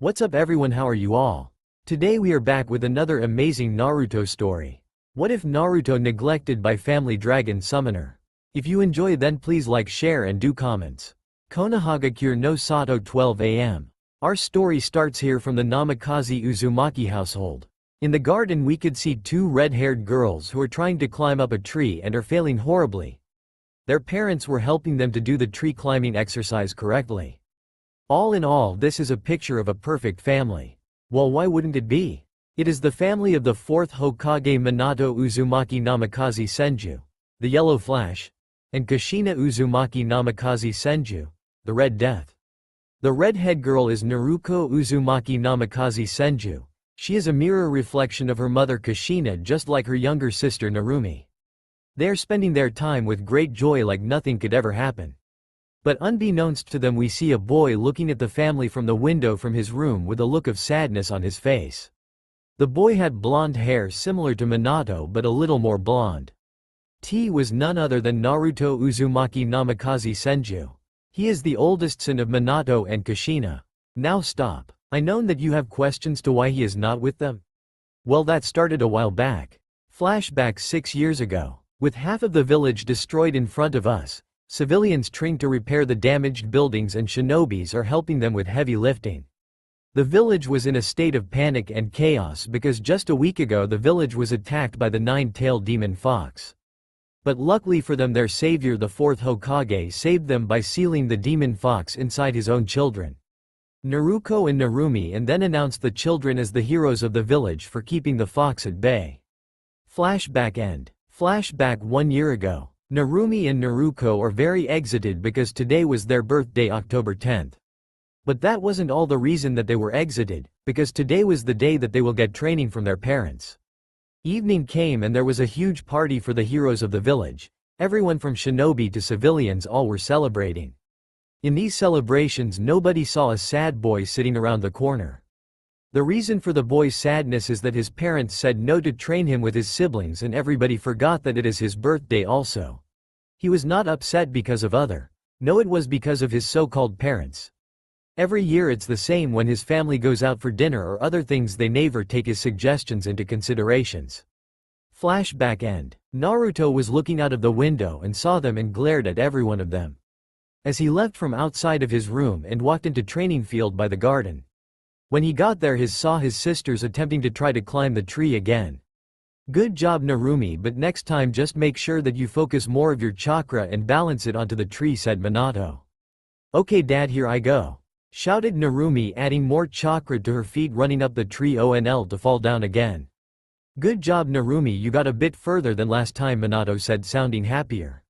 What's up everyone, how are you all? Today we are back with another amazing Naruto story. What if Naruto neglected by family dragon summoner? If you enjoy then please like, share and do comments. Konohagakure no Sato 12 am. Our story starts here from the Namikaze Uzumaki household. In the garden we could see two red-haired girls who are trying to climb up a tree and are failing horribly. Their parents were helping them to do the tree climbing exercise correctly. All in all, this is a picture of a perfect family. Well, why wouldn't it be? It is the family of the 4th Hokage Minato Uzumaki Namikaze Senju, the Yellow Flash, and Kushina Uzumaki Namikaze Senju, the Red Death. The red-head girl is Naruko Uzumaki Namikaze Senju. She is a mirror reflection of her mother Kushina, just like her younger sister Narumi. They are spending their time with great joy like nothing could ever happen. But unbeknownst to them we see a boy looking at the family from the window from his room with a look of sadness on his face. The boy had blonde hair similar to Minato but a little more blonde. He was none other than Naruto Uzumaki Namikaze Senju. He is the oldest son of Minato and Kushina. Now stop. I know that you have questions to why he is not with them. Well, that started a while back. Flashback 6 years ago. With half of the village destroyed in front of us, civilians trying to repair the damaged buildings and shinobis are helping them with heavy lifting. The village was in a state of panic and chaos because just a week ago the village was attacked by the nine-tailed demon fox. But luckily for them, their savior the 4th Hokage saved them by sealing the demon fox inside his own children, Naruko and Narumi, and then announced the children as the heroes of the village for keeping the fox at bay. Flashback end. Flashback 1 year ago. Narumi and Naruko are very excited because today was their birthday, October 10th. But that wasn't all the reason that they were excited, because today was the day that they will get training from their parents. Evening came and there was a huge party for the heroes of the village. Everyone from shinobi to civilians all were celebrating. In these celebrations nobody saw a sad boy sitting around the corner. The reason for the boy's sadness is that his parents said no to train him with his siblings and everybody forgot that it is his birthday also. He was not upset because of other. No, it was because of his so-called parents. Every year it's the same when his family goes out for dinner or other things, they never take his suggestions into considerations. Flashback end. Naruto was looking out of the window and saw them and glared at every one of them. As he left from outside of his room and walked into training field by the garden. When he got there, he saw his sisters attempting to try to climb the tree again. Good job Narumi, but next time just make sure that you focus more of your chakra and balance it onto the tree, said Minato. Okay dad, here I go, shouted Narumi, adding more chakra to her feet, running up the tree onl to fall down again. Good job Narumi, you got a bit further than last time, Minato said, sounding happier.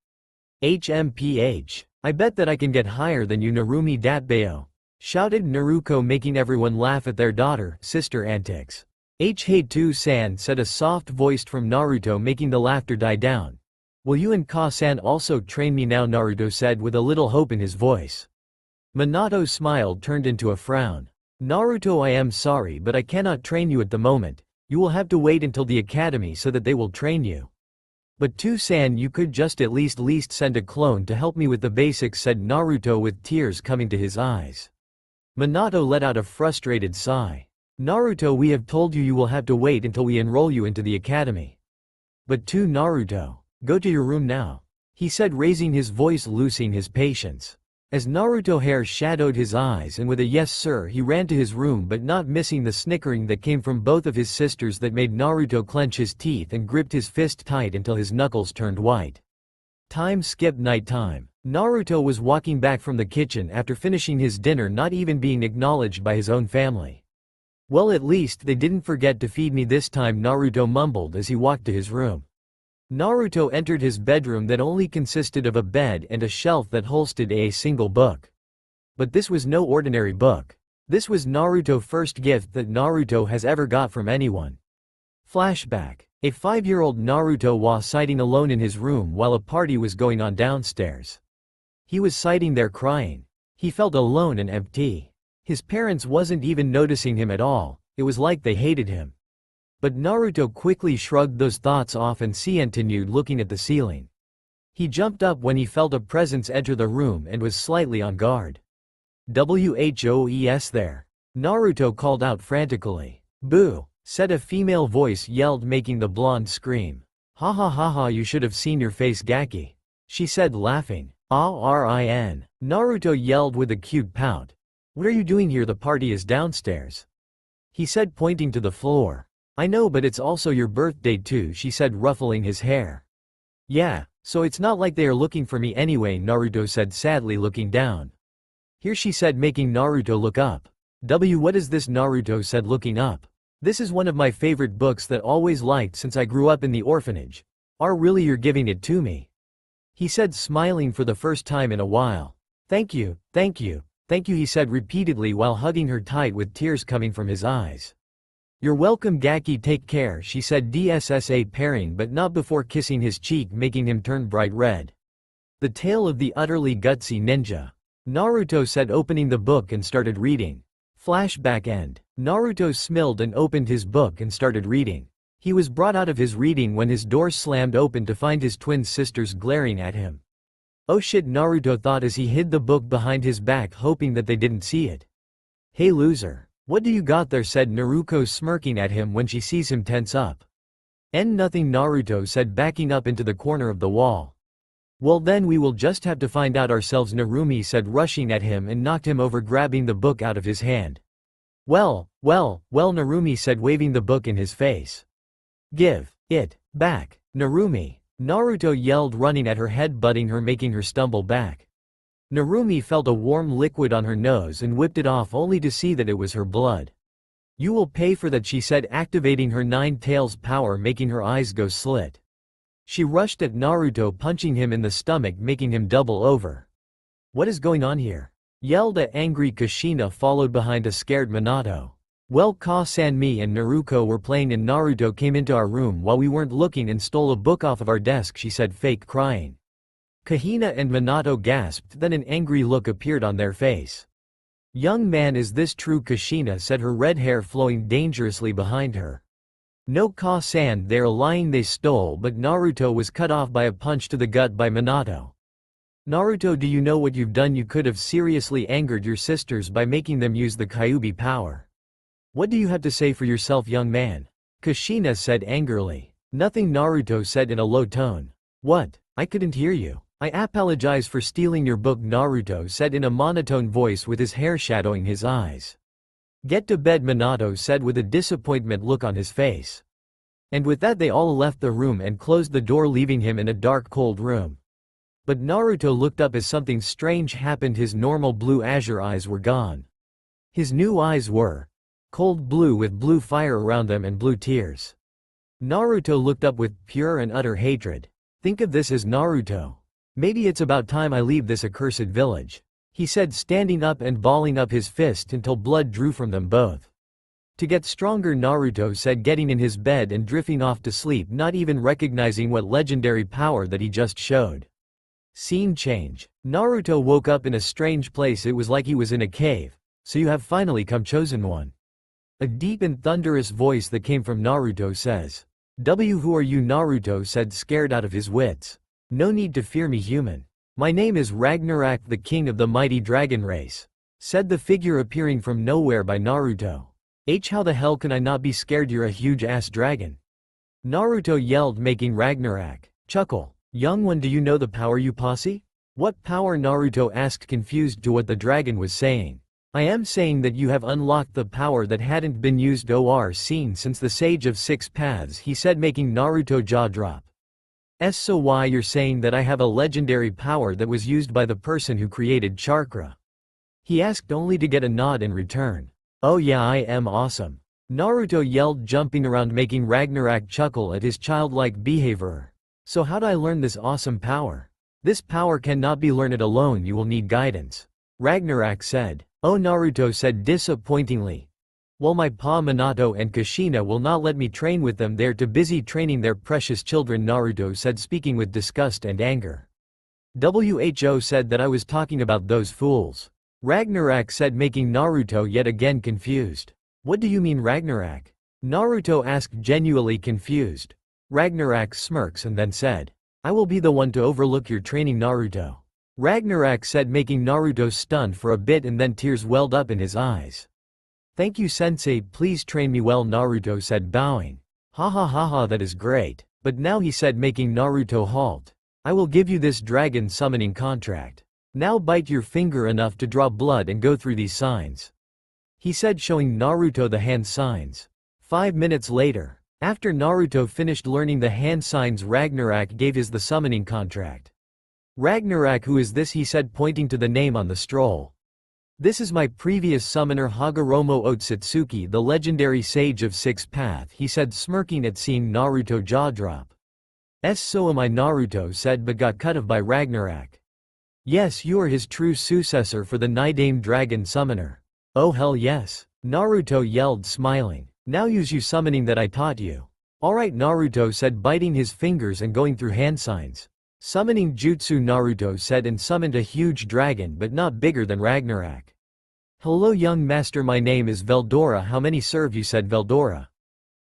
HMPH. I bet that I can get higher than you, Narumi Datbeo, shouted Naruko, making everyone laugh at their sister antics. H-Hey-2-san, said a soft voice from Naruto, making the laughter die down. Will you and Ka-san also train me now, Naruto said with a little hope in his voice. Minato's smile turned into a frown. Naruto, I am sorry but I cannot train you at the moment. You will have to wait until the academy so that they will train you. But 2-san, you could just at least send a clone to help me with the basics, said Naruto with tears coming to his eyes. Minato let out a frustrated sigh. Naruto, we have told you will have to wait until we enroll you into the academy. But Naruto, go to your room now, he said, raising his voice, losing his patience. As Naruto hair shadowed his eyes and with a yes sir he ran to his room, but not missing the snickering that came from both of his sisters that made Naruto clench his teeth and gripped his fist tight until his knuckles turned white. Time skip night time. Naruto was walking back from the kitchen after finishing his dinner, not even being acknowledged by his own family. Well, at least they didn't forget to feed me this time, Naruto mumbled as he walked to his room. Naruto entered his bedroom that only consisted of a bed and a shelf that holstered a single book. But this was no ordinary book. This was Naruto's first gift that Naruto has ever got from anyone. Flashback. A 5-year-old Naruto was sitting alone in his room while a party was going on downstairs. He was sitting there crying. He felt alone and empty. His parents wasn't even noticing him at all, it was like they hated him. But Naruto quickly shrugged those thoughts off and continued looking at the ceiling. He jumped up when he felt a presence enter the room and was slightly on guard. "Who's there?" Naruto called out frantically. Boo! Said a female voice yelled, making the blonde scream. Ha ha ha ha, you should have seen your face, Gaki. She said, laughing. Ah-rin. Naruto yelled with a cute pout. What are you doing here? The party is downstairs. He said, pointing to the floor. I know, but it's also your birthday too, she said, ruffling his hair. Yeah, so it's not like they are looking for me anyway, Naruto said, sadly looking down. Here, she said, making Naruto look up. What is this? Naruto said, looking up. This is one of my favorite books that always liked since I grew up in the orphanage. Really, you're giving it to me? He said, smiling for the first time in a while. Thank you, thank you, thank you, he said repeatedly while hugging her tight with tears coming from his eyes. You're welcome, Gaki, take care, she said, DSSA pairing, but not before kissing his cheek, making him turn bright red. The Tale of the Utterly Gutsy Ninja. Naruto said, opening the book and started reading. Flashback end. Naruto smiled and opened his book and started reading. He was brought out of his reading when his door slammed open to find his twin sisters glaring at him. Oh shit, Naruto thought as he hid the book behind his back, hoping that they didn't see it. Hey loser. What do you got there? Said Naruto, smirking at him when she sees him tense up. Nothing, Naruto said, backing up into the corner of the wall. Well then we will just have to find out ourselves, Narumi said, rushing at him and knocked him over, grabbing the book out of his hand. Well, Narumi said, waving the book in his face. Give it back, Narumi. Naruto yelled, running at her, head-butting her, making her stumble back. Narumi felt a warm liquid on her nose and whipped it off, only to see that it was her blood. You will pay for that, she said, activating her nine tails power, making her eyes go slit. She rushed at Naruto, punching him in the stomach, making him double over. What is going on here? Yelled a angry Kushina, followed behind a scared Minato. Well, Ka-san, me and Naruto were playing and Naruto came into our room while we weren't looking and stole a book off of our desk, she said, fake crying. Kahina and Minato gasped, then an angry look appeared on their face. Young man, is this true? Kushina said, her red hair flowing dangerously behind her. No, Ka-san, they're lying, they stole, but Naruto was cut off by a punch to the gut by Minato. Naruto, do you know what you've done? You could have seriously angered your sisters by making them use the Kyuubi power. What do you have to say for yourself, young man? Kushina said angrily. Nothing, Naruto said in a low tone. What? I couldn't hear you. I apologize for stealing your book, Naruto said in a monotone voice with his hair shadowing his eyes. Get to bed, Minato said with a disappointment look on his face. And with that they all left the room and closed the door, leaving him in a dark, cold room. But Naruto looked up as something strange happened. His normal blue azure eyes were gone. His new eyes were cold blue with blue fire around them and blue tears. Naruto looked up with pure and utter hatred. Think of this as Naruto. Maybe it's about time I leave this accursed village, he said, standing up and balling up his fist until blood drew from them both. To get stronger, Naruto said, getting in his bed and drifting off to sleep, not even recognizing what legendary power that he just showed. Scene change. Naruto woke up in a strange place. It was like he was in a cave. So you have finally come, chosen one. A deep and thunderous voice that came from Naruto says. Who are you? Naruto said, scared out of his wits. No need to fear me, human. My name is Ragnarok, the king of the mighty dragon race, said the figure appearing from nowhere by Naruto. How the hell can I not be scared? You're a huge ass dragon. Naruto yelled, making Ragnarok chuckle. Young one, do you know the power, you posse? What power? Naruto asked, confused to what the dragon was saying. I am saying that you have unlocked the power that hadn't been used or seen since the Sage of Six Paths, he said, making Naruto jaw drop. So why you're saying that I have a legendary power that was used by the person who created chakra? He asked, only to get a nod in return. Oh yeah, I am awesome. Naruto yelled, jumping around, making Ragnarok chuckle at his childlike behavior. So how'd I learn this awesome power? This power cannot be learned alone, you will need guidance, Ragnarok said. Oh, Naruto said disappointingly. Well, my pa Minato and Kushina will not let me train with them, they're too busy training their precious children, Naruto said, speaking with disgust and anger. Who said that I was talking about those fools? Ragnarok said, making Naruto yet again confused. What do you mean, Ragnarok? Naruto asked, genuinely confused. Ragnarok smirks and then said, I will be the one to overlook your training, Naruto. Ragnarok said, making Naruto stunned for a bit, and then tears welled up in his eyes. Thank you sensei, please train me well, Naruto said, bowing. Ha ha ha ha, that is great. But now, he said, making Naruto halt. I will give you this dragon summoning contract. Now bite your finger enough to draw blood and go through these signs, he said, showing Naruto the hand signs. 5 minutes later, after Naruto finished learning the hand signs, Ragnarok gave his the summoning contract. Ragnarok, who is this, he said, pointing to the name on the scroll. This is my previous summoner Hagoromo Otsutsuki, the legendary sage of Six Path, he said, smirking at seeing Naruto jaw drop. So am I, Naruto said, but got cut off by Ragnarok. Yes, you are his true successor for the Nidame Dragon Summoner. Oh hell yes, Naruto yelled, smiling. Now use you summoning that I taught you. Alright, Naruto said, biting his fingers and going through hand signs. Summoning jutsu, Naruto said, and summoned a huge dragon but not bigger than Ragnarok. Hello young master, my name is Veldora, how many serve you, said Veldora.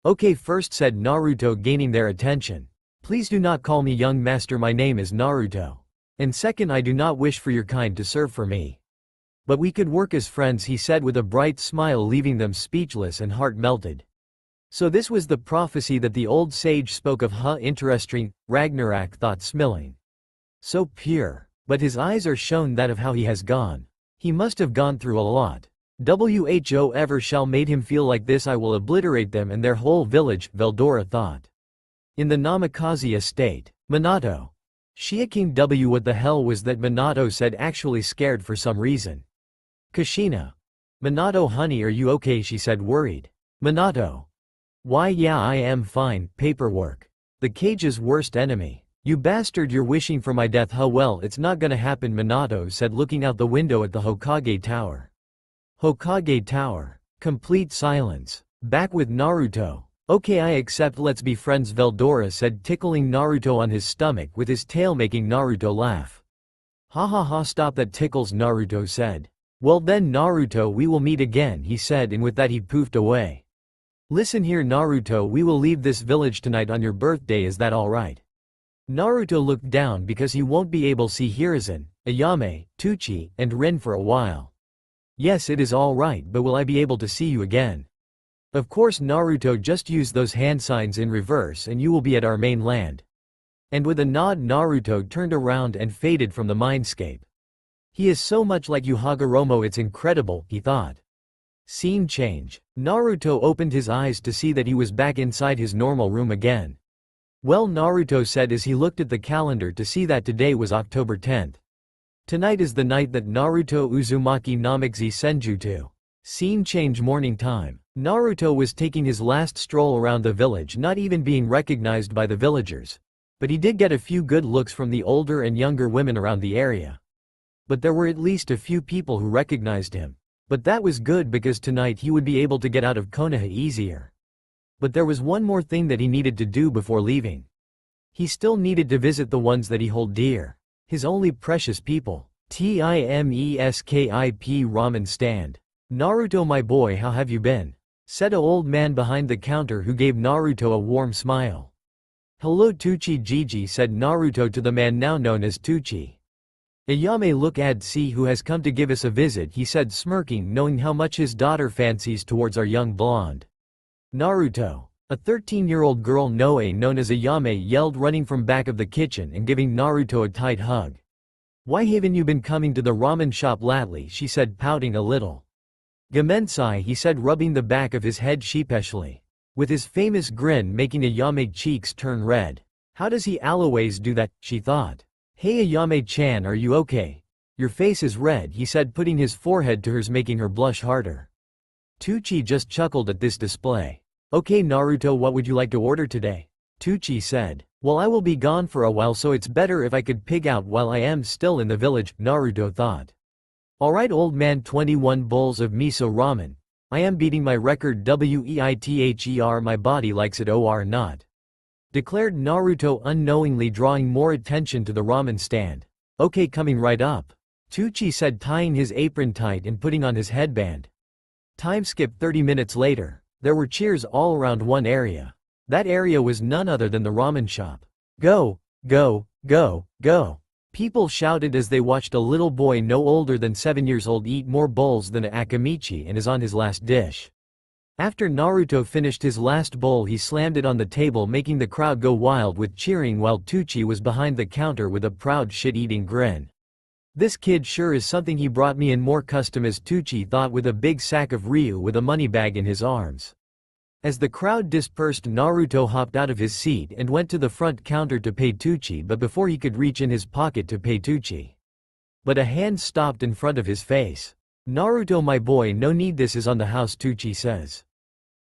Okay first, said Naruto, gaining their attention. Please do not call me young master, my name is Naruto. And second, I do not wish for your kind to serve for me. But we could work as friends, he said with a bright smile, leaving them speechless and heart melted. So this was the prophecy that the old sage spoke of, huh? Interesting, Ragnarok thought, smiling. So pure. But his eyes are shown that of how he has gone. He must have gone through a lot. Who ever shall made him feel like this, I will obliterate them and their whole village, Veldora thought. In the Namikaze estate, Minato. King W. What the hell was that, Minato said, actually scared for some reason. Kushina. Minato honey, are you okay, she said, worried. Minato. Why yeah, I am fine. Paperwork. The cage's worst enemy. You bastard, you're wishing for my death, huh? Well, it's not gonna happen, Minato said, looking out the window at the Hokage Tower. Hokage Tower. Complete silence. Back with Naruto. Okay, I accept, let's be friends, Veldora said, tickling Naruto on his stomach with his tail, making Naruto laugh. Ha ha ha, stop that tickles, Naruto said. Well then, Naruto, we will meet again, he said, and with that he poofed away. Listen here, Naruto, we will leave this village tonight on your birthday, is that alright? Naruto looked down because he won't be able to see Hiruzen, Ayame, Teuchi, and Rin for a while. Yes, it is alright, but will I be able to see you again? Of course, Naruto, just use those hand signs in reverse and you will be at our main land. And with a nod, Naruto turned around and faded from the mindscape. He is so much like you, Hagoromo, it's incredible, he thought. Scene change. Naruto opened his eyes to see that he was back inside his normal room again. Well, Naruto said as he looked at the calendar to see that today was October 10th. Tonight is the night that Naruto Uzumaki Namikaze Senjutsu. Scene change, morning time. Naruto was taking his last stroll around the village, not even being recognized by the villagers. But he did get a few good looks from the older and younger women around the area. But there were at least a few people who recognized him. But that was good because tonight he would be able to get out of Konoha easier. But there was one more thing that he needed to do before leaving. He still needed to visit the ones that he hold dear. His only precious people. Timeskip ramen stand. Naruto, my boy, how have you been? Said an old man behind the counter who gave Naruto a warm smile. Hello Teuchi Gigi, said Naruto to the man now known as Teuchi. Ayame, look at see who has come to give us a visit, he said, smirking, knowing how much his daughter fancies towards our young blonde. Naruto. A 13-year-old girl Noe known as Ayame yelled, running from back of the kitchen and giving Naruto a tight hug. Why haven't you been coming to the ramen shop lately, she said, pouting a little. Gamensai, he said, rubbing the back of his head sheepishly. With his famous grin making Ayame cheeks turn red. How does he always do that, she thought. Hey Ayame-chan, are you okay? Your face is red, he said, putting his forehead to hers, making her blush harder. Teuchi just chuckled at this display. Okay Naruto, what would you like to order today? Teuchi said. Well, I will be gone for a while, so it's better if I could pig out while I am still in the village, Naruto thought. Alright old man, 21 bowls of miso ramen. I am beating my record, weither my body likes it or not. Declared Naruto, unknowingly drawing more attention to the ramen stand. Okay, coming right up. Teuchi said, tying his apron tight and putting on his headband. Time skip 30 minutes later. There were cheers all around one area. That area was none other than the ramen shop. Go, go, go, go. People shouted as they watched a little boy no older than 7 years old eat more bowls than Akamichi and is on his last dish. After Naruto finished his last bowl he slammed it on the table making the crowd go wild with cheering while Tucci was behind the counter with a proud shit-eating grin. This kid sure is something, he brought me in more custom, as Tucci thought with a big sack of Ryu with a money bag in his arms. As the crowd dispersed Naruto hopped out of his seat and went to the front counter to pay Tucci, but before he could reach in his pocket to pay Tucci, but a hand stopped in front of his face. "Naruto my boy, no need, this is on the house," Tucci says.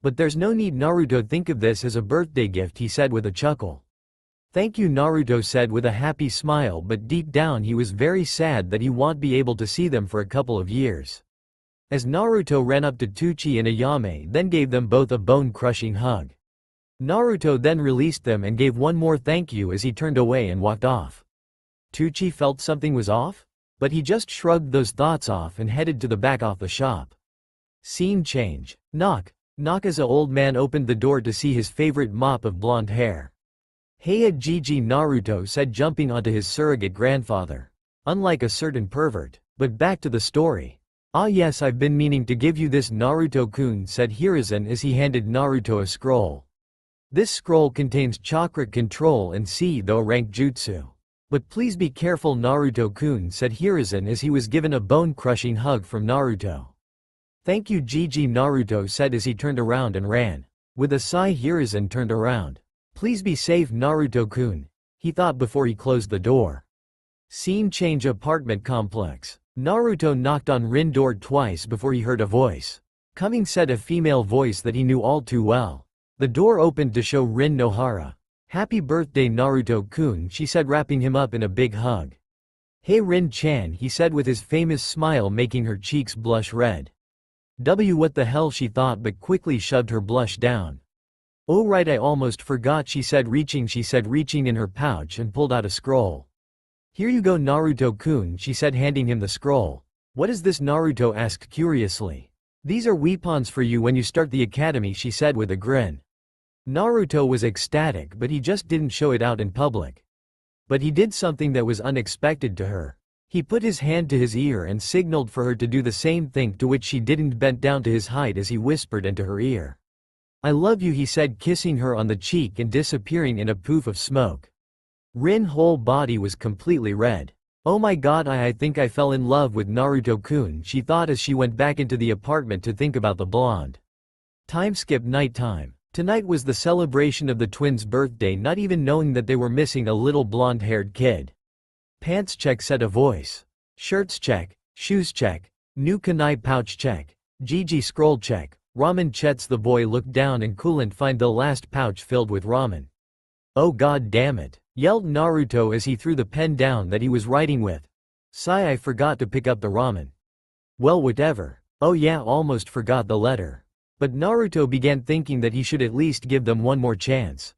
"But there's no need Naruto, think of this as a birthday gift," he said with a chuckle. "Thank you," Naruto said with a happy smile, but deep down he was very sad that he won't be able to see them for a couple of years. As Naruto ran up to Tucci and Ayame then gave them both a bone-crushing hug. Naruto then released them and gave one more thank you as he turned away and walked off. Tucci felt something was off, but he just shrugged those thoughts off and headed to the back of the shop. Scene change. Knock. Knock as a old man opened the door to see his favorite mop of blonde hair. "Heya Gigi," Naruto said, jumping onto his surrogate grandfather. "Unlike a certain pervert. But back to the story." "Ah yes, I've been meaning to give you this, Naruto-kun," said Hiruzen as he handed Naruto a scroll. "This scroll contains chakra control and though rank jutsu. But please be careful, Naruto-kun," said Hiruzen as he was given a bone-crushing hug from Naruto. "Thank you Gigi," Naruto said as he turned around and ran. With a sigh Hiruzen turned around. "Please be safe, Naruto-kun," he thought before he closed the door. Scene change. Apartment complex. Naruto knocked on Rin's door twice before he heard a voice coming, said a female voice that he knew all too well. The door opened to show Rin Nohara. "Happy birthday Naruto-kun," she said, wrapping him up in a big hug. "Hey Rin-chan," he said with his famous smile making her cheeks blush red. What the hell, she thought, but quickly shoved her blush down. "Oh right, I almost forgot," she said reaching in her pouch and pulled out a scroll. "Here you go Naruto-kun," she said, handing him the scroll. "What is this?" Naruto asked curiously. "These are weapons for you when you start the academy," she said with a grin. Naruto was ecstatic, but he just didn't show it out in public. But he did something that was unexpected to her. He put his hand to his ear and signaled for her to do the same thing, to which she didn't, bent down to his height as he whispered into her ear. "I love you," he said, kissing her on the cheek and disappearing in a poof of smoke. Rin's whole body was completely red. "Oh my god, I think I fell in love with Naruto-kun," she thought as she went back into the apartment to think about the blonde. Time skip. Nighttime. Tonight was the celebration of the twins' birthday, not even knowing that they were missing a little blonde-haired kid. "Pants check," said a voice. "Shirts check. Shoes check. New kunai pouch check. Gigi scroll check. Ramen chets." The boy looked down and couldn't find the last pouch filled with ramen. "Oh god damn it," yelled Naruto as he threw the pen down that he was writing with. "Sigh, I forgot to pick up the ramen." "Well whatever. Oh yeah, almost forgot the letter." But Naruto began thinking that he should at least give them one more chance.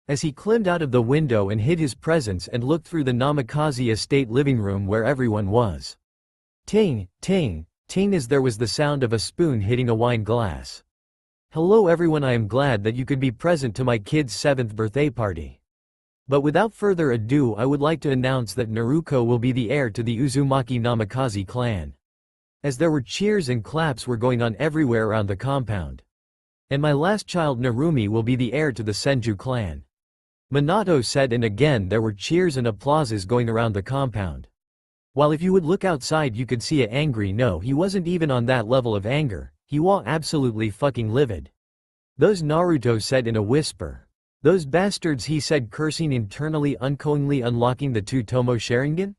As he climbed out of the window and hid his presence and looked through the Namikaze estate living room where everyone was. Ting, ting, ting, as there was the sound of a spoon hitting a wine glass. "Hello everyone, I am glad that you could be present to my kid's 7th birthday party. But without further ado, I would like to announce that Naruto will be the heir to the Uzumaki Namikaze clan." As there were cheers and claps were going on everywhere around the compound. "And my last child Narumi will be the heir to the Senju clan," Minato said, and again there were cheers and applauses going around the compound. While if you would look outside you could see a angry, no, he wasn't even on that level of anger, he was absolutely fucking livid. "Those," Naruto said in a whisper. "Those bastards," he said, cursing internally, unknowingly unlocking the two Tomo Sharingan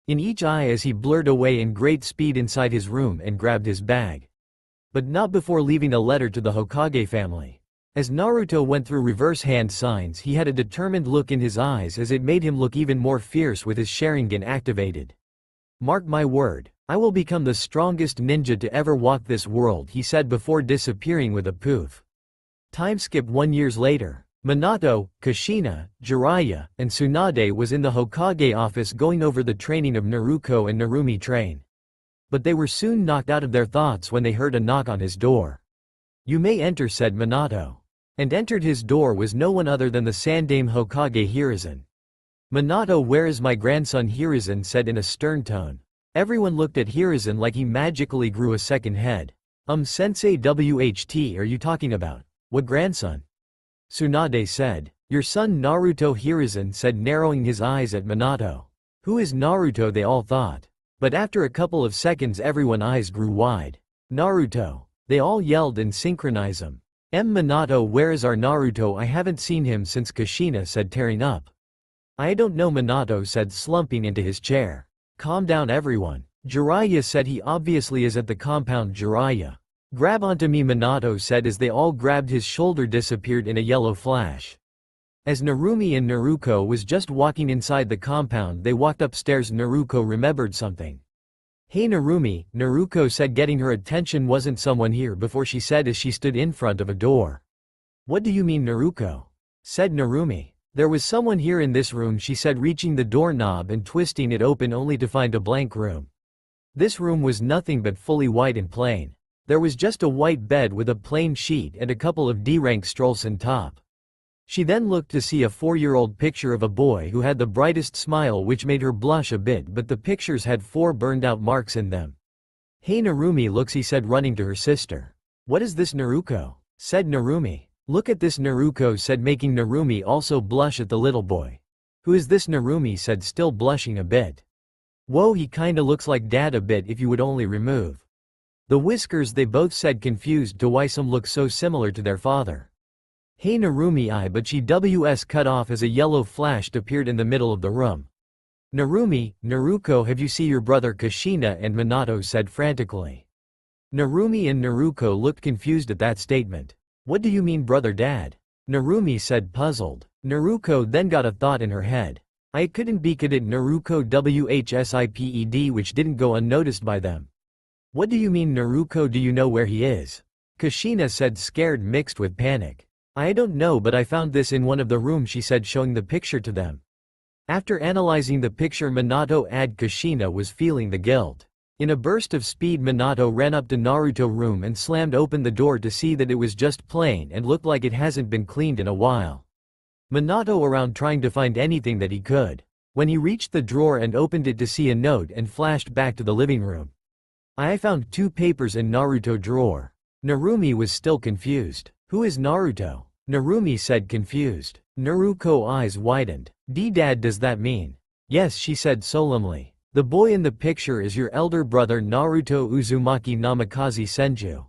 in each eye as he blurred away in great speed inside his room and grabbed his bag. But not before leaving a letter to the Hokage family. As Naruto went through reverse hand signs, he had a determined look in his eyes as it made him look even more fierce with his Sharingan activated. "Mark my word, I will become the strongest ninja to ever walk this world," he said before disappearing with a poof. Time skip. 1 year later. Minato, Kushina, Jiraiya, and Tsunade was in the Hokage office going over the training of Naruto and Narumi train. But they were soon knocked out of their thoughts when they heard a knock on his door. "You may enter," said Minato. And entered his door was no one other than the Sandaime Hokage Hiruzen. Minato, where is my grandson? Hiruzen said in a stern tone. Everyone looked at Hiruzen like he magically grew a second head. Sensei, WHT are you talking about? What grandson? Tsunade said. Your son Naruto. Hiruzen said, narrowing his eyes at Minato. Who is Naruto? They all thought. But after a couple of seconds everyone's eyes grew wide. Naruto. They all yelled in synchronism. Minato, where is our Naruto? I haven't seen him since. Kushina said, tearing up. I don't know, Minato said, slumping into his chair. Calm down everyone. Jiraiya said. He obviously is at the compound. Jiraiya. Grab onto me, Minato said as they all grabbed his shoulder. Disappeared in a yellow flash. As Narumi and Naruko was just walking inside the compound, they walked upstairs. Naruko remembered something. Hey Narumi, Naruko said, getting her attention. Wasn't someone here before? She said as she stood in front of a door. What do you mean, Naruko? Said Narumi. There was someone here in this room, she said, reaching the doorknob and twisting it open only to find a blank room. This room was nothing but fully white and plain. There was just a white bed with a plain sheet and a couple of D-rank strolls on top. She then looked to see a 4-year-old picture of a boy who had the brightest smile, which made her blush a bit, but the pictures had 4 burned-out marks in them. Hey Narumi, looks, he said, running to her sister. What is this, Naruko? Said Narumi. Look at this, Naruko said, making Narumi also blush at the little boy. Who is this? Narumi said, still blushing a bit. Whoa, he kinda looks like dad a bit if you would only remove the whiskers, they both said, confused to why some look so similar to their father. Hey Narumi, but she was cut off as a yellow flash appeared in the middle of the room. Narumi, Naruko, have you seen your brother? Kushina and Minato said frantically. Narumi and Naruko looked confused at that statement. What do you mean, brother? Dad? Narumi said, puzzled. Naruko then got a thought in her head. It couldn't be, could it? Naruko WHSIPED, which didn't go unnoticed by them. What do you mean, Naruko? Do you know where he is? Kushina said, scared mixed with panic. I don't know, but I found this in one of the rooms, she said, showing the picture to them. After analyzing the picture, Minato and Kushina was feeling the guilt. In a burst of speed, Minato ran up to Naruto's room and slammed open the door to see that it was just plain and looked like it hasn't been cleaned in a while. Minato around trying to find anything that he could. When he reached the drawer and opened it to see a note and flashed back to the living room. I found 2 papers in Naruto drawer. Narumi was still confused. Who is Naruto? Narumi said, confused. Naruko eyes widened. Dad, does that mean? Yes, she said solemnly. The boy in the picture is your elder brother Naruto Uzumaki Namikaze Senju.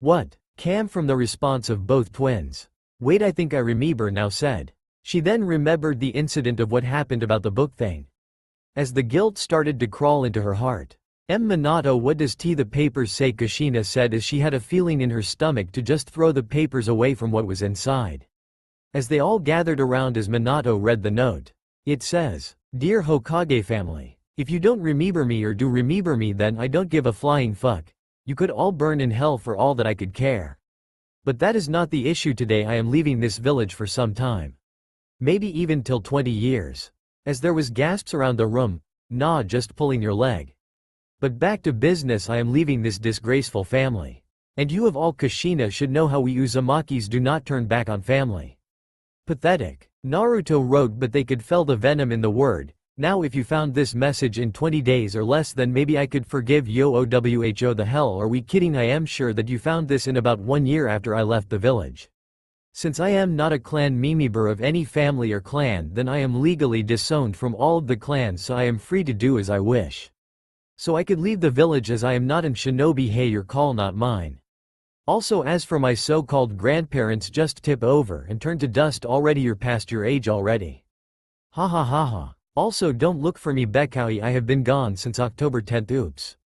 What? Came from the response of both twins. Wait, I think I remember now, said. She then remembered the incident of what happened about the book thing. As the guilt started to crawl into her heart. Minato, what does the papers say? Kushina said as she had a feeling in her stomach to just throw the papers away from what was inside. As they all gathered around as Minato read the note. It says, Dear Hokage family. If you don't remember me or do remember me, then I don't give a flying fuck. You could all burn in hell for all that I could care. But that is not the issue today. I am leaving this village for some time. Maybe even till 20 years. As there was gasps around the room. Nah, just pulling your leg. But back to business, I am leaving this disgraceful family. And you of all Kushina should know how we Uzumakis do not turn back on family. Pathetic. Naruto wrote, but they could feel the venom in the word. Now if you found this message in 20 days or less, then maybe I could forgive yo. OWHO, the hell are we kidding? I am sure that you found this in about 1 year after I left the village. Since I am not a clan member of any family or clan, then I am legally disowned from all of the clans, so I am free to do as I wish. So I could leave the village as I am not an shinobi. Hey, your call, not mine. Also, as for my so-called grandparents, just tip over and turn to dust already. You're past your age already. Ha ha ha ha. Also, don't look for me, Bekkaui. I have been gone since October 10th. Oops.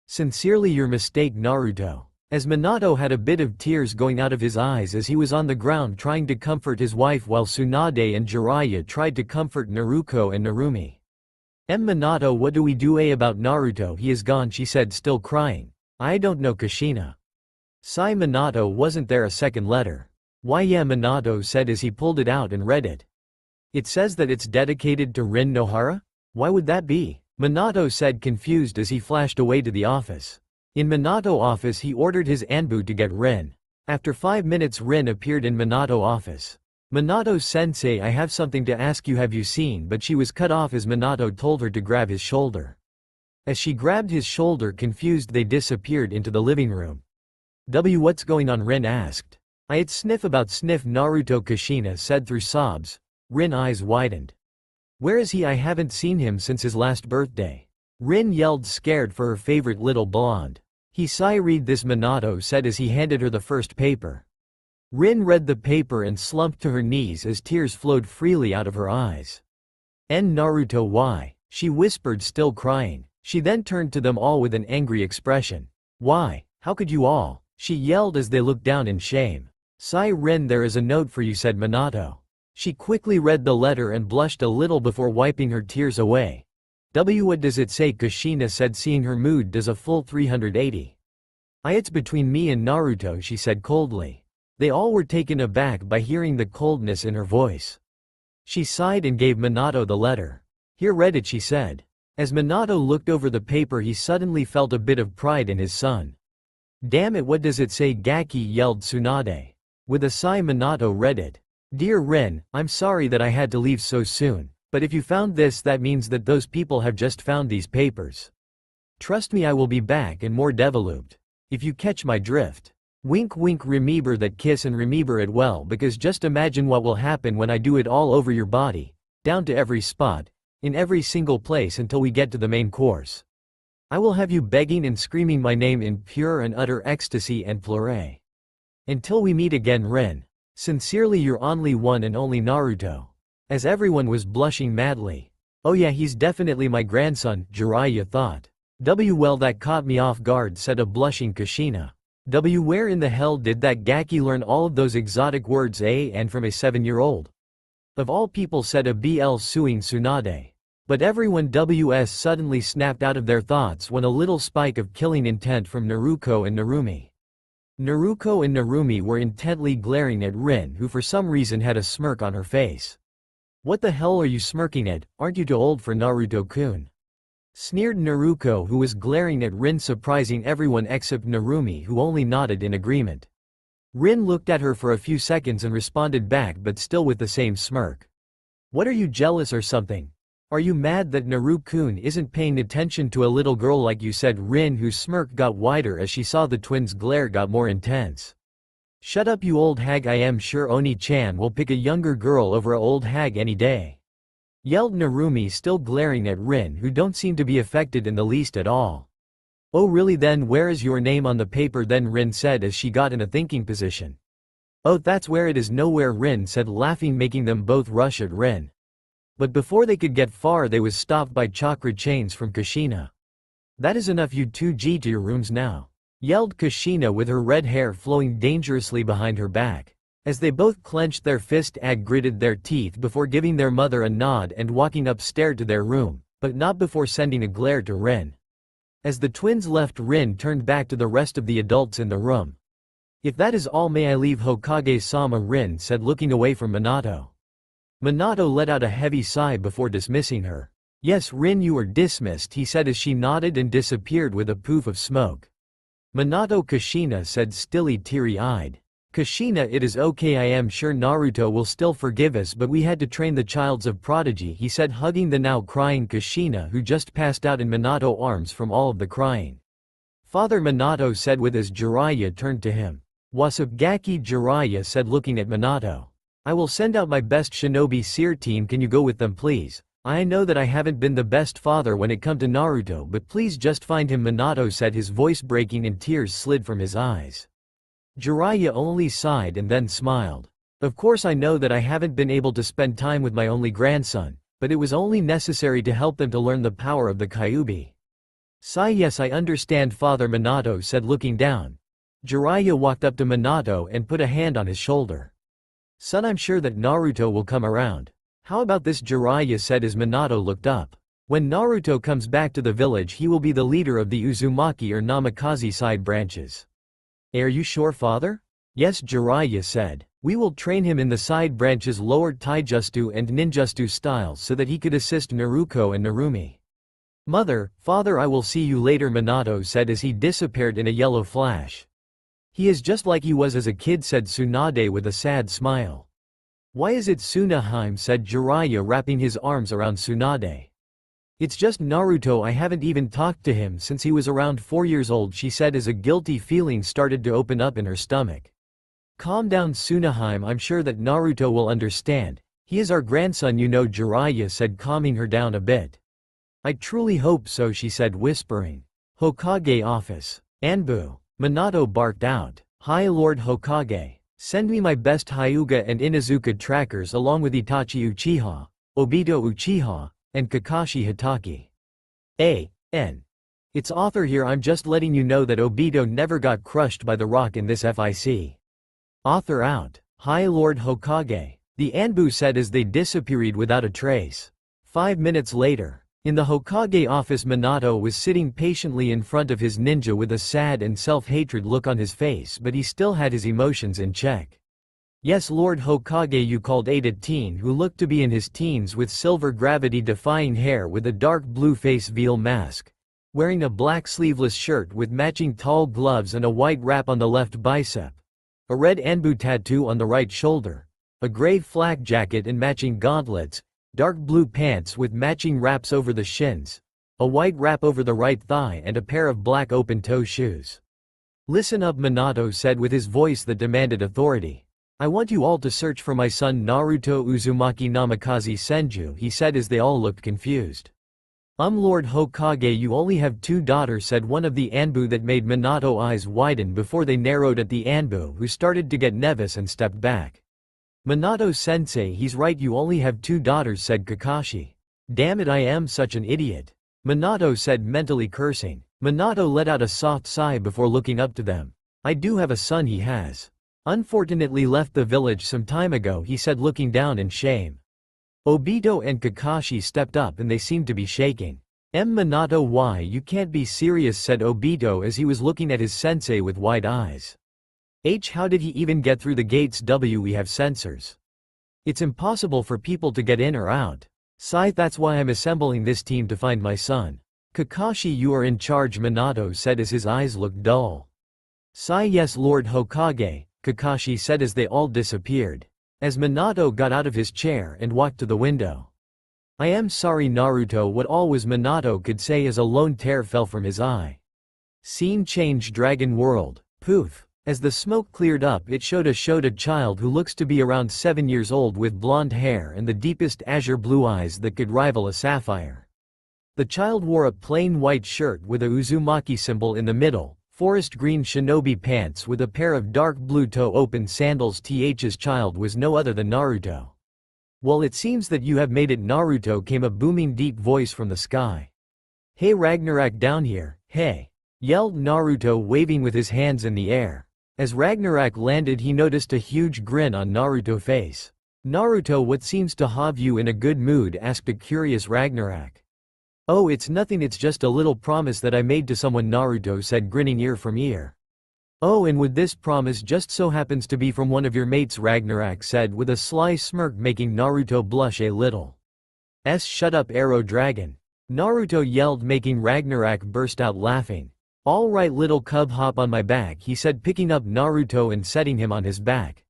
Sincerely, your mistake, Naruto. As Minato had a bit of tears going out of his eyes as he was on the ground trying to comfort his wife, while Tsunade and Jiraiya tried to comfort Naruko and Narumi. Minato, what do we do about Naruto? He is gone, she said, still crying. I don't know, Kushina. Sigh. Minato, wasn't there a second letter? Why yeah, Minato said as he pulled it out and read it. It says that it's dedicated to Rin Nohara? Why would that be? Minato said, confused as he flashed away to the office. In Minato office he ordered his Anbu to get Rin. After 5 minutes Rin appeared in Minato office. Minato-sensei, I have something to ask you, have you seen? But she was cut off as Minato told her to grab his shoulder. As she grabbed his shoulder, confused, they disappeared into the living room. What's going on? Rin asked. It's sniff about sniff, Naruto Kushina said through sobs. Rin eyes widened. Where is he? I haven't seen him since his last birthday. Rin yelled, scared for her favorite little blonde. He sigh. Read this, Minato said as he handed her the first paper. Rin read the paper and slumped to her knees as tears flowed freely out of her eyes. Naruto, why? She whispered, still crying. She then turned to them all with an angry expression. Why? How could you all? She yelled as they looked down in shame. Sigh. Rin, there is a note for you, said Minato. She quickly read the letter and blushed a little before wiping her tears away. What does it say? Kushina said, seeing her mood does a full 380. It's between me and Naruto, she said coldly. They all were taken aback by hearing the coldness in her voice. She sighed and gave Minato the letter. Here, read it, she said. As Minato looked over the paper, he suddenly felt a bit of pride in his son. Damn it, what does it say? Gaki yelled Tsunade. With a sigh, Minato read it. Dear Rin, I'm sorry that I had to leave so soon, but if you found this, that means that those people have just found these papers. Trust me, I will be back and more developed. If you catch my drift. Wink wink, remember that kiss and remember it well, because just imagine what will happen when I do it all over your body, down to every spot, in every single place until we get to the main course. I will have you begging and screaming my name in pure and utter ecstasy and pleurer. Until we meet again, Rin. Sincerely, your only one and only Naruto. As everyone was blushing madly. Oh yeah, he's definitely my grandson, Jiraiya thought. Well, that caught me off guard, said a blushing Kushina. Where in the hell did that Gaki learn all of those exotic words, and from a 7-year-old? Of all people, said a BL suing Tsunade. But everyone suddenly snapped out of their thoughts when a little spike of killing intent from Naruto and Narumi. Naruto and Narumi were intently glaring at Rin, who for some reason had a smirk on her face. What the hell are you smirking at? Aren't you too old for Naruto-kun? Sneered Naruto, who was glaring at Rin, surprising everyone except Narumi, who only nodded in agreement. Rin looked at her for a few seconds and responded back, but still with the same smirk. What, are you jealous or something? Are you mad that Naruto-kun isn't paying attention to a little girl like you, said Rin, whose smirk got wider as she saw the twins' glare got more intense. Shut up, you old hag, I am sure Oni-chan will pick a younger girl over a old hag any day. Yelled Narumi, still glaring at Rin, who don't seem to be affected in the least at all. Oh really? Then where is your name on the paper then? Rin said as she got in a thinking position. Oh, that's where it is. Nowhere, Rin said, laughing, making them both rush at Rin. But before they could get far, they was stopped by chakra chains from Kushina. That is enough, you two, G to your rooms now. Yelled Kushina with her red hair flowing dangerously behind her back. As they both clenched their fist, gritted their teeth before giving their mother a nod and walking upstairs to their room, but not before sending a glare to Rin. As the twins left, Rin turned back to the rest of the adults in the room. If that is all, may I leave, Hokage-sama? Rin said, looking away from Minato. Minato let out a heavy sigh before dismissing her. Yes, Rin, you are dismissed, he said as she nodded and disappeared with a poof of smoke. Minato, Kushina said, stilly, teary-eyed. Kushina, it is okay, I am sure Naruto will still forgive us, but we had to train the childs of prodigy, he said, hugging the now crying Kushina, who just passed out in Minato arms from all of the crying. Father, Minato said with as Jiraiya turned to him. Wasabgaki, Jiraiya said, looking at Minato. I will send out my best shinobi seer team, can you go with them please? I know that I haven't been the best father when it come to Naruto, but please just find him, Minato said, his voice breaking and tears slid from his eyes. Jiraiya only sighed and then smiled. Of course I know that I haven't been able to spend time with my only grandson, but it was only necessary to help them to learn the power of the Kyuubi. Sigh, yes I understand, Father, Minato said, looking down. Jiraiya walked up to Minato and put a hand on his shoulder. Son, I'm sure that Naruto will come around. How about this? Jiraiya said as Minato looked up. When Naruto comes back to the village, he will be the leader of the Uzumaki or Namikaze side branches. Are you sure, father? Yes, Jiraiya said. We will train him in the side branches lower taijutsu and ninjutsu styles so that he could assist Naruto and Narumi. Mother, father, I will see you later, Minato said as he disappeared in a yellow flash. He is just like he was as a kid, said Tsunade with a sad smile. Why is it Tsunaheim, said Jiraiya, wrapping his arms around Tsunade. It's just Naruto, I haven't even talked to him since he was around 4 years old, she said as a guilty feeling started to open up in her stomach. Calm down Tsunaheim, I'm sure that Naruto will understand. He is our grandson, you know, Jiraiya said, calming her down a bit. I truly hope so, she said, whispering. Hokage office. Anbu. Minato barked out. Hi Lord Hokage. Send me my best Hyuga and Inuzuka trackers along with Itachi Uchiha, Obito Uchiha, and Kakashi Hatake. A.N. It's author here, I'm just letting you know that Obito never got crushed by the rock in this FIC. Author out. Hi Lord Hokage. The Anbu said as they disappeared without a trace. 5 minutes later. In the Hokage office, Minato was sitting patiently in front of his ninja with a sad and self-hatred look on his face, but he still had his emotions in check. Yes Lord Hokage, you called a teen who looked to be in his teens with silver gravity-defying hair with a dark blue face veil mask, wearing a black sleeveless shirt with matching tall gloves and a white wrap on the left bicep, a red Anbu tattoo on the right shoulder, a gray flak jacket and matching gauntlets, dark blue pants with matching wraps over the shins, a white wrap over the right thigh and a pair of black open-toe shoes. Listen up, Minato said with his voice that demanded authority. I want you all to search for my son Naruto Uzumaki Namikaze Senju, he said as they all looked confused. Lord Hokage, you only have 2 daughters, said one of the Anbu, that made Minato eyes widen before they narrowed at the Anbu, who started to get nervous and stepped back. Minato-sensei, he's right, you only have 2 daughters, said Kakashi. Damn it, I am such an idiot. Minato said, mentally cursing. Minato let out a soft sigh before looking up to them. I do have a son, he has. Unfortunately left the village some time ago, he said, looking down in shame. Obito and Kakashi stepped up and they seemed to be shaking. Minato, why, you can't be serious, said Obito as he was looking at his sensei with wide eyes. How did he even get through the gates? We have sensors. It's impossible for people to get in or out. That's why I'm assembling this team to find my son. Kakashi, you are in charge, Minato said as his eyes looked dull. Yes Lord Hokage, Kakashi said as they all disappeared. As Minato got out of his chair and walked to the window. I am sorry Naruto, what all was Minato could say as a lone tear fell from his eye. Scene change, Dragon World. Poof. As the smoke cleared up, it showed a child who looks to be around 7 years old with blonde hair and the deepest azure blue eyes that could rival a sapphire. The child wore a plain white shirt with a Uzumaki symbol in the middle, forest green shinobi pants with a pair of dark blue toe-open sandals. Th's child was no other than Naruto. Well, it seems that you have made it, Naruto, came a booming deep voice from the sky. Hey Ragnarok, down here, hey! Yelled Naruto, waving with his hands in the air. As Ragnarok landed, he noticed a huge grin on Naruto's face. Naruto, what seems to have you in a good mood? Asked a curious Ragnarok. Oh, it's nothing, it's just a little promise that I made to someone, Naruto said, grinning ear from ear. Oh, and would this promise just so happens to be from one of your mates? Ragnarok said with a sly smirk, making Naruto blush a little. Shut up, Arrow Dragon. Naruto yelled, making Ragnarok burst out laughing. All right little cub, hop on my back, he said, picking up Naruto and setting him on his back.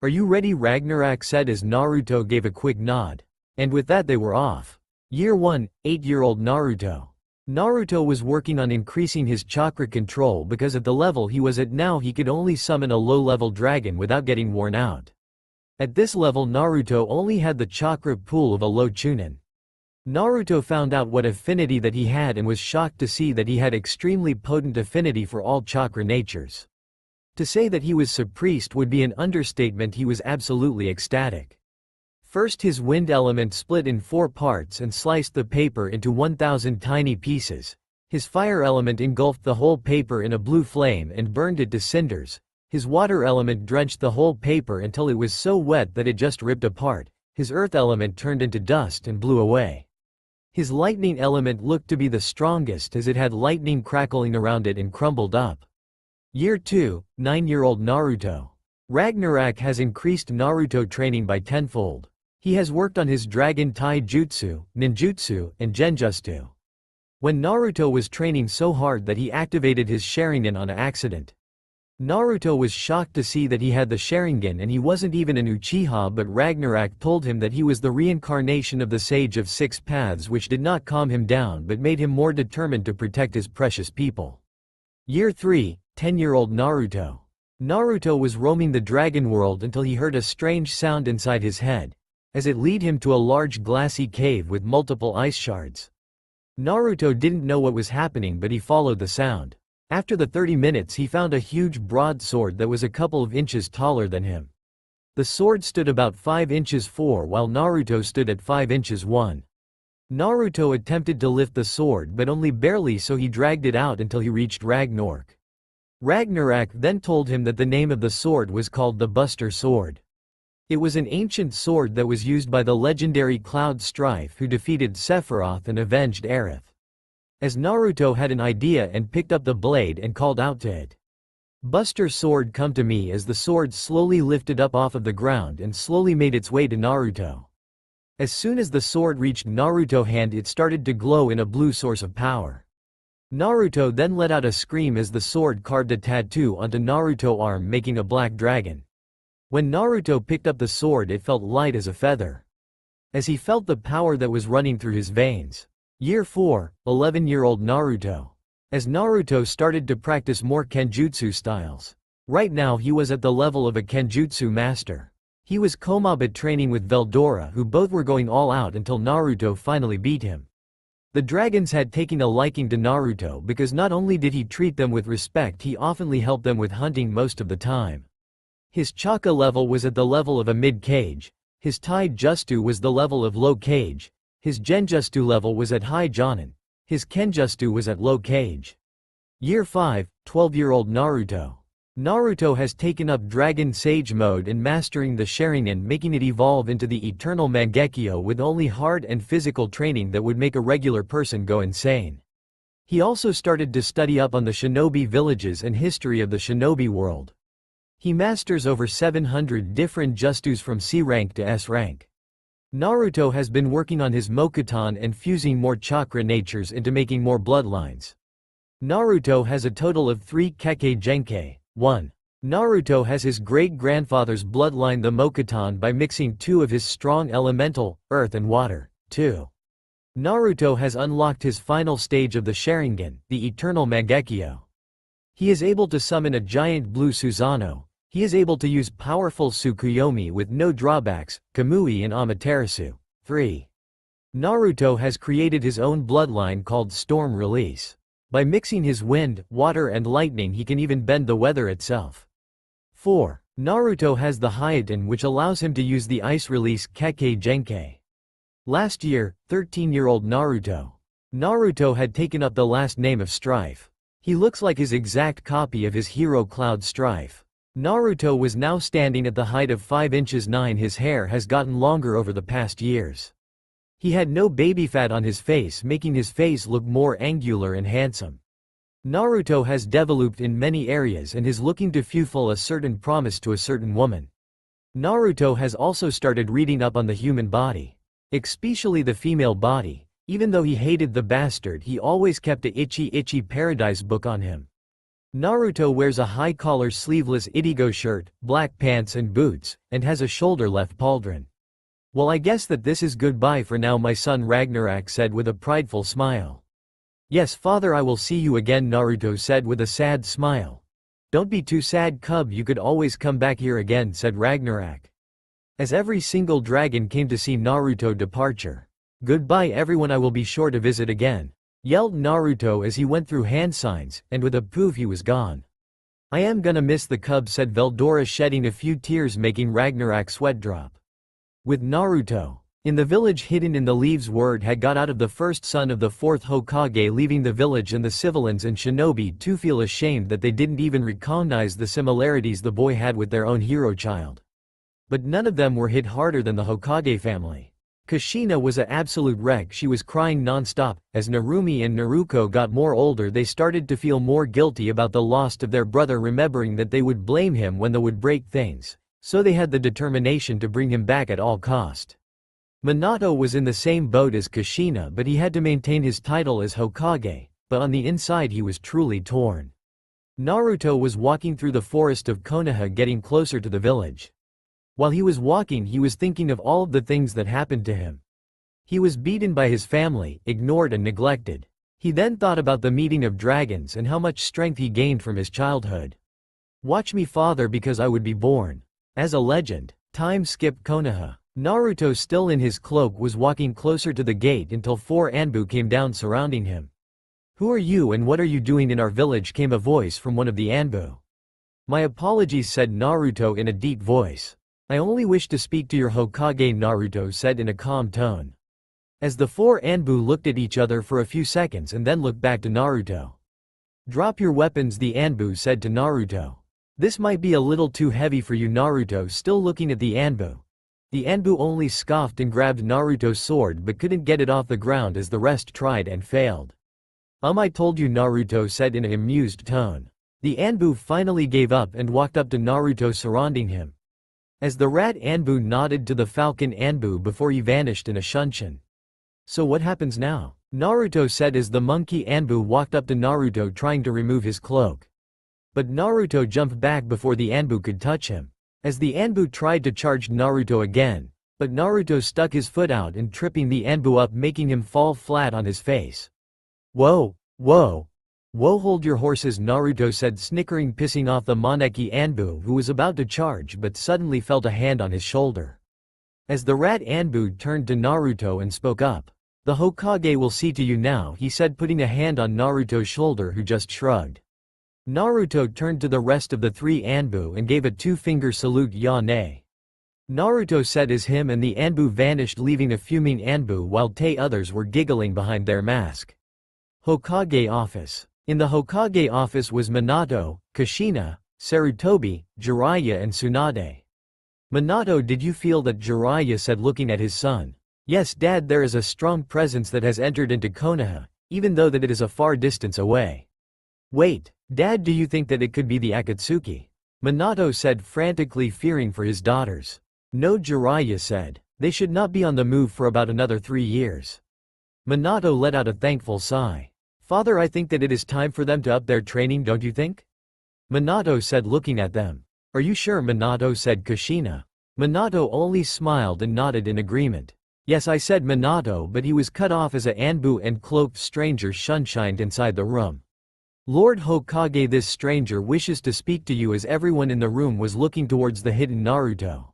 Are you ready? Ragnarok said as Naruto gave a quick nod. And with that they were off. Year 1, 8-year-old Naruto. Naruto was working on increasing his chakra control because at the level he was at now he could only summon a low-level dragon without getting worn out. At this level Naruto only had the chakra pool of a low chunin. Naruto found out what affinity that he had and was shocked to see that he had extremely potent affinity for all chakra natures. To say that he was surprised would be an understatement, he was absolutely ecstatic. First his wind element split in 4 parts and sliced the paper into 1,000 tiny pieces. His fire element engulfed the whole paper in a blue flame and burned it to cinders. His water element drenched the whole paper until it was so wet that it just ripped apart. His earth element turned into dust and blew away. His lightning element looked to be the strongest as it had lightning crackling around it and crumbled up. Year 2, 9-year-old Naruto. Ragnarok has increased Naruto training by tenfold. He has worked on his Dragon Tai Jutsu, Ninjutsu, and Genjutsu. When Naruto was training so hard that he activated his Sharingan on accident. Naruto was shocked to see that he had the Sharingan and he wasn't even an Uchiha, but Ragnarok told him that he was the reincarnation of the Sage of Six Paths, which did not calm him down but made him more determined to protect his precious people. Year 3, 10-year-old Naruto. Naruto was roaming the dragon world until he heard a strange sound inside his head, as it led him to a large glassy cave with multiple ice shards. Naruto didn't know what was happening, but he followed the sound. After the 30 minutes he found a huge broadsword that was a couple of inches taller than him. The sword stood about 5 inches 4 while Naruto stood at 5 inches 1. Naruto attempted to lift the sword but only barely, so he dragged it out until he reached Ragnarok. Ragnarok then told him that the name of the sword was called the Buster Sword. It was an ancient sword that was used by the legendary Cloud Strife, who defeated Sephiroth and avenged Aerith. As Naruto had an idea and picked up the blade and called out to it, "Buster Sword, come to me," as the sword slowly lifted up off of the ground and slowly made its way to Naruto. As soon as the sword reached Naruto's hand, it started to glow in a blue source of power. Naruto then let out a scream as the sword carved a tattoo onto Naruto's arm, making a black dragon. When Naruto picked up the sword, it felt light as a feather, as he felt the power that was running through his veins. Year 4, 11-year-old Naruto. As Naruto started to practice more Kenjutsu styles. Right now he was at the level of a Kenjutsu master. He was Komoba training with Veldora, who both were going all out until Naruto finally beat him. The dragons had taken a liking to Naruto because not only did he treat them with respect, he oftenly helped them with hunting most of the time. His chakra level was at the level of a mid-kage, his taijutsu was the level of low kage, his genjutsu level was at high jonin, his kenjutsu was at low kage. Year 5, 12-year-old Naruto. Naruto has taken up Dragon Sage mode and mastering the Sharingan, making it evolve into the eternal Mangekyo with only hard and physical training that would make a regular person go insane. He also started to study up on the shinobi villages and history of the shinobi world. He masters over 700 different jutsus from C rank to S rank. Naruto has been working on his Mokuton and fusing more chakra natures into making more bloodlines. Naruto has a total of 3 Kekkei Genkei. 1. Naruto has his great-grandfather's bloodline, the Mokuton, by mixing 2 of his strong elemental, earth and water. 2. Naruto has unlocked his final stage of the Sharingan, the eternal Mangekyo. He is able to summon a giant blue Susanoo. He is able to use powerful Tsukuyomi with no drawbacks, Kamui and Amaterasu. 3. Naruto has created his own bloodline called Storm Release. By mixing his wind, water and lightning, he can even bend the weather itself. 4. Naruto has the Hyaten, which allows him to use the ice release Kekkei Genkei. Last year, 13-year-old Naruto. Naruto had taken up the last name of Strife. He looks like his exact copy of his hero Cloud Strife. Naruto was now standing at the height of 5 inches 9. His hair has gotten longer over the past years. He had no baby fat on his face, making his face look more angular and handsome. Naruto has developed in many areas and is looking to fulfill a certain promise to a certain woman. Naruto has also started reading up on the human body, especially the female body. Even though he hated the bastard, he always kept a Itchy Paradise book on him. Naruto wears a high-collar sleeveless Ichigo shirt, black pants and boots, and has a shoulder-length pauldron. "Well, I guess that this is goodbye for now, my son," Ragnarok said with a prideful smile. "Yes, father, I will see you again," Naruto said with a sad smile. "Don't be too sad, cub, you could always come back here again," said Ragnarok. As every single dragon came to see Naruto's departure. "Goodbye everyone, I will be sure to visit again," yelled Naruto as he went through hand signs, and with a poof he was gone. "I am gonna miss the cub," said Veldora, shedding a few tears, making Ragnarok sweat drop. With Naruto in the village hidden in the leaves, word had got out of the first son of the 4th Hokage leaving the village, and the civilians and shinobi too feel ashamed that they didn't even recognize the similarities the boy had with their own hero child. But none of them were hit harder than the Hokage family. Kushina was a absolute wreck. She was crying non-stop. As Narumi and Naruko got more older, they started to feel more guilty about the loss of their brother, remembering that they would blame him when they would break things. So they had the determination to bring him back at all cost. Minato was in the same boat as Kushina, but he had to maintain his title as Hokage, but on the inside he was truly torn. Naruto was walking through the forest of Konoha getting closer to the village. While he was walking he was thinking of all of the things that happened to him. He was beaten by his family, ignored and neglected. He then thought about the meeting of dragons and how much strength he gained from his childhood. Watch me father because I would be born as a legend. Time skip Konoha. Naruto still in his cloak was walking closer to the gate until 4 Anbu came down surrounding him. Who are you and what are you doing in our village? Came a voice from one of the Anbu. My apologies, said Naruto in a deep voice. I only wish to speak to your Hokage, Naruto said in a calm tone. As the 4 Anbu looked at each other for a few seconds and then looked back to Naruto. Drop your weapons, the Anbu said to Naruto. This might be a little too heavy for you, Naruto still looking at the Anbu. The Anbu only scoffed and grabbed Naruto's sword but couldn't get it off the ground as the rest tried and failed. I told you, Naruto said in an amused tone. The Anbu finally gave up and walked up to Naruto surrounding him. As the rat Anbu nodded to the falcon Anbu before he vanished in a shunshin. So what happens now? Naruto said as the monkey Anbu walked up to Naruto trying to remove his cloak. But Naruto jumped back before the Anbu could touch him. As the Anbu tried to charge Naruto again, but Naruto stuck his foot out and tripping the Anbu up, making him fall flat on his face. Whoa, whoa. Whoa, hold your horses, Naruto said, snickering, pissing off the Moneki Anbu who was about to charge but suddenly felt a hand on his shoulder. As the rat Anbu turned to Naruto and spoke up. The Hokage will see to you now, he said, putting a hand on Naruto's shoulder, who just shrugged. Naruto turned to the rest of the 3 Anbu and gave a 2-finger salute, ya-ne. Naruto said as him and the Anbu vanished, leaving a fuming Anbu while others were giggling behind their mask. Hokage office. In the Hokage office was Minato, Kushina, Sarutobi, Jiraiya and Tsunade. Minato, did you feel that? Jiraiya said, looking at his son. Yes, Dad, there is a strong presence that has entered into Konoha, even though that it is a far distance away. Wait, Dad, do you think that it could be the Akatsuki? Minato said, frantically fearing for his daughters. No, Jiraiya said. They should not be on the move for about another 3 years. Minato let out a thankful sigh. Father, I think that it is time for them to up their training, don't you think? Minato said, looking at them. Are you sure, Minato said Kushina. Minato only smiled and nodded in agreement. Yes, I said Minato, but he was cut off as a Anbu and cloaked stranger shunshined inside the room. Lord Hokage, this stranger wishes to speak to you, as everyone in the room was looking towards the hidden Naruto.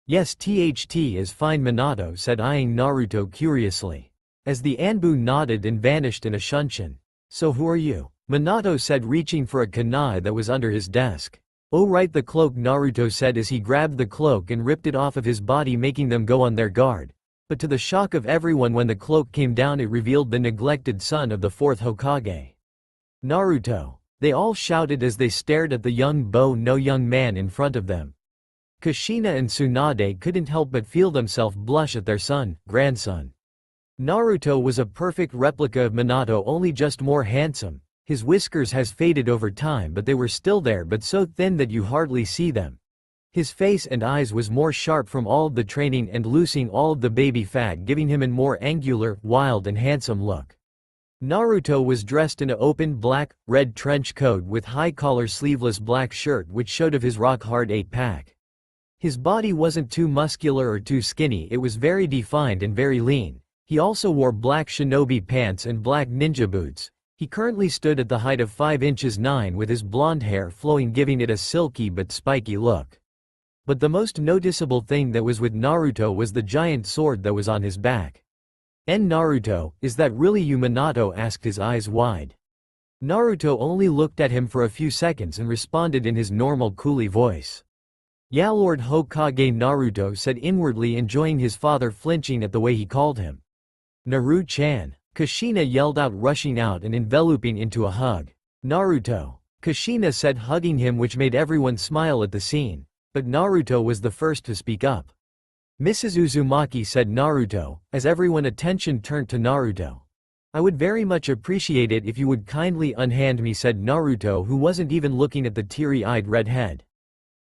Yes, THT is fine, Minato said, eyeing Naruto curiously. As the Anbu nodded and vanished in a shunshin. So who are you? Minato said, reaching for a kunai that was under his desk. Oh right, the cloak, Naruto said as he grabbed the cloak and ripped it off of his body, making them go on their guard. But to the shock of everyone, when the cloak came down it revealed the neglected son of the 4th Hokage. Naruto. They all shouted as they stared at the young young man in front of them. Kushina and Tsunade couldn't help but feel themselves blush at their grandson. Naruto was a perfect replica of Minato, only just more handsome. His whiskers has faded over time, but they were still there, but so thin that you hardly see them. His face and eyes was more sharp from all of the training and losing all of the baby fat, giving him a more angular, wild and handsome look. Naruto was dressed in an open black, red trench coat with high-collar sleeveless black shirt which showed of his rock-hard 8-pack. His body wasn't too muscular or too skinny, it was very defined and very lean. He also wore black shinobi pants and black ninja boots. He currently stood at the height of 5 inches 9 with his blonde hair flowing, giving it a silky but spiky look. But the most noticeable thing that was with Naruto was the giant sword that was on his back. Naruto, is that really you? Minato asked, his eyes wide. Naruto only looked at him for a few seconds and responded in his normal coolie voice. Yeah, Lord Hokage, Naruto said, inwardly enjoying his father flinching at the way he called him. Naru-chan. Kushina yelled out, rushing out and enveloping into a hug. Naruto. Kushina said, hugging him, which made everyone smile at the scene. But Naruto was the first to speak up. Mrs. Uzumaki, said Naruto, as everyone's attention turned to Naruto. I would very much appreciate it if you would kindly unhand me, said Naruto, who wasn't even looking at the teary-eyed redhead.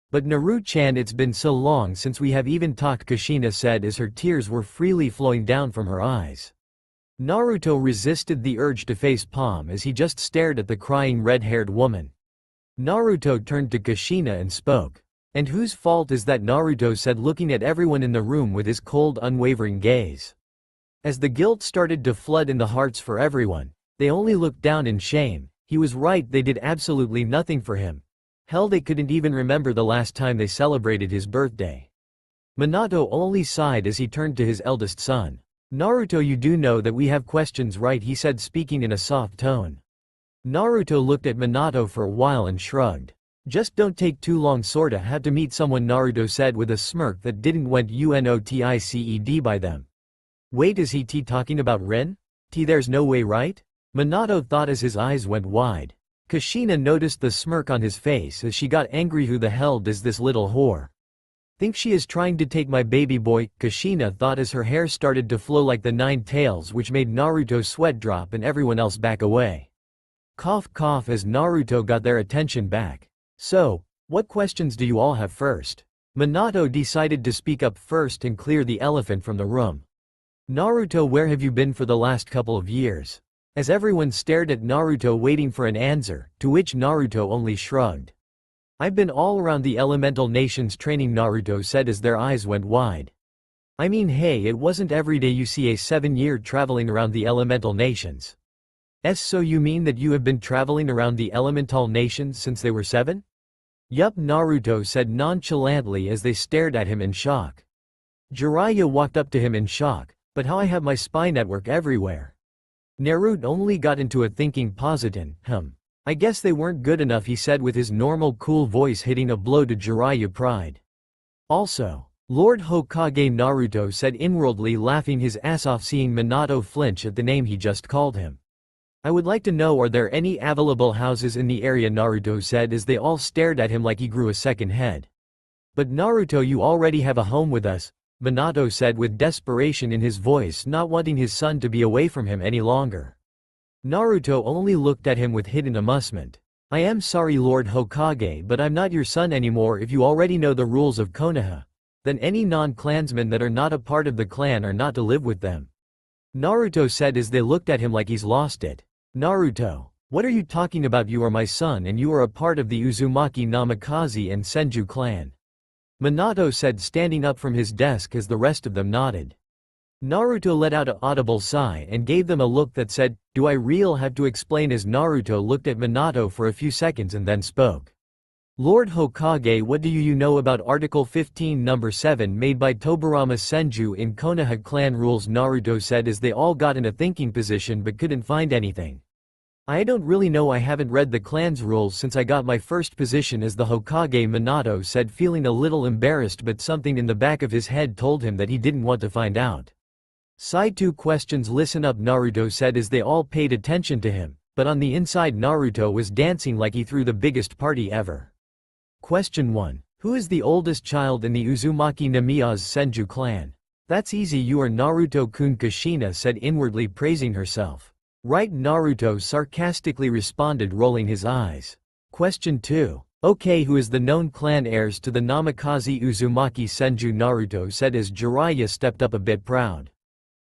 But Naru-chan, it's been so long since we have even talked, Kushina said as her tears were freely flowing down from her eyes. Naruto resisted the urge to face palm as he just stared at the crying red-haired woman. Naruto turned to Kushina and spoke. And whose fault is that? Naruto said, looking at everyone in the room with his cold, unwavering gaze. As the guilt started to flood in the hearts for everyone, they only looked down in shame. He was right, they did absolutely nothing for him. Hell, they couldn't even remember the last time they celebrated his birthday. Minato only sighed as he turned to his eldest son. Naruto, you do know that we have questions, right? He said, speaking in a soft tone. Naruto looked at Minato for a while and shrugged. Just don't take too long, sorta have to meet someone, Naruto said with a smirk that didn't went unnoticed by them. Wait, is he talking about Rin? There's no way, right? Minato thought as his eyes went wide. Kushina noticed the smirk on his face as she got angry. Who the hell does this little whore think she is trying to take my baby boy? Kushina thought as her hair started to flow like the nine tails, which made Naruto's sweat drop and everyone else back away. Cough cough as Naruto got their attention back. So, what questions do you all have first? Minato decided to speak up first and clear the elephant from the room. Naruto, where have you been for the last couple of years? As everyone stared at Naruto waiting for an answer, to which Naruto only shrugged. I've been all around the elemental nations training, Naruto said as their eyes went wide. I mean, hey, it wasn't every day you see a 7-year traveling around the elemental nations. So you mean that you have been traveling around the elemental nations since they were 7? Yup, Naruto said nonchalantly as they stared at him in shock. Jiraiya walked up to him in shock. But how? I have my spy network everywhere. Naruto only got into a thinking pause. I guess they weren't good enough, he said with his normal cool voice, hitting a blow to Jiraiya's pride. Also, Lord Hokage, Naruto said inwardly, laughing his ass off seeing Minato flinch at the name he just called him. I would like to know, are there any available houses in the area? Naruto said as they all stared at him like he grew a second head. But Naruto, you already have a home with us, Minato said with desperation in his voice, not wanting his son to be away from him any longer. Naruto only looked at him with hidden amusement. I am sorry, Lord Hokage, but I'm not your son anymore. If you already know the rules of Konoha, then any non-clansmen that are not a part of the clan are not to live with them. Naruto said as they looked at him like he's lost it. Naruto, what are you talking about? You are my son and you are a part of the Uzumaki Namikaze and Senju clan. Minato said, standing up from his desk as the rest of them nodded. Naruto let out an audible sigh and gave them a look that said, do I real have to explain? As Naruto looked at Minato for a few seconds and then spoke. Lord Hokage, what do you know about Article 15 Number 7 made by Tobirama Senju in Konoha clan rules? Naruto said as they all got in a thinking position but couldn't find anything. I don't really know, I haven't read the clan's rules since I got my first position as the Hokage, Minato said, feeling a little embarrassed, but something in the back of his head told him that he didn't want to find out. Side 2 questions, listen up, Naruto said as they all paid attention to him, but on the inside Naruto was dancing like he threw the biggest party ever. Question 1. Who is the oldest child in the Uzumaki Namiya's Senju clan? That's easy, you are Naruto-kun, Kushina said inwardly, praising herself. Right, Naruto sarcastically responded, rolling his eyes. Question 2. Okay, who is the known clan heirs to the Namikaze Uzumaki Senju? Naruto said as Jiraiya stepped up a bit proud.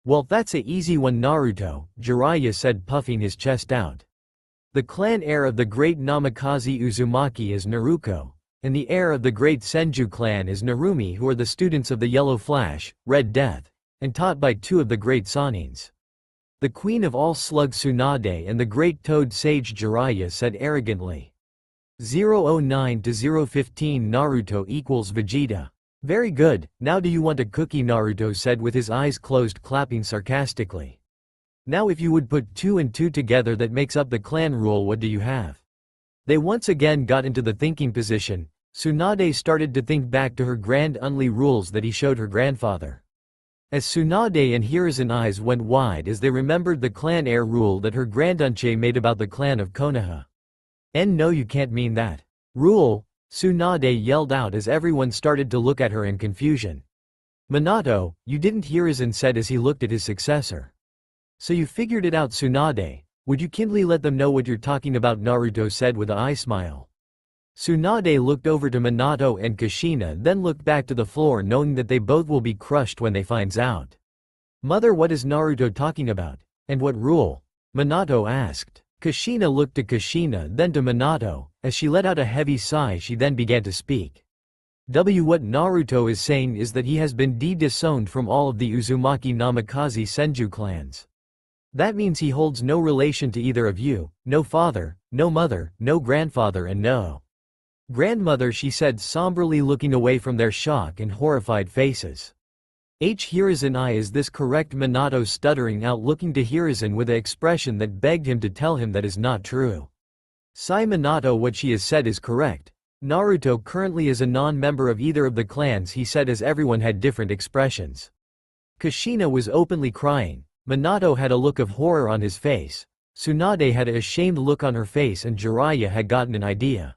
Well, that's a easy one, Naruto, Jiraiya said, puffing his chest out. The clan heir of the great Namikaze Uzumaki is Naruto, and the heir of the great Senju clan is Narumi, who are the students of the Yellow Flash, Red Death, and taught by 2 of the great Sanins. The queen of all slugs Tsunade and the great toad sage, Jiraiya said arrogantly. 009 to 015 Naruto equals Vegeta. Very good, now do you want a cookie? Naruto said with his eyes closed, clapping sarcastically. Now if you would put 2 and 2 together, that makes up the clan rule, what do you have? They once again got into the thinking position. Tsunade started to think back to her grand only rules that he showed her grandfather. As Tsunade and Hiruzen eyes went wide as they remembered the clan heir rule that her grandunche made about the clan of Konoha. No, you can't mean that rule, Tsunade yelled out as everyone started to look at her in confusion. Minato, you didn't, Hiruzen said as he looked at his successor. So you figured it out, Tsunade. Would you kindly let them know what you're talking about? Naruto said with an eye smile. Tsunade looked over to Minato and Kushina, then looked back to the floor, knowing that they both will be crushed when they finds out. Mother, what is Naruto talking about? And what rule? Minato asked. Kushina looked to Kushina, then to Minato, As she let out a heavy sigh, she then began to speak. What Naruto is saying is that he has been disowned from all of the Uzumaki Namikaze Senju clans. That means he holds no relation to either of you, no father, no mother, no grandfather and no grandmother, she said somberly, looking away from their shock and horrified faces. Hiruzen, is this correct? Minato stuttering out, looking to Hiruzen with an expression that begged him to tell him that is not true. Sigh Minato, what she has said is correct. Naruto currently is a non-member of either of the clans, he said as everyone had different expressions. Kushina was openly crying. Minato had a look of horror on his face. Tsunade had a ashamed look on her face and Jiraiya had gotten an idea.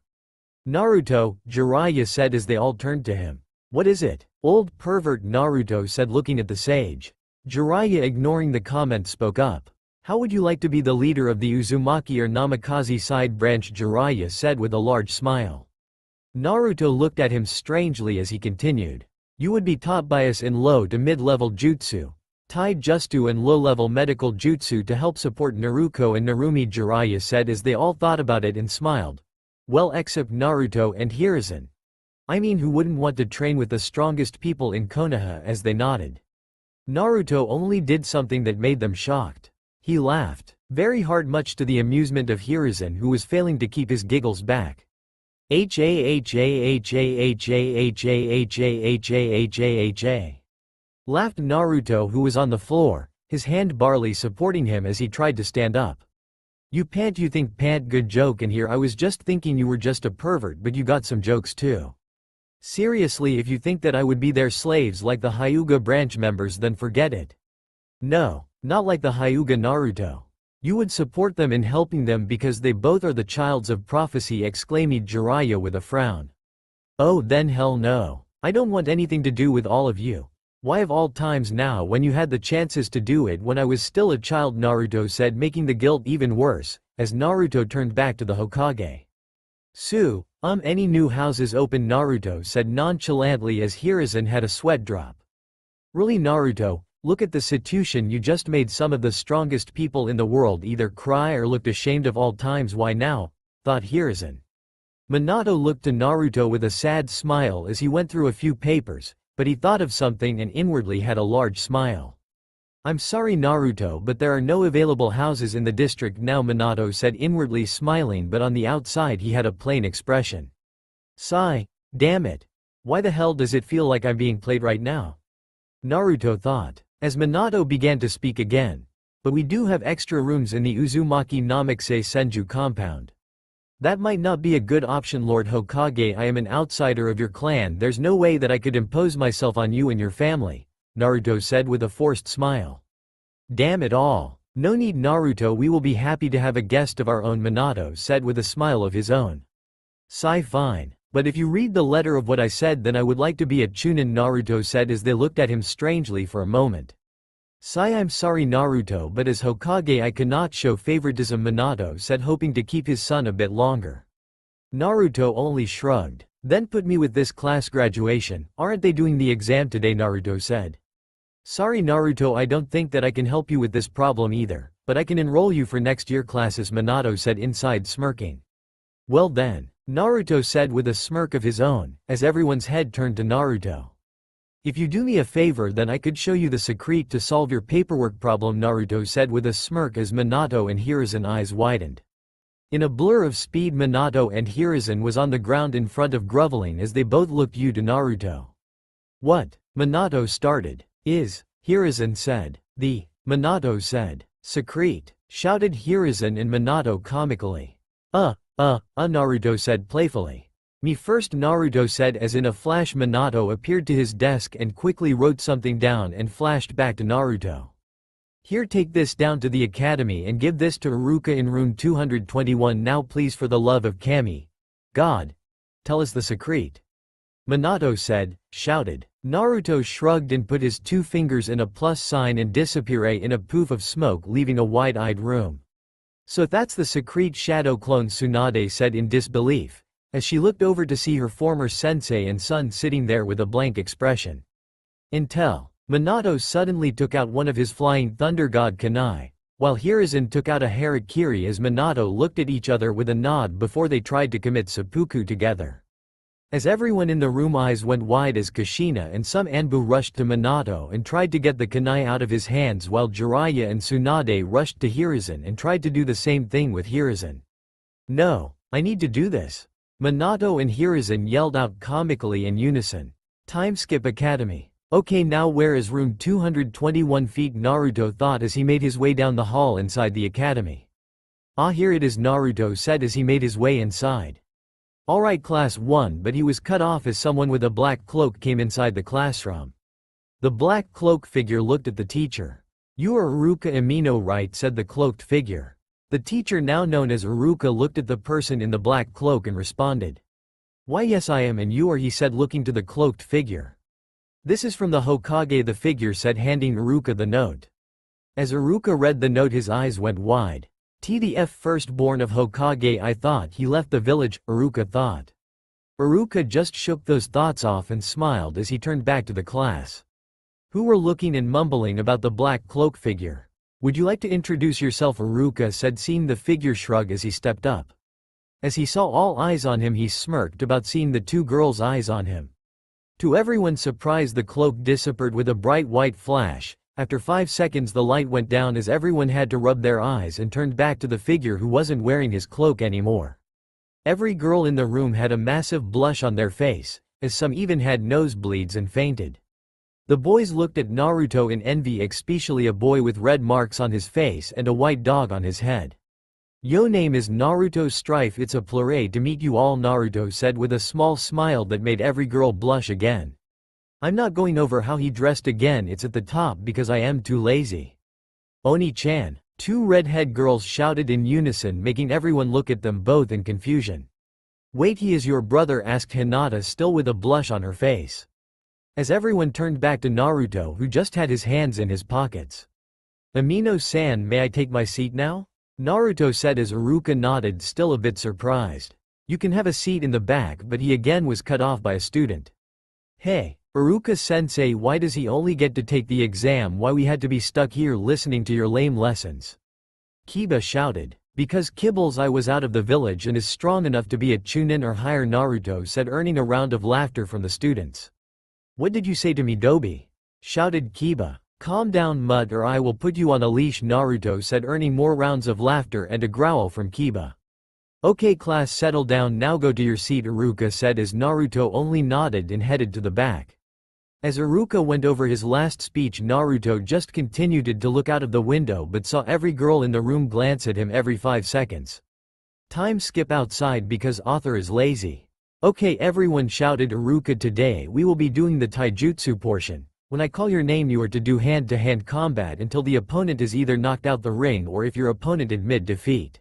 Naruto, Jiraiya said as they all turned to him. What is it? Old pervert, Naruto said looking at the sage. Jiraiya, ignoring the comment, spoke up. How would you like to be the leader of the Uzumaki or Namikaze side branch? Jiraiya said with a large smile. Naruto looked at him strangely as he continued. You would be taught by us in low to mid-level jutsu, taijutsu and low-level medical jutsu to help support Naruto and Narumi, Jiraiya said as they all thought about it and smiled. Well, except Naruto and Hiruzen. I mean, who wouldn't want to train with the strongest people in Konoha? As they nodded. Naruto only did something that made them shocked. He laughed very hard, much to the amusement of Hiruzen, who was failing to keep his giggles back. Laughed Naruto, who was on the floor, his hand barely supporting him as he tried to stand up. You think pant, good joke, and here I was just thinking you were just a pervert, but you got some jokes too. Seriously, if you think that I would be their slaves like the Hyuga branch members, then forget it. No, not like the Hyuga, Naruto. You would support them in helping them because they both are the childs of prophecy, exclaimed Jiraiya with a frown. Oh, then hell no. I don't want anything to do with all of you. Why of all times now, when you had the chances to do it when I was still a child, Naruto said, making the guilt even worse, as Naruto turned back to the Hokage. Any new houses open? Naruto said nonchalantly as Hiruzen had a sweat drop. Really, Naruto? Look at the situation you just made. Some of the strongest people in the world either cry or looked ashamed of all times. Why now? Thought Hiruzen. Minato looked to Naruto with a sad smile as he went through a few papers, but he thought of something and inwardly had a large smile. I'm sorry, Naruto, but there are no available houses in the district now, Minato said, inwardly smiling, but on the outside he had a plain expression. Sigh. Damn it. Why the hell does it feel like I'm being played right now? Naruto thought, as Minato began to speak again. But we do have extra rooms in the Uzumaki Namikaze Senju compound. That might not be a good option, Lord Hokage. I am an outsider of your clan. There's no way that I could impose myself on you and your family, Naruto said with a forced smile. Damn it all. No need, Naruto, we will be happy to have a guest of our own, Minato said with a smile of his own. Sigh. Fine. But if you read the letter of what I said, then I would like to be a chunin, Naruto said as they looked at him strangely for a moment. Sigh. I'm sorry, Naruto, but as Hokage I cannot show favoritism, Minato said, hoping to keep his son a bit longer. Naruto only shrugged. Then put me with this class graduation. Aren't they doing the exam today? Naruto said. Sorry, Naruto, I don't think that I can help you with this problem either, but I can enroll you for next year classes, Minato said inside, smirking. Well then, Naruto said with a smirk of his own, as everyone's head turned to Naruto. If you do me a favor, then I could show you the secret to solve your paperwork problem, Naruto said with a smirk as Minato and Hiruzen eyes widened. In a blur of speed, Minato and Hiruzen was on the ground in front of groveling as they both looked you to Naruto. What? Minato started. Hiruzen said. Minato said. Secret, shouted Hiruzen and Minato comically. Naruto said playfully. Me first, Naruto said as in a flash. Minato appeared to his desk and quickly wrote something down and flashed back to Naruto. Here, take this down to the academy and give this to Iruka in room 221 now, please, for the love of Kami. God. Tell us the secret. Minato said, shouted. Naruto shrugged and put his two fingers in a plus sign and disappeared in a poof of smoke, leaving a wide-eyed room. So that's the secret, shadow clone, Tsunade said in disbelief, as she looked over to see her former sensei and son sitting there with a blank expression. Intel. Minato suddenly took out one of his flying thunder god kunai. while Hiruzen took out a harakiri as Minato looked at each other with a nod before they tried to commit seppuku together. As everyone in the room eyes went wide as Kushina and some Anbu rushed to Minato and tried to get the kunai out of his hands while Jiraiya and Tsunade rushed to Hiruzen and tried to do the same thing with Hiruzen. "No, I need to do this," Minato and Hiruzen yelled out comically in unison. Time skip Academy. "Okay, now where is room 221 feet?" Naruto thought as he made his way down the hall inside the academy. "Ah, here it is," Naruto said as he made his way inside. "Alright, class 1, but he was cut off as someone with a black cloak came inside the classroom." The black cloak figure looked at the teacher. "You are Iruka Amino, right?" said the cloaked figure. The teacher, now known as Iruka, looked at the person in the black cloak and responded. "Why, yes I am, and you are," he said, looking to the cloaked figure. "This is from the Hokage," the figure said, handing Iruka the note. As Iruka read the note, his eyes went wide. "TDF, firstborn of Hokage, I thought he left the village," Iruka thought. Iruka just shook those thoughts off and smiled as he turned back to the class. Who were looking and mumbling about the black cloak figure. "Would you like to introduce yourself?" Iruka said, seeing the figure shrug as he stepped up. As he saw all eyes on him, he smirked about seeing the two girls' eyes on him. To everyone's surprise, the cloak disappeared with a bright white flash. After 5 seconds the light went down as everyone had to rub their eyes and turned back to the figure who wasn't wearing his cloak anymore. Every girl in the room had a massive blush on their face, as some even had nosebleeds and fainted. The boys looked at Naruto in envy, especially a boy with red marks on his face and a white dog on his head. "Yo, name is Naruto Strife, it's a pleasure to meet you all," Naruto said with a small smile that made every girl blush again. "I'm not going over how he dressed again, it's at the top because I am too lazy." "Oni-chan," two redhead girls shouted in unison, making everyone look at them both in confusion. "Wait, he is your brother?" asked Hinata, still with a blush on her face. As everyone turned back to Naruto, who just had his hands in his pockets. "Amino-san, may I take my seat now?" Naruto said as Iruka nodded, still a bit surprised. "You can have a seat in the back," but he again was cut off by a student. "Hey, Iruka-sensei, why does he only get to take the exam? Why we had to be stuck here listening to your lame lessons?" Kiba shouted. "Because Kibbles I was out of the village and is strong enough to be a Chunin or higher," Naruto said, earning a round of laughter from the students. "What did you say to me, Dobi?" shouted Kiba. "Calm down, Mud, or I will put you on a leash," Naruto said, earning more rounds of laughter and a growl from Kiba. "Okay class, settle down now, go to your seat," Iruka said as Naruto only nodded and headed to the back. As Iruka went over his last speech, Naruto just continued to look out of the window but saw every girl in the room glance at him every 5 seconds. Time skip outside because author is lazy. "Okay everyone," shouted Iruka, "today we will be doing the taijutsu portion. When I call your name you are to do hand-to-hand combat until the opponent is either knocked out the ring or if your opponent admit defeat.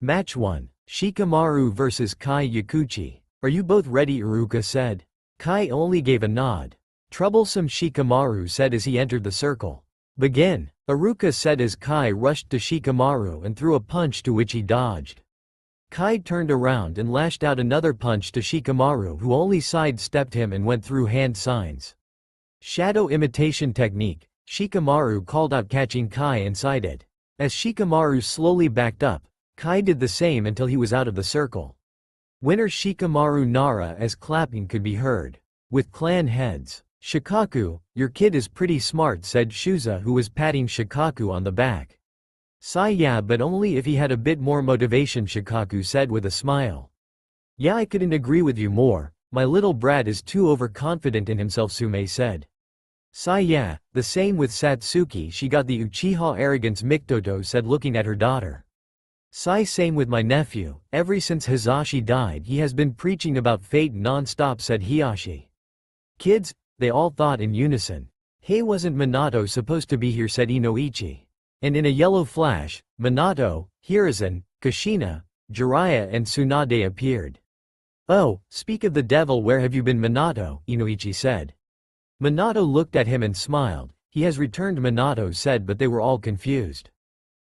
Match 1. Shikamaru vs Kai Yakuchi. Are you both ready?" Iruka said. Kai only gave a nod. "Troublesome," Shikamaru said as he entered the circle. "Begin," Iruka said as Kai rushed to Shikamaru and threw a punch to which he dodged. Kai turned around and lashed out another punch to Shikamaru, who only sidestepped him and went through hand signs. "Shadow imitation technique," Shikamaru called out, catching Kai inside it. As Shikamaru slowly backed up, Kai did the same until he was out of the circle. Winner Shikamaru Nara, as clapping could be heard. With clan heads. "Shikaku, your kid is pretty smart," said Shuza, who was patting Shikaku on the back. "Sigh, yeah, but only if he had a bit more motivation," Shikaku said with a smile. "Yeah, I couldn't agree with you more. My little brat is too overconfident in himself," Sume said. "Sigh, yeah, the same with Satsuki, she got the Uchiha arrogance," Mikoto said, looking at her daughter. "Sigh, same with my nephew, ever since Hizashi died he has been preaching about fate non-stop," said Hiyashi. "Kids," they all thought in unison. "Hey, wasn't Minato supposed to be here?" said Inoichi. And in a yellow flash, Minato, Hiruzen, Kushina, Jiraiya and Tsunade appeared. "Oh, speak of the devil, where have you been, Minato?" Inoichi said. Minato looked at him and smiled. "He has returned," Minato said, but they were all confused.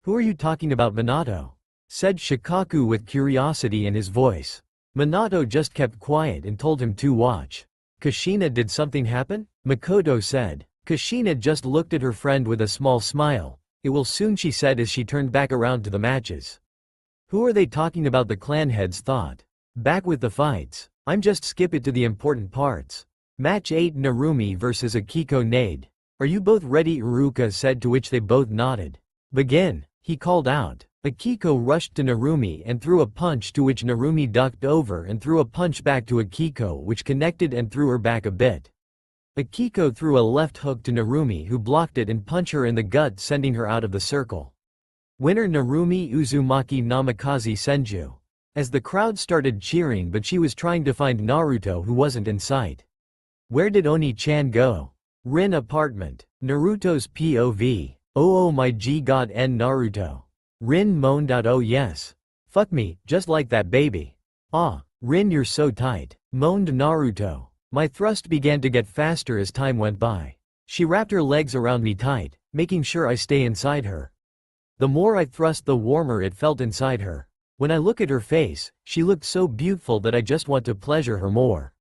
"Who are you talking about, Minato?" said Shikaku with curiosity in his voice. Minato just kept quiet and told him to watch. "Kushina, did something happen?" Mikoto said. Kushina just looked at her friend with a small smile. It will soon, she said as she turned back around to the matches. Who are they talking about, the clan heads thought. Back with the fights. I'm just skip it to the important parts. Match 8, Narumi vs Akiko Nade. Are you both ready, Iruka said, to which they both nodded. Begin, he called out. Akiko rushed to Narumi and threw a punch, to which Narumi ducked over and threw a punch back to Akiko, which connected and threw her back a bit. Akiko threw a left hook to Narumi, who blocked it and punched her in the gut, sending her out of the circle. Winner Narumi Uzumaki Namikaze Senju. As the crowd started cheering, but she was trying to find Naruto, who wasn't in sight. Where did Oni-chan go? Rin apartment. Naruto's POV. Oh my god, N Naruto. Rin moaned out, oh yes. Fuck me, just like that baby. Ah, Rin, you're so tight, moaned Naruto. My thrust began to get faster as time went by. She wrapped her legs around me tight, making sure I stay inside her. The more I thrust, the warmer it felt inside her. When I look at her face, she looked so beautiful that I just want to pleasure her more.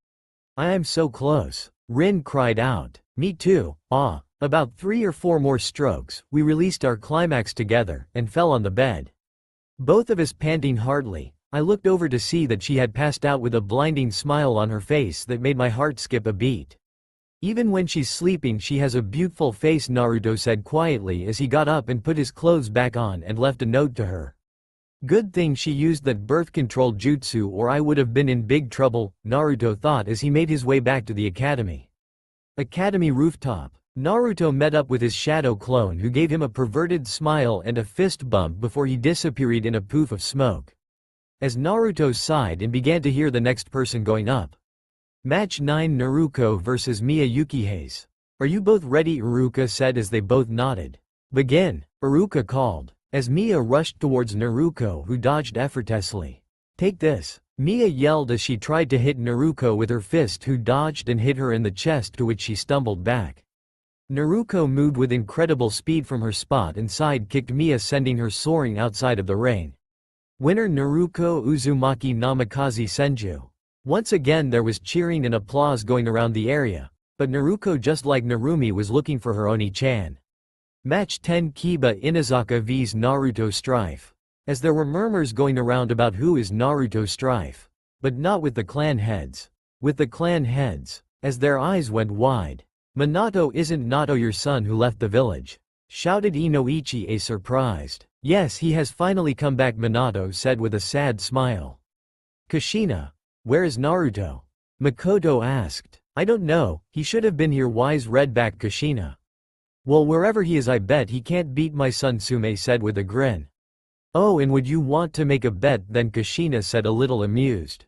I am so close. Rin cried out. Me too, ah. About 3 or 4 more strokes, we released our climax together, and fell on the bed. Both of us panting hardly. I looked over to see that she had passed out with a blinding smile on her face that made my heart skip a beat. Even when she's sleeping she has a beautiful face, Naruto said quietly as he got up and put his clothes back on and left a note to her. Good thing she used that birth control jutsu or I would have been in big trouble, Naruto thought as he made his way back to the academy. Academy rooftop. Naruto met up with his shadow clone, who gave him a perverted smile and a fist bump before he disappeared in a poof of smoke. As Naruto sighed and began to hear the next person going up. Match 9, Naruto vs Miya Yukihase. Are you both ready, Iruka said as they both nodded. Begin, Iruka called, as Miya rushed towards Naruto, who dodged effortlessly. Take this, Miya yelled as she tried to hit Naruto with her fist, who dodged and hit her in the chest, to which she stumbled back. Naruto moved with incredible speed from her spot and side-kicked Miya, sending her soaring outside of the ring. Winner Naruto Uzumaki Namikaze Senju. Once again there was cheering and applause going around the area, but Naruto, just like Narumi, was looking for her Oni-chan. Match 10, Kiba Inazaka vs Naruto Strife. As there were murmurs going around about who is Naruto Strife. But not with the clan heads. With the clan heads, as their eyes went wide. Minato, isn't Nato your son who left the village? Shouted Inoichi, surprised. Yes, he has finally come back, Minato said with a sad smile. Kushina. Where is Naruto? Makoto asked. I don't know, he should have been here, wise read back Kushina. Well, wherever he is I bet he can't beat my son, Sume said with a grin. Oh, and would you want to make a bet then, Kushina said, a little amused.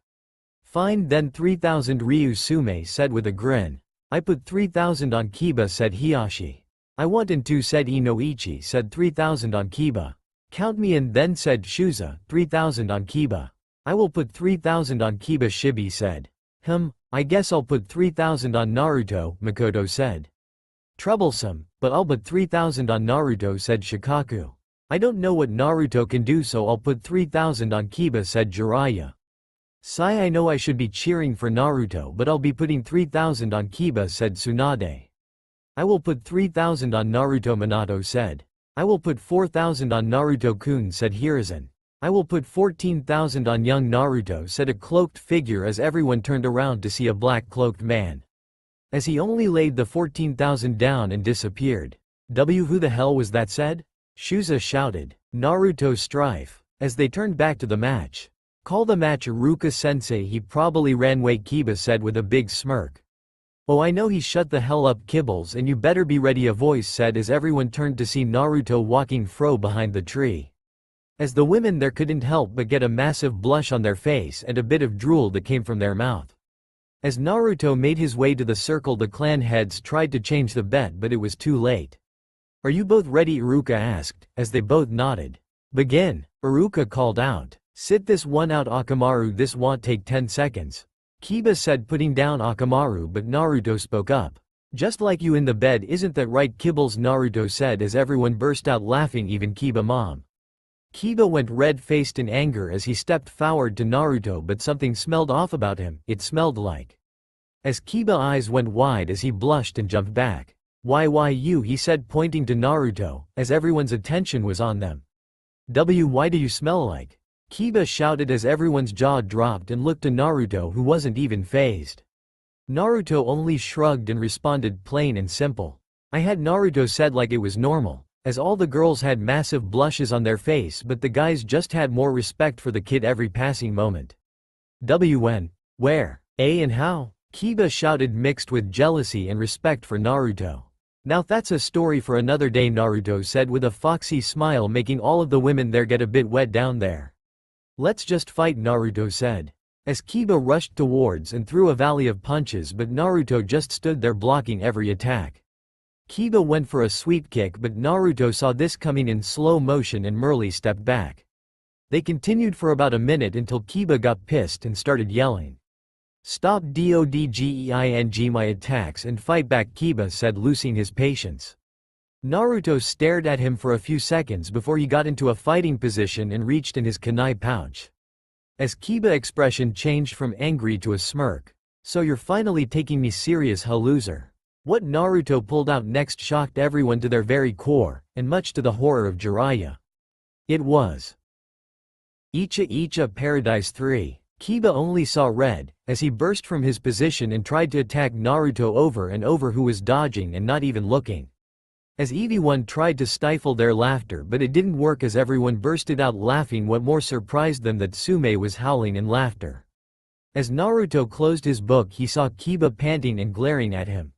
Fine then, 3,000, Ryu Sume said with a grin. I put 3,000 on Kiba, said Hiyashi. I want in 2, said Inoichi, said 3,000 on Kiba. Count me in then, said Shuza, 3,000 on Kiba. I will put 3,000 on Kiba, Shibi said. I guess I'll put 3,000 on Naruto, Makoto said. Troublesome, but I'll put 3,000 on Naruto, said Shikaku. I don't know what Naruto can do, so I'll put 3,000 on Kiba, said Jiraiya. Sai, I know I should be cheering for Naruto, but I'll be putting 3,000 on Kiba, said Tsunade. I will put 3,000 on Naruto, Minato said. I will put 4,000 on Naruto-kun, said Hiruzen. I will put 14,000 on young Naruto, said a cloaked figure, as everyone turned around to see a black cloaked man. As he only laid the 14,000 down and disappeared. Who the hell was that, said? Shuza shouted. Naruto Strife. As they turned back to the match. Call the match, Iruka-sensei, he probably ran away, Kiba said with a big smirk. Oh, I know he shut the hell up, Kibbles, and you better be ready, a voice said as everyone turned to see Naruto walking fro behind the tree. As the women there couldn't help but get a massive blush on their face and a bit of drool that came from their mouth. As Naruto made his way to the circle, the clan heads tried to change the bet, but it was too late. Are you both ready, Iruka asked, as they both nodded. Begin, Iruka called out. Sit this one out, Akamaru, this won't take 10 seconds. Kiba said, putting down Akamaru, but Naruto spoke up. Just like you in the bed, isn't that right, Kibbles, Naruto said as everyone burst out laughing, even Kiba mom. Kiba went red-faced in anger as he stepped forward to Naruto, but something smelled off about him, it smelled like. As Kiba's eyes went wide as he blushed and jumped back. Why you, he said pointing to Naruto, as everyone's attention was on them. Why do you smell like? Kiba shouted as everyone's jaw dropped and looked to Naruto who wasn't even fazed. Naruto only shrugged and responded plain and simple. I had. Naruto said like it was normal, as all the girls had massive blushes on their face but the guys just had more respect for the kid every passing moment. When? Where? And how? Kiba shouted mixed with jealousy and respect for Naruto. Now that's a story for another day, Naruto said with a foxy smile, making all of the women there get a bit wet down there. Let's just fight, Naruto said, as Kiba rushed towards and threw a volley of punches, but Naruto just stood there blocking every attack. Kiba went for a sweep kick but Naruto saw this coming in slow motion and merely stepped back. They continued for about a minute until Kiba got pissed and started yelling. Stop dodging my attacks and fight back, Kiba said, losing his patience. Naruto stared at him for a few seconds before he got into a fighting position and reached in his kunai pouch. As Kiba's expression changed from angry to a smirk. So you're finally taking me serious, huh, loser? What Naruto pulled out next shocked everyone to their very core, and much to the horror of Jiraiya. It was Icha Paradise 3. Kiba only saw red, as he burst from his position and tried to attack Naruto over and over, who was dodging and not even looking. As everyone tried to stifle their laughter but it didn't work as everyone bursted out laughing. What more surprised them that Tsume was howling in laughter. As Naruto closed his book he saw Kiba panting and glaring at him.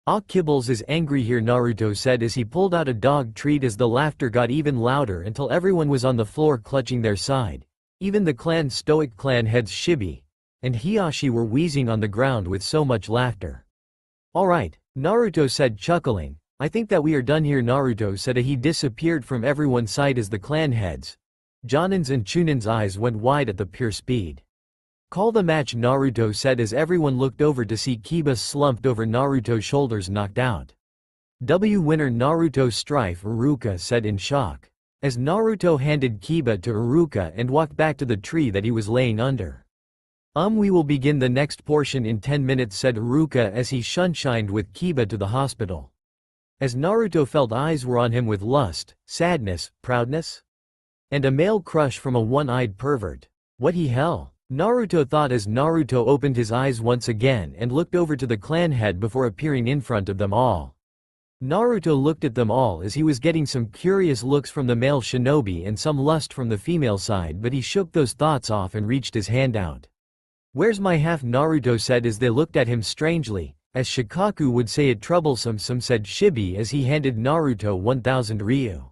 Ah, Kibbles is angry here, Naruto said as he pulled out a dog treat as the laughter got even louder until everyone was on the floor clutching their side. Even the stoic clan heads Shibi and Hiashi were wheezing on the ground with so much laughter. Alright, Naruto said, chuckling. I think that we are done here, Naruto said as he disappeared from everyone's sight as the clan heads, Jonin's and Chunin's eyes went wide at the pure speed. Call the match, Naruto said as everyone looked over to see Kiba slumped over Naruto's shoulders, knocked out. Winner Naruto Strife, Iruka said in shock. As Naruto handed Kiba to Iruka and walked back to the tree that he was laying under. We will begin the next portion in 10 minutes, said Iruka as he shunshined with Kiba to the hospital. As Naruto felt eyes were on him with lust, sadness, proudness, and a male crush from a one-eyed pervert. What the hell? Naruto thought as Naruto opened his eyes once again and looked over to the clan head before appearing in front of them all. Naruto looked at them all as he was getting some curious looks from the male shinobi and some lust from the female side, but he shook those thoughts off and reached his hand out. Where's my half? Naruto said as they looked at him strangely, as Shikaku would say it troublesome, said Shibi as he handed Naruto 1000 Ryu.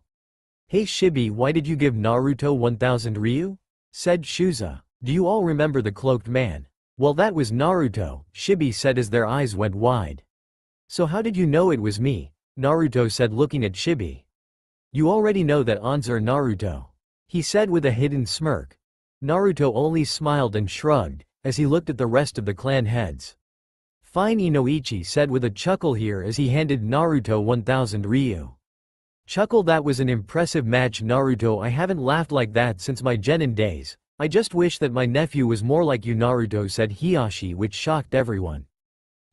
Hey Shibi, why did you give Naruto 1000 Ryu? Said Shuza. Do you all remember the cloaked man? Well, that was Naruto, Shibi said as their eyes went wide. So how did you know it was me? Naruto said, looking at Shibi. You already know that answer, Naruto, he said with a hidden smirk. Naruto only smiled and shrugged as he looked at the rest of the clan heads. Fine, Inoichi said with a chuckle here as he handed Naruto 1000 Ryu. Chuckle, that was an impressive match, Naruto. I haven't laughed like that since my genin days. I just wish that my nephew was more like you, Naruto said Hiashi, which shocked everyone.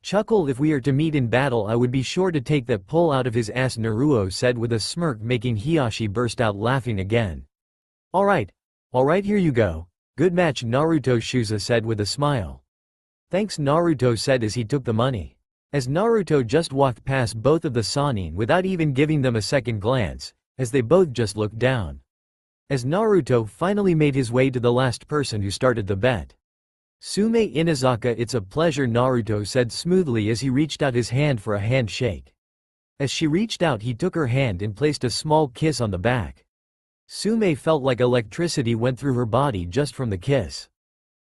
Chuckle, if we are to meet in battle I would be sure to take that pull out of his ass, Naruto said with a smirk, making Hiashi burst out laughing again. Alright, here you go. Good match, Naruto, Shuza said with a smile. Thanks, Naruto said as he took the money. As Naruto just walked past both of the Sannin without even giving them a second glance, as they both just looked down. As Naruto finally made his way to the last person who started the bet. Sume Inazaka, it's a pleasure, Naruto said smoothly as he reached out his hand for a handshake. As she reached out he took her hand and placed a small kiss on the back. Sume felt like electricity went through her body just from the kiss.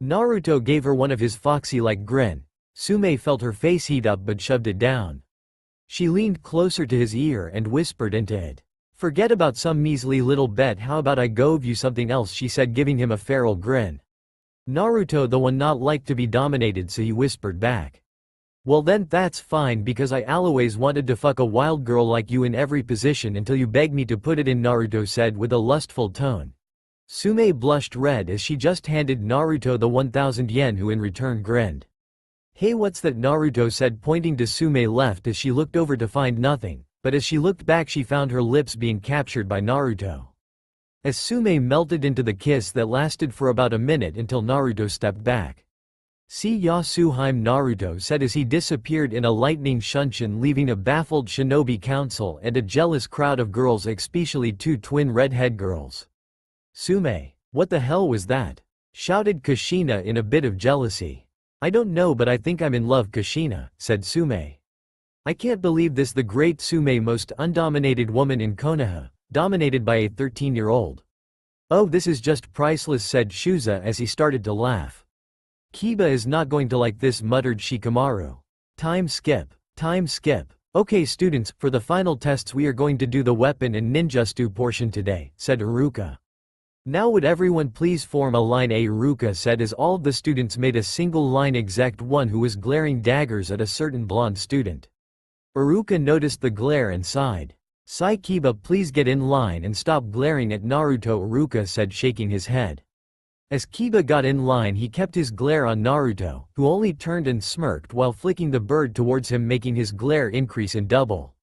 Naruto gave her one of his foxy-like grin. Sume felt her face heat up but shoved it down. She leaned closer to his ear and whispered into it. Forget about some measly little bet, how about I gove you something else, she said, giving him a feral grin. Naruto the one not like to be dominated, so he whispered back. Well then that's fine because I always wanted to fuck a wild girl like you in every position until you begged me to put it in, Naruto said with a lustful tone. Sume blushed red as she just handed Naruto the 1000 yen, who in return grinned. Hey, what's that? Naruto said, pointing to Sume left as she looked over to find nothing, but as she looked back she found her lips being captured by Naruto. As Sume melted into the kiss that lasted for about a minute until Naruto stepped back. See ya Suheim, Naruto said as he disappeared in a lightning shunshin, leaving a baffled shinobi council and a jealous crowd of girls, especially two twin redhead girls. Sume, what the hell was that? Shouted Kushina in a bit of jealousy. I don't know, but I think I'm in love, Kushina, said Sume. I can't believe this, the great Sume, most undominated woman in Konoha, dominated by a 13-year-old. Oh, this is just priceless, said Shuza as he started to laugh. Kiba is not going to like this, muttered Shikamaru. Time skip. Time skip. Okay students, for the final tests we are going to do the weapon and ninjutsu portion today, said Iruka. Now would everyone please form a line, Iruka said as all of the students made a single line except one who was glaring daggers at a certain blonde student. Iruka noticed the glare and sighed. Sai, Kiba, please get in line and stop glaring at Naruto, Iruka said, shaking his head. As Kiba got in line he kept his glare on Naruto, who only turned and smirked while flicking the bird towards him, making his glare increase in double.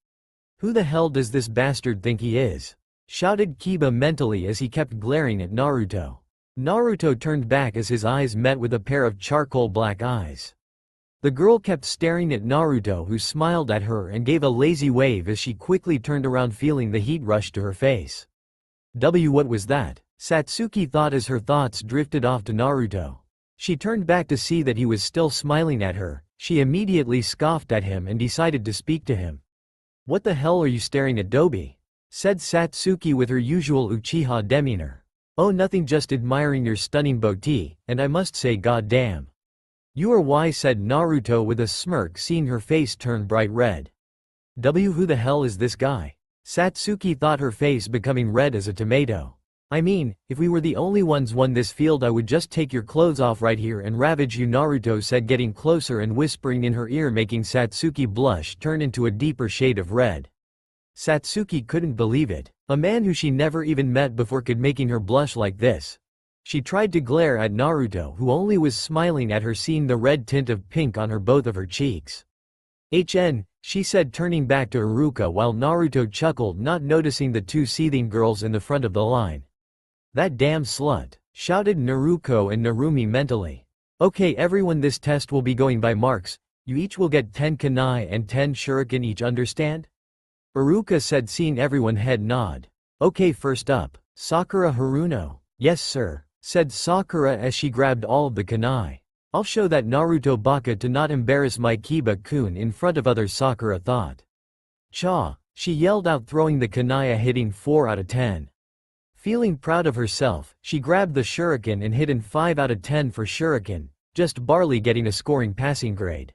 Who the hell does this bastard think he is? Shouted Kiba mentally as he kept glaring at Naruto. Naruto turned back as his eyes met with a pair of charcoal black eyes. The girl kept staring at Naruto, who smiled at her and gave a lazy wave as she quickly turned around, feeling the heat rush to her face. What was that? Satsuki thought as her thoughts drifted off to Naruto. She turned back to see that he was still smiling at her. She immediately scoffed at him and decided to speak to him. What the hell are you staring at, Dobi? Said Satsuki with her usual Uchiha demeanor. Oh, nothing, just admiring your stunning booty, and I must say goddamn. You are wise, said Naruto with a smirk, seeing her face turn bright red. Who the hell is this guy? Satsuki thought, her face becoming red as a tomato. I mean, if we were the only ones won this field I would just take your clothes off right here and ravage you, Naruto said, getting closer and whispering in her ear, making Satsuki blush turn into a deeper shade of red. Satsuki couldn't believe it. A man who she never even met before could making her blush like this. She tried to glare at Naruto, who only was smiling at her, seeing the red tint of pink on her both of her cheeks. She said, turning back to Iruka while Naruto chuckled, not noticing the two seething girls in the front of the line. That damn slut, shouted Naruko and Narumi mentally. Okay everyone, this test will be going by marks. You each will get 10 kunai and 10 shuriken each, understand? Iruka said, seeing everyone head nod. Okay, first up, Sakura Haruno. Yes sir, said Sakura as she grabbed all of the kunai. I'll show that Naruto baka to not embarrass my Kiba-kun in front of others, Sakura thought. Cha, she yelled out, throwing the kunai, hitting 4 out of 10. Feeling proud of herself, she grabbed the shuriken and hit in 5 out of 10 for shuriken, just barely getting a scoring passing grade.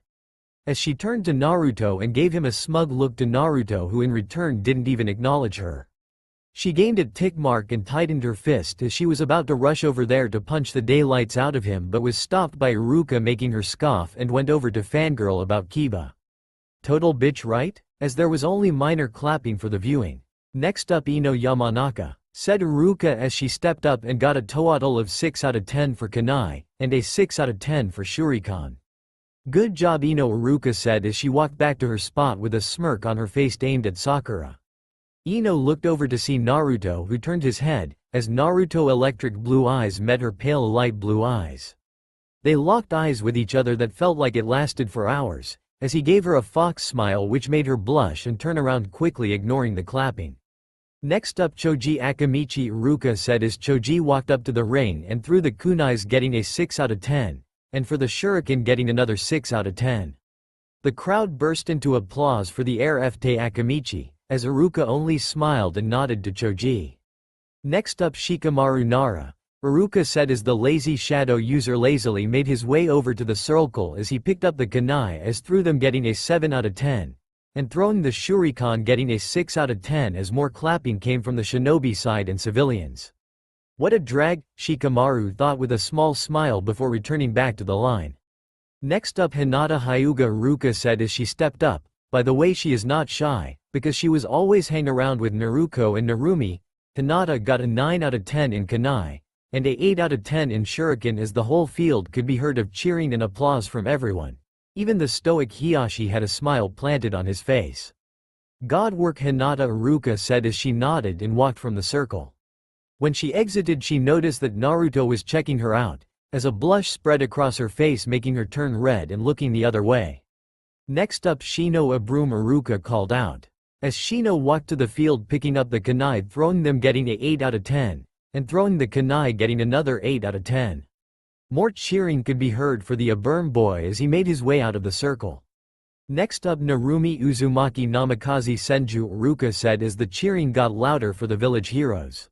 As she turned to Naruto and gave him a smug look to Naruto, who in return didn't even acknowledge her. She gained a tick mark and tightened her fist as she was about to rush over there to punch the daylights out of him, but was stopped by Iruka, making her scoff, and went over to fangirl about Kiba. Total bitch, right? As there was only minor clapping for the viewing. Next up, Ino Yamanaka, said Iruka as she stepped up and got a total of 6 out of 10 for kunai, and a 6 out of 10 for shuriken. Good job Ino, Iruka said as she walked back to her spot with a smirk on her face aimed at Sakura. Ino looked over to see Naruto, who turned his head, as Naruto electric blue eyes met her pale light blue eyes. They locked eyes with each other that felt like it lasted for hours, as he gave her a fox smile which made her blush and turn around quickly, ignoring the clapping. Next up, Choji Akamichi, Iruka said as Choji walked up to the ring and threw the kunais, getting a 6 out of 10, and for the shuriken getting another 6 out of 10. The crowd burst into applause for the air FT Akamichi, as Iruka only smiled and nodded to Choji. Next up, Shikamaru Nara, Iruka said as the lazy shadow user lazily made his way over to the circle as he picked up the kunai, as threw them getting a 7 out of 10. And throwing the shuriken getting a 6 out of 10 as more clapping came from the shinobi side and civilians. What a drag, Shikamaru thought with a small smile before returning back to the line. Next up, Hinata Hyuga, Iruka said as she stepped up. By the way, she is not shy, because she was always hang around with Naruko and Narumi. Hinata got a 9 out of 10 in kunai, and a 8 out of 10 in shuriken, as the whole field could be heard of cheering and applause from everyone. Even the stoic Hiyashi had a smile planted on his face. "Good work, Hinata," Iruka said as she nodded and walked from the circle. When she exited, she noticed that Naruto was checking her out, as a blush spread across her face, making her turn red and looking the other way. "Next up, Shino Abroom," Iruka called out. As Shino walked to the field, picking up the kunai, throwing them, getting a 8 out of 10, and throwing the kunai, getting another 8 out of 10. More cheering could be heard for the Abroom boy as he made his way out of the circle. "Next up, Narumi Uzumaki Namikaze Senju," Iruka said as the cheering got louder for the village heroes.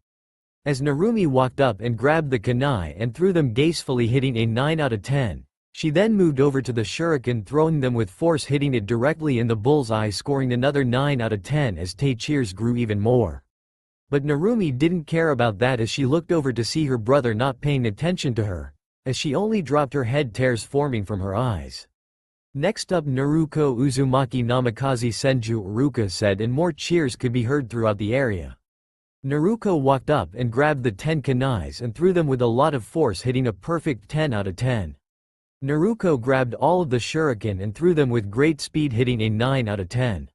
As Narumi walked up and grabbed the kunai and threw them gracefully, hitting a 9 out of 10. She then moved over to the shuriken, throwing them with force, hitting it directly in the bullseye, scoring another 9 out of 10 as Tay cheers grew even more. But Narumi didn't care about that as she looked over to see her brother not paying attention to her, as she only dropped her head, tears forming from her eyes. "Next up, Naruko Uzumaki Namikaze Senju," Iruka said, and more cheers could be heard throughout the area. Naruko walked up and grabbed the 10 kunais and threw them with a lot of force, hitting a perfect 10 out of 10. Naruko grabbed all of the shuriken and threw them with great speed, hitting a 9 out of 10.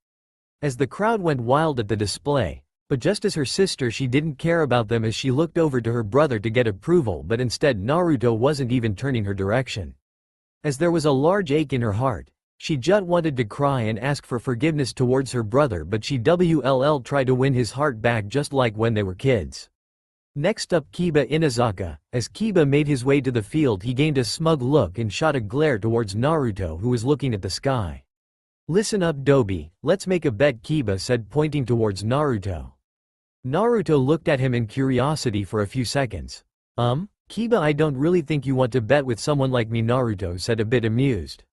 As the crowd went wild at the display, but just as her sister, she didn't care about them as she looked over to her brother to get approval, but instead Naruto wasn't even turning her direction. As there was a large ache in her heart, she just wanted to cry and ask for forgiveness towards her brother, but she tried to win his heart back just like when they were kids. Next up, Kiba Inazaka. As Kiba made his way to the field, he gained a smug look and shot a glare towards Naruto, who was looking at the sky. "Listen up, Dobi, let's make a bet," Kiba said, pointing towards Naruto. Naruto looked at him in curiosity for a few seconds. Kiba, I don't really think you want to bet with someone like me," Naruto said, a bit amused.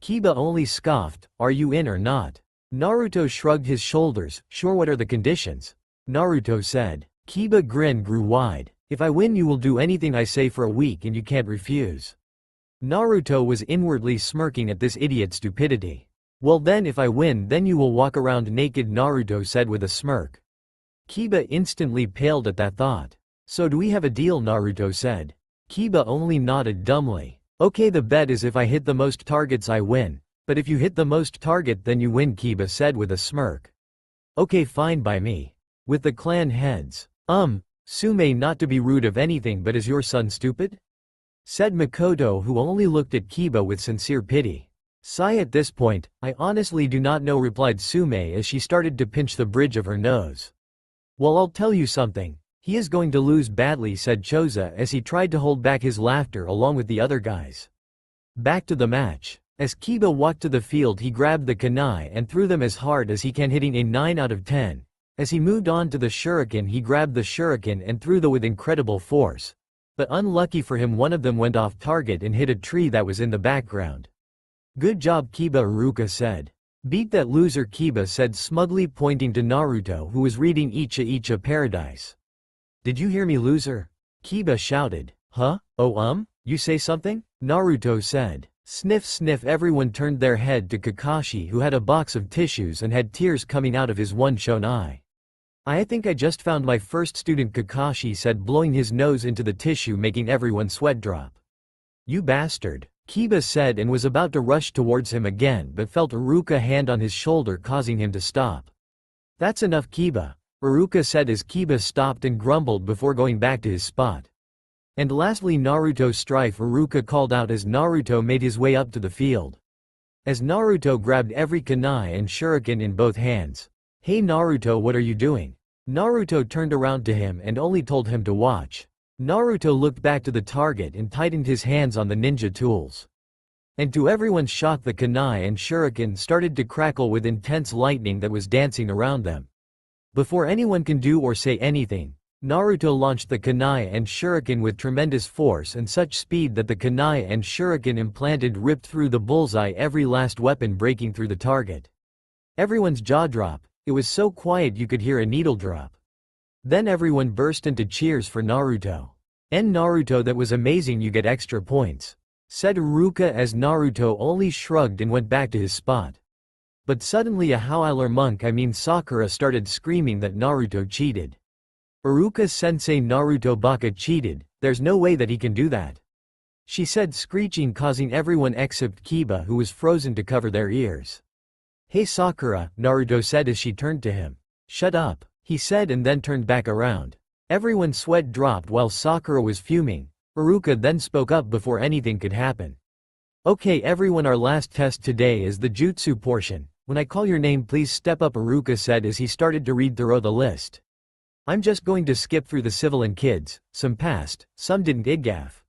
Kiba only scoffed. "Are you in or not?" Naruto shrugged his shoulders. "Sure, what are the conditions?" Naruto said. Kiba grin grew wide. "If I win, you will do anything I say for a week and you can't refuse." Naruto was inwardly smirking at this idiot's stupidity. "Well then, if I win, then you will walk around naked," Naruto said with a smirk. Kiba instantly paled at that thought. "So do we have a deal?" Naruto said. Kiba only nodded dumbly. "Okay, the bet is if I hit the most targets I win, but if you hit the most target then you win," Kiba said with a smirk. "Okay, fine by me." With the clan heads. Sume, not to be rude of anything, but is your son stupid?" said Makoto, who only looked at Kiba with sincere pity. "Sigh, at this point, I honestly do not know," replied Sume as she started to pinch the bridge of her nose. "Well, I'll tell you something. He is going to lose badly," said Choza as he tried to hold back his laughter along with the other guys. Back to the match. As Kiba walked to the field, he grabbed the kunai and threw them as hard as he can, hitting a 9 out of 10. As he moved on to the shuriken, he grabbed the shuriken and threw them with incredible force. But unlucky for him, one of them went off target and hit a tree that was in the background. "Good job, Kiba," Iruka said. "Beat that loser," Kiba said smugly, pointing to Naruto, who was reading Icha Paradise. "Did you hear me, loser?" Kiba shouted. "Huh? Oh, you say something?" Naruto said. Sniff sniff. Everyone turned their head to Kakashi, who had a box of tissues and had tears coming out of his one shown eye. "I think I just found my first student," Kakashi said, blowing his nose into the tissue, making everyone's sweat drop. "You bastard," Kiba said, and was about to rush towards him again but felt Iruka's hand on his shoulder, causing him to stop. "That's enough, Kiba," Iruka said as Kiba stopped and grumbled before going back to his spot. "And lastly, Naruto strife," Iruka called out as Naruto made his way up to the field. As Naruto grabbed every kunai and shuriken in both hands. "Hey Naruto, what are you doing?" Naruto turned around to him and only told him to watch. Naruto looked back to the target and tightened his hands on the ninja tools. And to everyone's shock, the kunai and shuriken started to crackle with intense lightning that was dancing around them. Before anyone can do or say anything, Naruto launched the kunai and shuriken with tremendous force and such speed that the kunai and shuriken implanted ripped through the bullseye, every last weapon breaking through the target. Everyone's jaw dropped. It was so quiet you could hear a needle drop. Then everyone burst into cheers for Naruto. Naruto, that was amazing, you get extra points," said Iruka as Naruto only shrugged and went back to his spot. But suddenly a howler monk, Sakura, started screaming that Naruto cheated. "Iruka-sensei, Naruto Baka cheated, there's no way that he can do that." she said, screeching, causing everyone except Kiba, who was frozen, to cover their ears. "Hey Sakura," Naruto said as she turned to him. "Shut up," he said, and then turned back around. Everyone's sweat dropped while Sakura was fuming. Iruka then spoke up before anything could happen. "Okay everyone, our last test today is the jutsu portion. When I call your name please step up," Iruka said as he started to read through the list. "I'm just going to skip through the civilian kids, some passed, some didn't IGAF.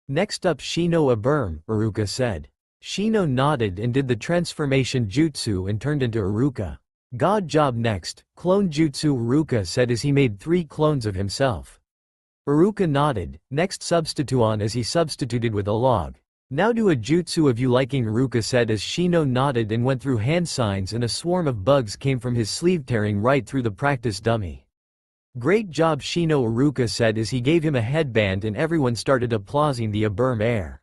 Next up Shino Aburm," Iruka said. Shino nodded and did the transformation jutsu and turned into Iruka. "God job next, clone jutsu," Iruka said as he made 3 clones of himself. Iruka nodded, "Next substituon," as he substituted with a log. "Now do a jutsu of you liking," Iruka said as Shino nodded and went through hand signs and a swarm of bugs came from his sleeve, tearing right through the practice dummy. "Great job Shino," Iruka said as he gave him a headband and everyone started applauding the Aburm heir.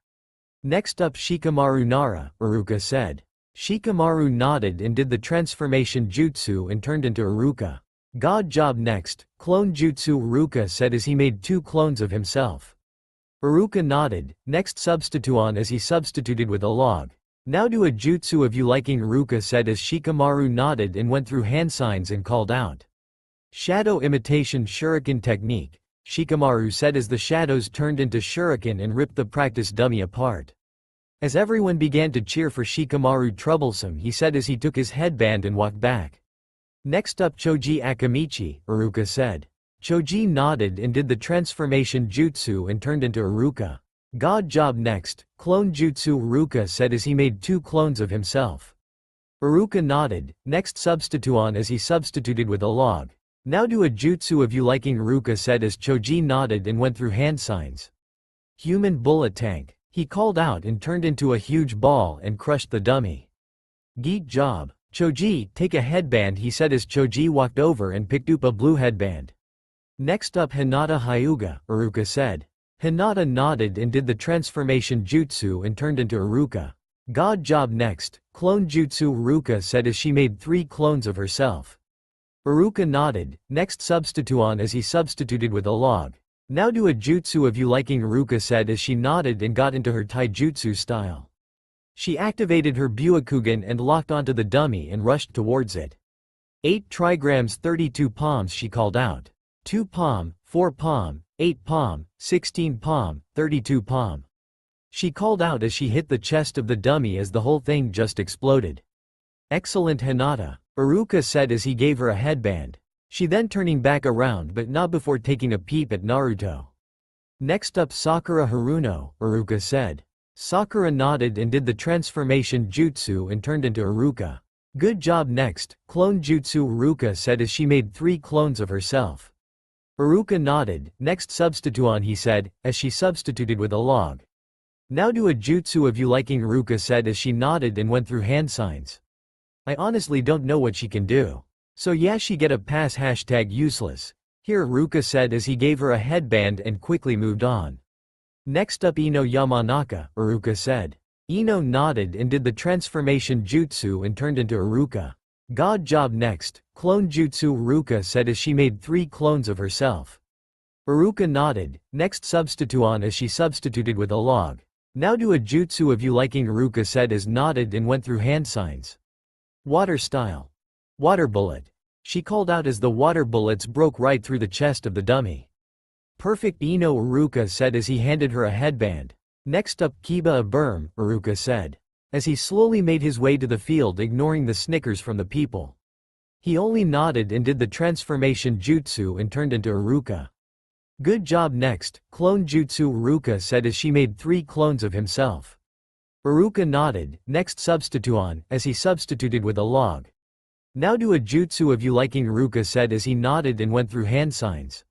"Next up Shikamaru Nara," Iruka said. Shikamaru nodded and did the transformation jutsu and turned into Iruka. "God job next, clone jutsu," Iruka said as he made 2 clones of himself. Iruka nodded, "Next substituon," as he substituted with a log. "Now do a jutsu of you liking," Iruka said as Shikamaru nodded and went through hand signs and called out. "Shadow imitation shuriken technique," Shikamaru said as the shadows turned into shuriken and ripped the practice dummy apart. As everyone began to cheer for Shikamaru, "Troublesome," he said as he took his headband and walked back. "Next up Choji Akamichi," Iruka said. Choji nodded and did the transformation jutsu and turned into Iruka. "God job next, clone jutsu," Iruka said as he made 2 clones of himself. Iruka nodded, "Next substituon," as he substituted with a log. "Now do a jutsu of you liking," Iruka said as Choji nodded and went through hand signs. "Human bullet tank," he called out and turned into a huge ball and crushed the dummy. "Geet job. Choji, take a headband," he said as Choji walked over and picked up a blue headband. "Next up Hinata Hyuga," Iruka said. Hinata nodded and did the transformation jutsu and turned into Iruka. "God job next, clone jutsu," Iruka said as she made 3 clones of herself. Iruka nodded, "Next substituon," as he substituted with a log. "Now do a jutsu of you liking," Iruka said as she nodded and got into her taijutsu style. She activated her Buakugan and locked onto the dummy and rushed towards it. 8 trigrams 32 palms, she called out. 2 palm, 4 palm, 8 palm, 16 palm, 32 palm. She called out as she hit the chest of the dummy as the whole thing just exploded. "Excellent Hinata," Iruka said as he gave her a headband. She then turning back around but not before taking a peep at Naruto. "Next up Sakura Haruno," Iruka said. Sakura nodded and did the transformation jutsu and turned into Iruka. "Good job next, clone jutsu," Iruka said as she made 3 clones of herself. Iruka nodded, "Next substituon," he said, as she substituted with a log. "Now do a jutsu of you liking," Iruka said as she nodded and went through hand signs. "I honestly don't know what she can do. So yeah, she get a pass, #useless. Here," Iruka said as he gave her a headband and quickly moved on. "Next up Ino Yamanaka," Iruka said. Ino nodded and did the transformation jutsu and turned into Iruka. "God job next, clone jutsu," Iruka said as she made 3 clones of herself. Iruka nodded, "Next substituon," as she substituted with a log. "Now do a jutsu of you liking," Iruka said as nodded and went through hand signs. "Water style. Water bullet," she called out as the water bullets broke right through the chest of the dummy. "Perfect Ino," Iruka said as he handed her a headband. "Next up Kiba Aburm," Iruka said. As he slowly made his way to the field, ignoring the snickers from the people. He only nodded and did the transformation jutsu and turned into Iruka. "Good job next, clone jutsu," Iruka said as she made 3 clones of himself. Iruka nodded, "Next substituon," as he substituted with a log. "Now do a jutsu of you liking," Iruka said as he nodded and went through hand signs.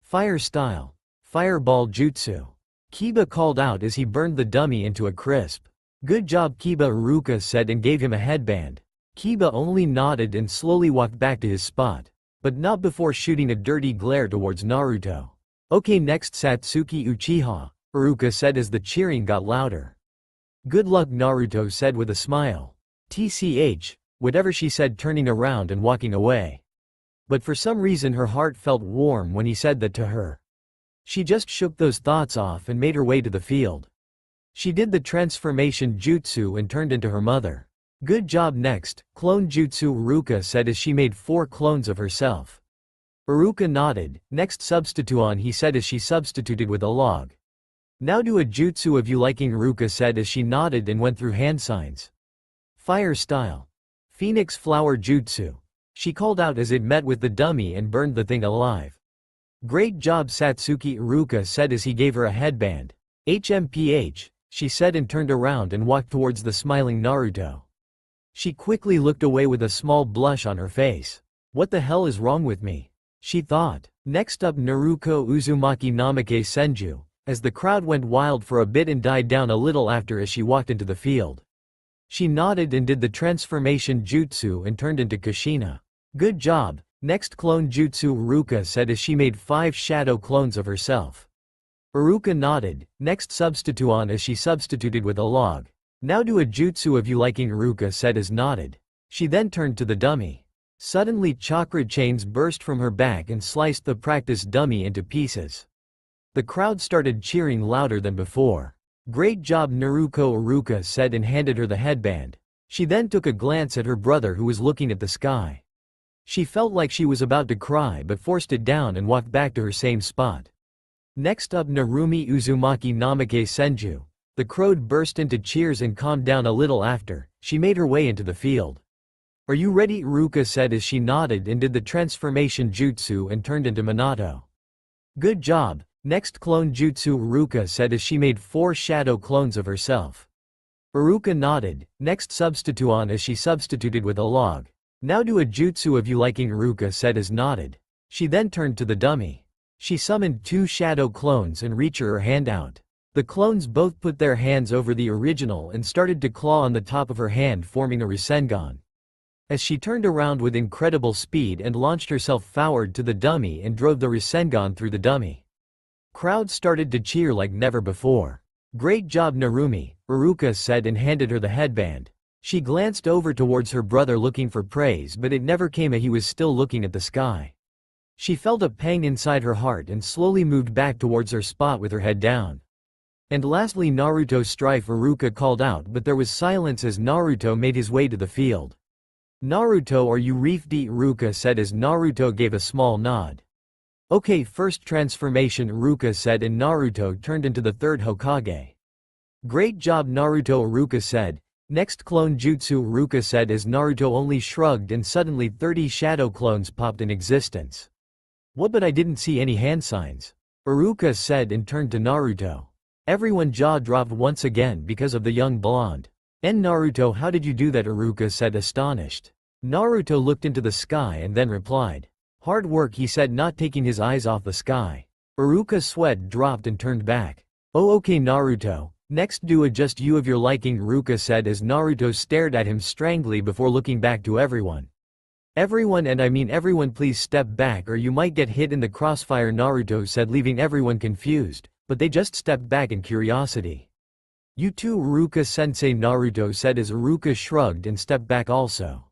"Fire style. Fireball jutsu," Kiba called out as he burned the dummy into a crisp. "Good job Kiba," Iruka said and gave him a headband. Kiba only nodded and slowly walked back to his spot. But not before shooting a dirty glare towards Naruto. "Okay, next Satsuki Uchiha," Iruka said as the cheering got louder. "Good luck," Naruto said with a smile. "TCH, whatever," she said, turning around and walking away. But for some reason her heart felt warm when he said that to her. She just shook those thoughts off and made her way to the field. She did the transformation jutsu and turned into her mother. Good job. Next, clone jutsu, Iruka said as she made 4 clones of herself. Iruka nodded. Next substitution, he said as she substituted with a log. Now do a jutsu of you liking, Iruka said as she nodded and went through hand signs. Fire style. Phoenix flower jutsu. She called out as it met with the dummy and burned the thing alive. Great job, Satsuki, Iruka said as he gave her a headband. HMPH, she said and turned around and walked towards the smiling Naruto. She quickly looked away with a small blush on her face. What the hell is wrong with me? She thought. Next up, Naruto Uzumaki Namake Senju, as the crowd went wild for a bit and died down a little after as she walked into the field. She nodded and did the transformation jutsu and turned into Kushina. Good job. Next, clone jutsu, Iruka said as she made 5 shadow clones of herself. Iruka nodded. Next substitution as she substituted with a log. Now do a jutsu of you liking, Iruka said as nodded. She then turned to the dummy. Suddenly chakra chains burst from her back and sliced the practice dummy into pieces. The crowd started cheering louder than before. Great job, Naruto, Iruka said and handed her the headband. She then took a glance at her brother who was looking at the sky. She felt like she was about to cry but forced it down and walked back to her same spot. Next up, Narumi Uzumaki Namake Senju. The crowd burst into cheers and calmed down a little after. She made her way into the field. Are you ready, Iruka said as she nodded and did the transformation jutsu and turned into Minato. Good job. Next, clone jutsu, Iruka said as she made 4 shadow clones of herself. Iruka nodded. Next substitution as she substituted with a log. Now do a jutsu of you liking, Iruka said as nodded. She then turned to the dummy. She summoned 2 shadow clones and reached her hand out. The clones both put their hands over the original and started to claw on the top of her hand, forming a Rasengan. As she turned around with incredible speed and launched herself forward to the dummy and drove the Rasengan through the dummy. Crowds started to cheer like never before. Great job, Narumi, Iruka said and handed her the headband. She glanced over towards her brother looking for praise, but it never came as he was still looking at the sky. She felt a pang inside her heart and slowly moved back towards her spot with her head down. And lastly, Naruto strife, Iruka called out, but there was silence as Naruto made his way to the field. Naruto, are you ready? Iruka said as Naruto gave a small nod. Okay, first transformation, Iruka said and Naruto turned into the 3rd Hokage. Great job, Naruto, Iruka said. Next, clone jutsu, Iruka said as Naruto only shrugged and suddenly 30 shadow clones popped in existence. What, but I didn't see any hand signs. Iruka said and turned to Naruto. Everyone jaw dropped once again because of the young blonde. And Naruto, how did you do that? Iruka said astonished. Naruto looked into the sky and then replied. Hard work, he said, not taking his eyes off the sky. Iruka's sweat dropped and turned back. Oh okay, Naruto. Next, do a just you of your liking, Iruka said as Naruto stared at him strangely before looking back to everyone. Everyone, and I mean everyone, please step back or you might get hit in the crossfire, Naruto said, leaving everyone confused, but they just stepped back in curiosity. You too, Iruka-sensei, Naruto said as Iruka shrugged and stepped back also.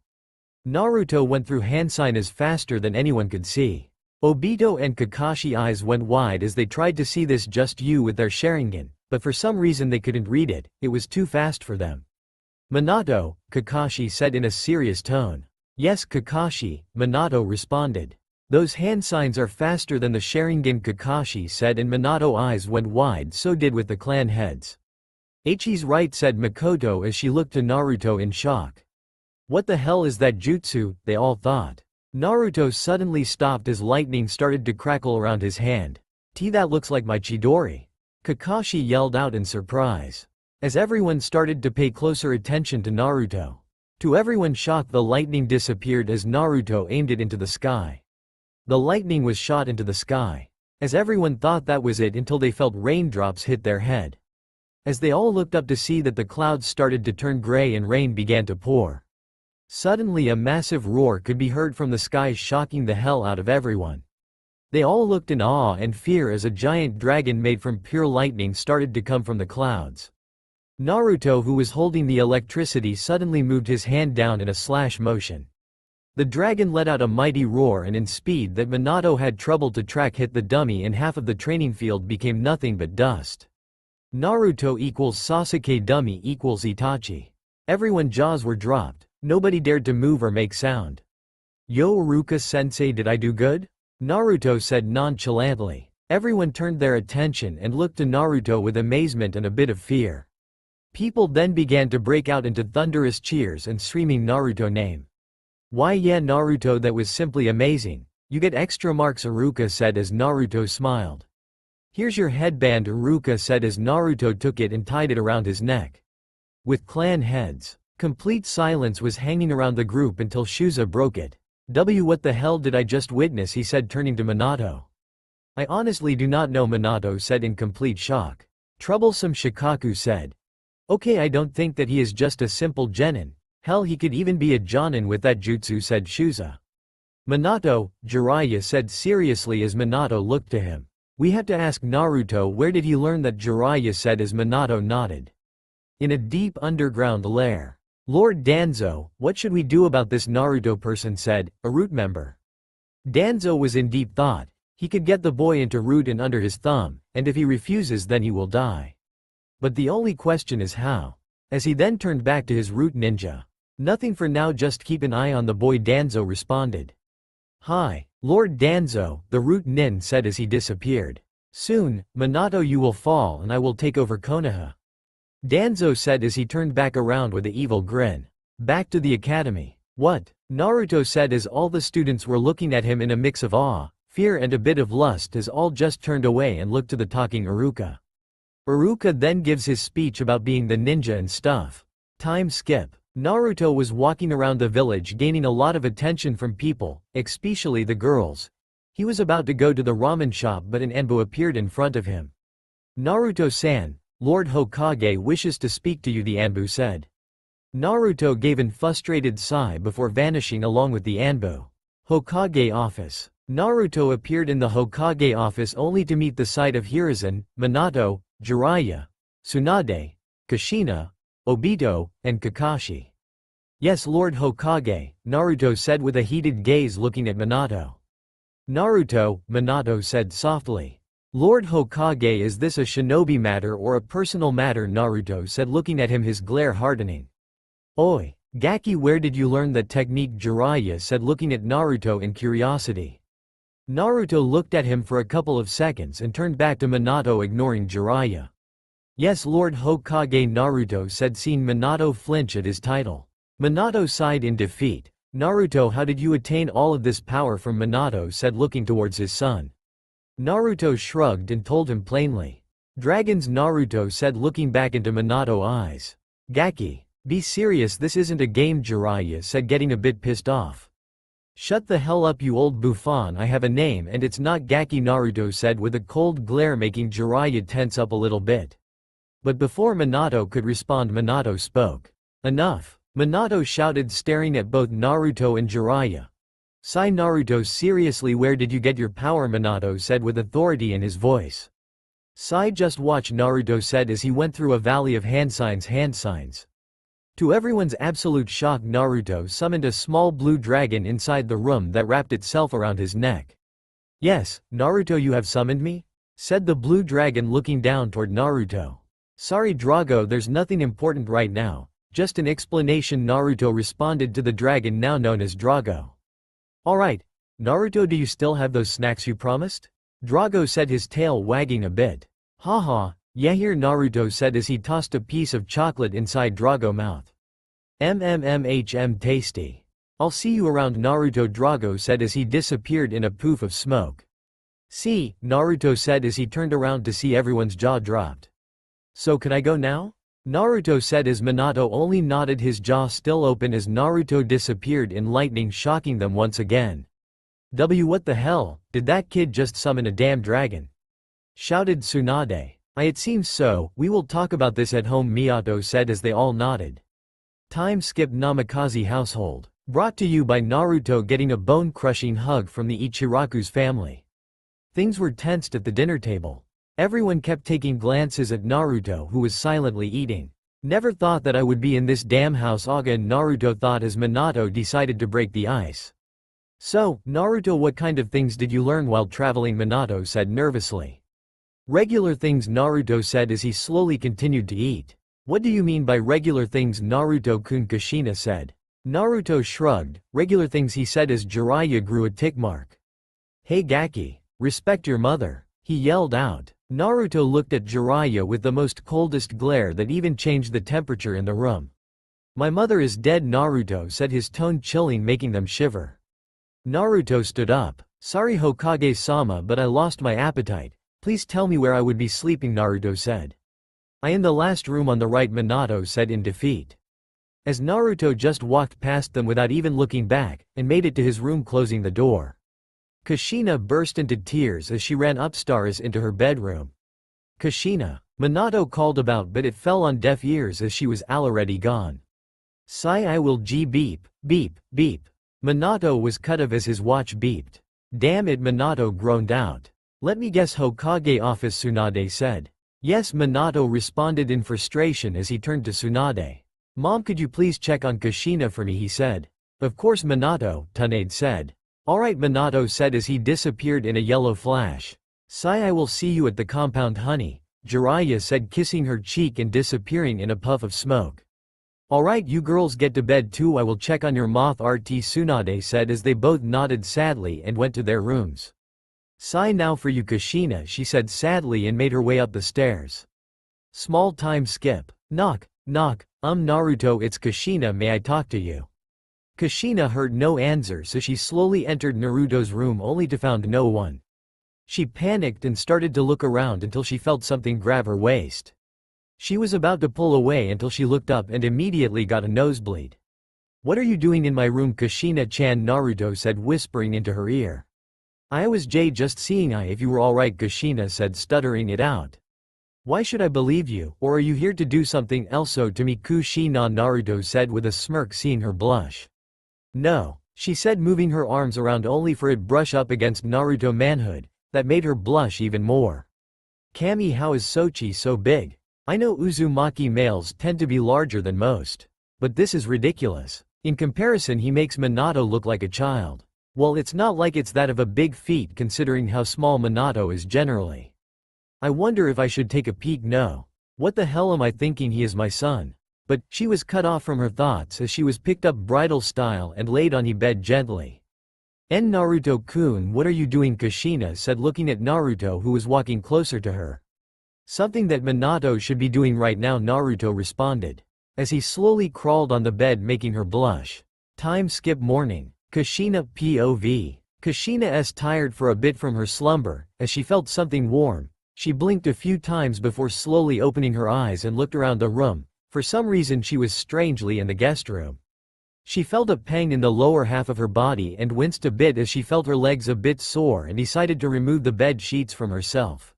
Naruto went through hand sign as faster than anyone could see. Obito and Kakashi eyes went wide as they tried to see this just you with their Sharingan, but for some reason they couldn't read it, it was too fast for them. Minato, Kakashi said in a serious tone. Yes, Kakashi, Minato responded. Those hand signs are faster than the Sharingan, Kakashi said, and Minato eyes went wide, so did with the clan heads. He's right, said Makoto as she looked to Naruto in shock. What the hell is that jutsu, they all thought. Naruto suddenly stopped as lightning started to crackle around his hand. That looks like my Chidori. Kakashi yelled out in surprise. As everyone started to pay closer attention to Naruto. To everyone's shock, the lightning disappeared as Naruto aimed it into the sky. The lightning was shot into the sky. As everyone thought that was it until they felt raindrops hit their head. As they all looked up to see that the clouds started to turn gray and rain began to pour. Suddenly a massive roar could be heard from the skies, shocking the hell out of everyone. They all looked in awe and fear as a giant dragon made from pure lightning started to come from the clouds. Naruto, who was holding the electricity, suddenly moved his hand down in a slash motion. The dragon let out a mighty roar and in speed that Minato had trouble to track hit the dummy and half of the training field became nothing but dust. Naruto equals Sasuke dummy equals Itachi. Everyone's jaws were dropped. Nobody dared to move or make sound. Yo Iruka-sensei, did I do good? Naruto said nonchalantly. Everyone turned their attention and looked to Naruto with amazement and a bit of fear. People then began to break out into thunderous cheers and screaming Naruto name. Why yeah Naruto, that was simply amazing. You get extra marks, Iruka said as Naruto smiled. Here's your headband, Iruka said as Naruto took it and tied it around his neck. With clan heads, complete silence was hanging around the group until Shuza broke it. What the hell did I just witness, he said turning to Minato. I honestly do not know, Minato said in complete shock. Troublesome Shikaku said. Okay, I don't think that he is just a simple genin. Hell, he could even be a jonin with that jutsu, said Shuza. Minato, Jiraiya said seriously as Minato looked to him. We have to ask Naruto, where did he learn that, Jiraiya said as Minato nodded. In a deep underground lair. Lord Danzo, what should we do about this, Naruto person said, a root member. Danzo was in deep thought. He could get the boy into root and under his thumb, and if he refuses then he will die. But the only question is how. As he then turned back to his root ninja. Nothing for now, just keep an eye on the boy, Danzo responded. Hi, Lord Danzo, the root nin said as he disappeared. Soon, Minato, you will fall and I will take over Konoha. Danzo said as he turned back around with an evil grin. Back to the academy. What? Naruto said as all the students were looking at him in a mix of awe, fear and a bit of lust as all just turned away and looked to the talking Iruka. Iruka then gives his speech about being the ninja and stuff. Time skip. Naruto was walking around the village gaining a lot of attention from people, especially the girls. He was about to go to the ramen shop but an Anbu appeared in front of him. Naruto-san, Lord Hokage wishes to speak to you, the Anbu said. Naruto gave an frustrated sigh before vanishing along with the Anbu. Hokage office. Naruto appeared in the Hokage office only to meet the sight of Hiruzen, Minato, Jiraiya, Tsunade, Kushina, Obito, and Kakashi. Yes, Lord Hokage, Naruto said with a heated gaze looking at Minato. Naruto, Minato said softly. Lord Hokage, is this a shinobi matter or a personal matter, Naruto said looking at him, his glare hardening. Oi, Gaki, where did you learn that technique, Jiraiya said looking at Naruto in curiosity. Naruto looked at him for a couple of seconds and turned back to Minato, ignoring Jiraiya. Yes, Lord Hokage, Naruto said, seeing Minato flinch at his title. Minato sighed in defeat. Naruto, how did you attain all of this power from, Minato said looking towards his son. Naruto shrugged and told him plainly. Dragons, Naruto said looking back into Minato's eyes. Gaki, be serious, this isn't a game, Jiraiya said getting a bit pissed off. Shut the hell up, you old bouffon, I have a name and it's not Gaki, Naruto said with a cold glare making Jiraiya tense up a little bit. But before Minato could respond, Minato spoke. Enough, Minato shouted staring at both Naruto and Jiraiya. Sigh, Naruto, seriously, where did you get your power, Minato said with authority in his voice. Sigh, just watch, Naruto said as he went through a valley of hand signs. To everyone's absolute shock, Naruto summoned a small blue dragon inside the room that wrapped itself around his neck. Yes, Naruto, you have summoned me? Said the blue dragon looking down toward Naruto. Sorry Drago, there's nothing important right now, just an explanation, Naruto responded to the dragon now known as Drago. Alright, Naruto, do you still have those snacks you promised? Drago said, his tail wagging a bit. Haha, yeah, here, Naruto said as he tossed a piece of chocolate inside Drago's mouth. Tasty. I'll see you around, Naruto, Drago said as he disappeared in a poof of smoke. See, Naruto said as he turned around to see everyone's jaw dropped. So can I go now? Naruto said as Minato only nodded, his jaw still open as Naruto disappeared in lightning, shocking them once again. What the hell, did that kid just summon a damn dragon? Shouted Tsunade. It seems so, we will talk about this at home, Miyato said as they all nodded. Time skip. Namikaze household. Brought to you by Naruto getting a bone-crushing hug from the Ichiraku's family. Things were tensed at the dinner table. Everyone kept taking glances at Naruto, who was silently eating. Never thought that I would be in this damn house, Aga, Naruto thought as Minato decided to break the ice. So, Naruto, what kind of things did you learn while traveling, Minato said nervously. Regular things, Naruto said as he slowly continued to eat. What do you mean by regular things, Naruto-kun? Kushina said. Naruto shrugged. Regular things, he said as Jiraiya grew a tick mark. Hey Gaki, respect your mother, he yelled out. Naruto looked at Jiraiya with the most coldest glare that even changed the temperature in the room. My mother is dead, Naruto said, his tone chilling, making them shiver. Naruto stood up. Sorry Hokage-sama, but I lost my appetite. Please tell me where I would be sleeping, Naruto said. I in the last room on the right, Minato said in defeat. As Naruto just walked past them without even looking back, and made it to his room, closing the door. Kushina burst into tears as she ran upstairs into her bedroom. Kushina, Minato called about, but it fell on deaf ears as she was already gone. Sigh, I will g beep, beep, beep. Minato was cut off as his watch beeped. Damn it, Minato groaned out. Let me guess, Hokage office, Tsunade said. Yes, Minato responded in frustration as he turned to Tsunade. Mom, could you please check on Kushina for me, he said. Of course, Minato, Tsunade said. Alright, Minato said as he disappeared in a yellow flash. Sigh, I will see you at the compound, honey, Jiraiya said, kissing her cheek and disappearing in a puff of smoke. Alright, you girls get to bed too, I will check on your moth, RT, Tsunade said as they both nodded sadly and went to their rooms. Sigh, now for you, Kushina, she said sadly and made her way up the stairs. Small time skip. Knock, knock, Naruto, it's Kushina, may I talk to you? Kushina heard no answer, so she slowly entered Naruto's room only to find no one. She panicked and started to look around until she felt something grab her waist. She was about to pull away until she looked up and immediately got a nosebleed. What are you doing in my room, Kushina-chan? Naruto said, whispering into her ear. I was just seeing if you were alright, Kushina said, stuttering it out. Why should I believe you, or are you here to do something else to me, Kushina? Naruto said with a smirk, seeing her blush. No, she said, moving her arms around only for it brush up against Naruto manhood, that made her blush even more. Kami, how is Sochi so big? I know Uzumaki males tend to be larger than most. But this is ridiculous. In comparison, he makes Minato look like a child. Well, it's not like it's that of a big feat considering how small Minato is generally. I wonder if I should take a peek. No. What the hell am I thinking, he is my son. But, she was cut off from her thoughts as she was picked up bridal style and laid on the bed gently. Naruto-kun, what are you doing, Kushina said, looking at Naruto, who was walking closer to her. Something that Minato should be doing right now, Naruto responded. As he slowly crawled on the bed, making her blush. Time skip morning. Kushina POV. Kushina tired for a bit from her slumber, as she felt something warm. She blinked a few times before slowly opening her eyes and looked around the room. For some reason she was strangely in the guest room. She felt a pang in the lower half of her body and winced a bit as she felt her legs a bit sore and decided to remove the bed sheets from herself.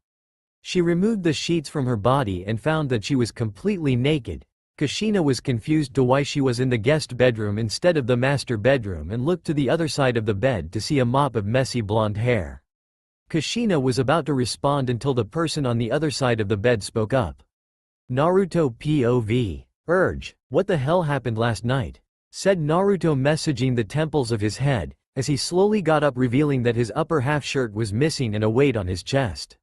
She removed the sheets from her body and found that she was completely naked. Kushina was confused to why she was in the guest bedroom instead of the master bedroom and looked to the other side of the bed to see a mop of messy blonde hair. Kushina was about to respond until the person on the other side of the bed spoke up. Naruto POV. Urge, what the hell happened last night? Said Naruto, messaging the temples of his head, as he slowly got up, revealing that his upper half shirt was missing and a weight on his chest.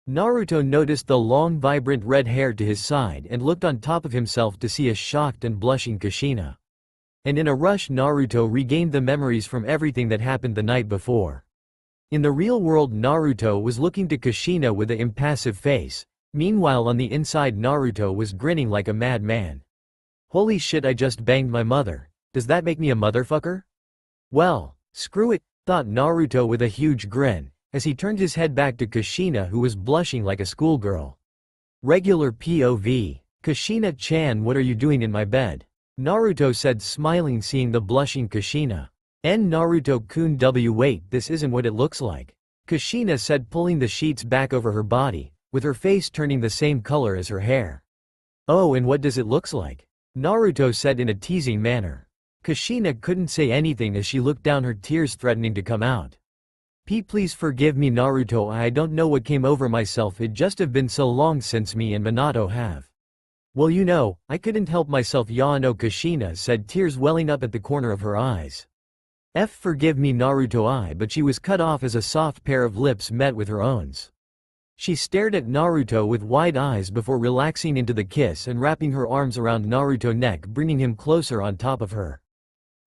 Naruto noticed the long vibrant red hair to his side and looked on top of himself to see a shocked and blushing Kushina. And in a rush Naruto regained the memories from everything that happened the night before. In the real world Naruto was looking to Kushina with an impassive face, meanwhile on the inside Naruto was grinning like a madman. Holy shit, I just banged my mother. Does that make me a motherfucker? Well, screw it, thought Naruto with a huge grin, as he turned his head back to Kushina, who was blushing like a schoolgirl. Regular POV. Kushina-chan, what are you doing in my bed? Naruto said, smiling, seeing the blushing Kushina. Naruto-kun, wait, this isn't what it looks like. Kushina said, pulling the sheets back over her body, with her face turning the same color as her hair. Oh, and what does it looks like? Naruto said in a teasing manner. Kushina couldn't say anything as she looked down, her tears threatening to come out. Please forgive me, Naruto, I don't know what came over myself, it just have been so long since me and Minato have. Well, you know, I couldn't help myself, Yano, Kushina said, tears welling up at the corner of her eyes. Forgive me, Naruto, but she was cut off as a soft pair of lips met with her own. She stared at Naruto with wide eyes before relaxing into the kiss and wrapping her arms around Naruto's neck, bringing him closer on top of her.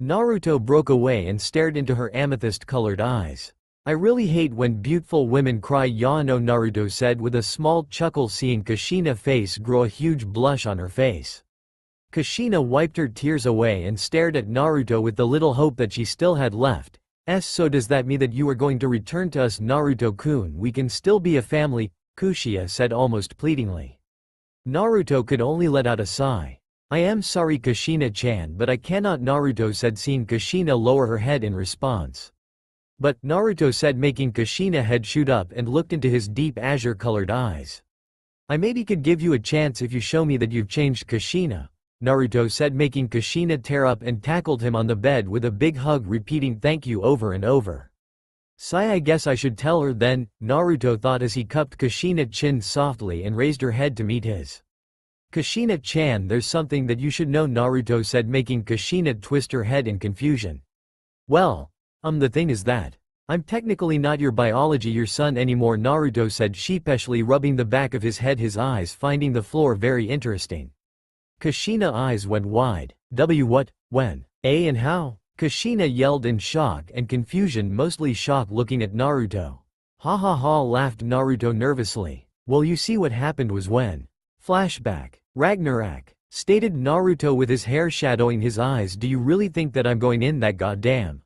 Naruto broke away and stared into her amethyst-colored eyes. I really hate when beautiful women cry, Yano, Naruto said with a small chuckle, seeing Kushina's face grow a huge blush on her face. Kushina wiped her tears away and stared at Naruto with the little hope that she still had left. So does that mean that you are going to return to us, Naruto-kun? We can still be a family, Kushina said almost pleadingly. Naruto could only let out a sigh. I am sorry, Kushina-chan, but I cannot, Naruto said, seeing Kushina lower her head in response. But, Naruto said, making Kushina's head shoot up and looked into his deep azure-colored eyes. I maybe could give you a chance if you show me that you've changed, Kushina, Naruto said, making Kushina tear up and tackled him on the bed with a big hug, repeating thank you over and over. Sigh, I guess I should tell her then, Naruto thought as he cupped Kushina's chin softly and raised her head to meet his. Kushina-chan, there's something that you should know, Naruto said, making Kushina twist her head in confusion. Well, the thing is that I'm technically not your your son anymore, Naruto said sheepishly, rubbing the back of his head, his eyes finding the floor very interesting. Kushina's eyes went wide. What, when, and how? Kushina yelled in shock and confusion, mostly shock, looking at Naruto. Ha ha ha, laughed Naruto nervously. Well, you see, what happened was when. Flashback. Ragnarok, stated Naruto with his hair shadowing his eyes. Do you really think that I'm going in that goddamn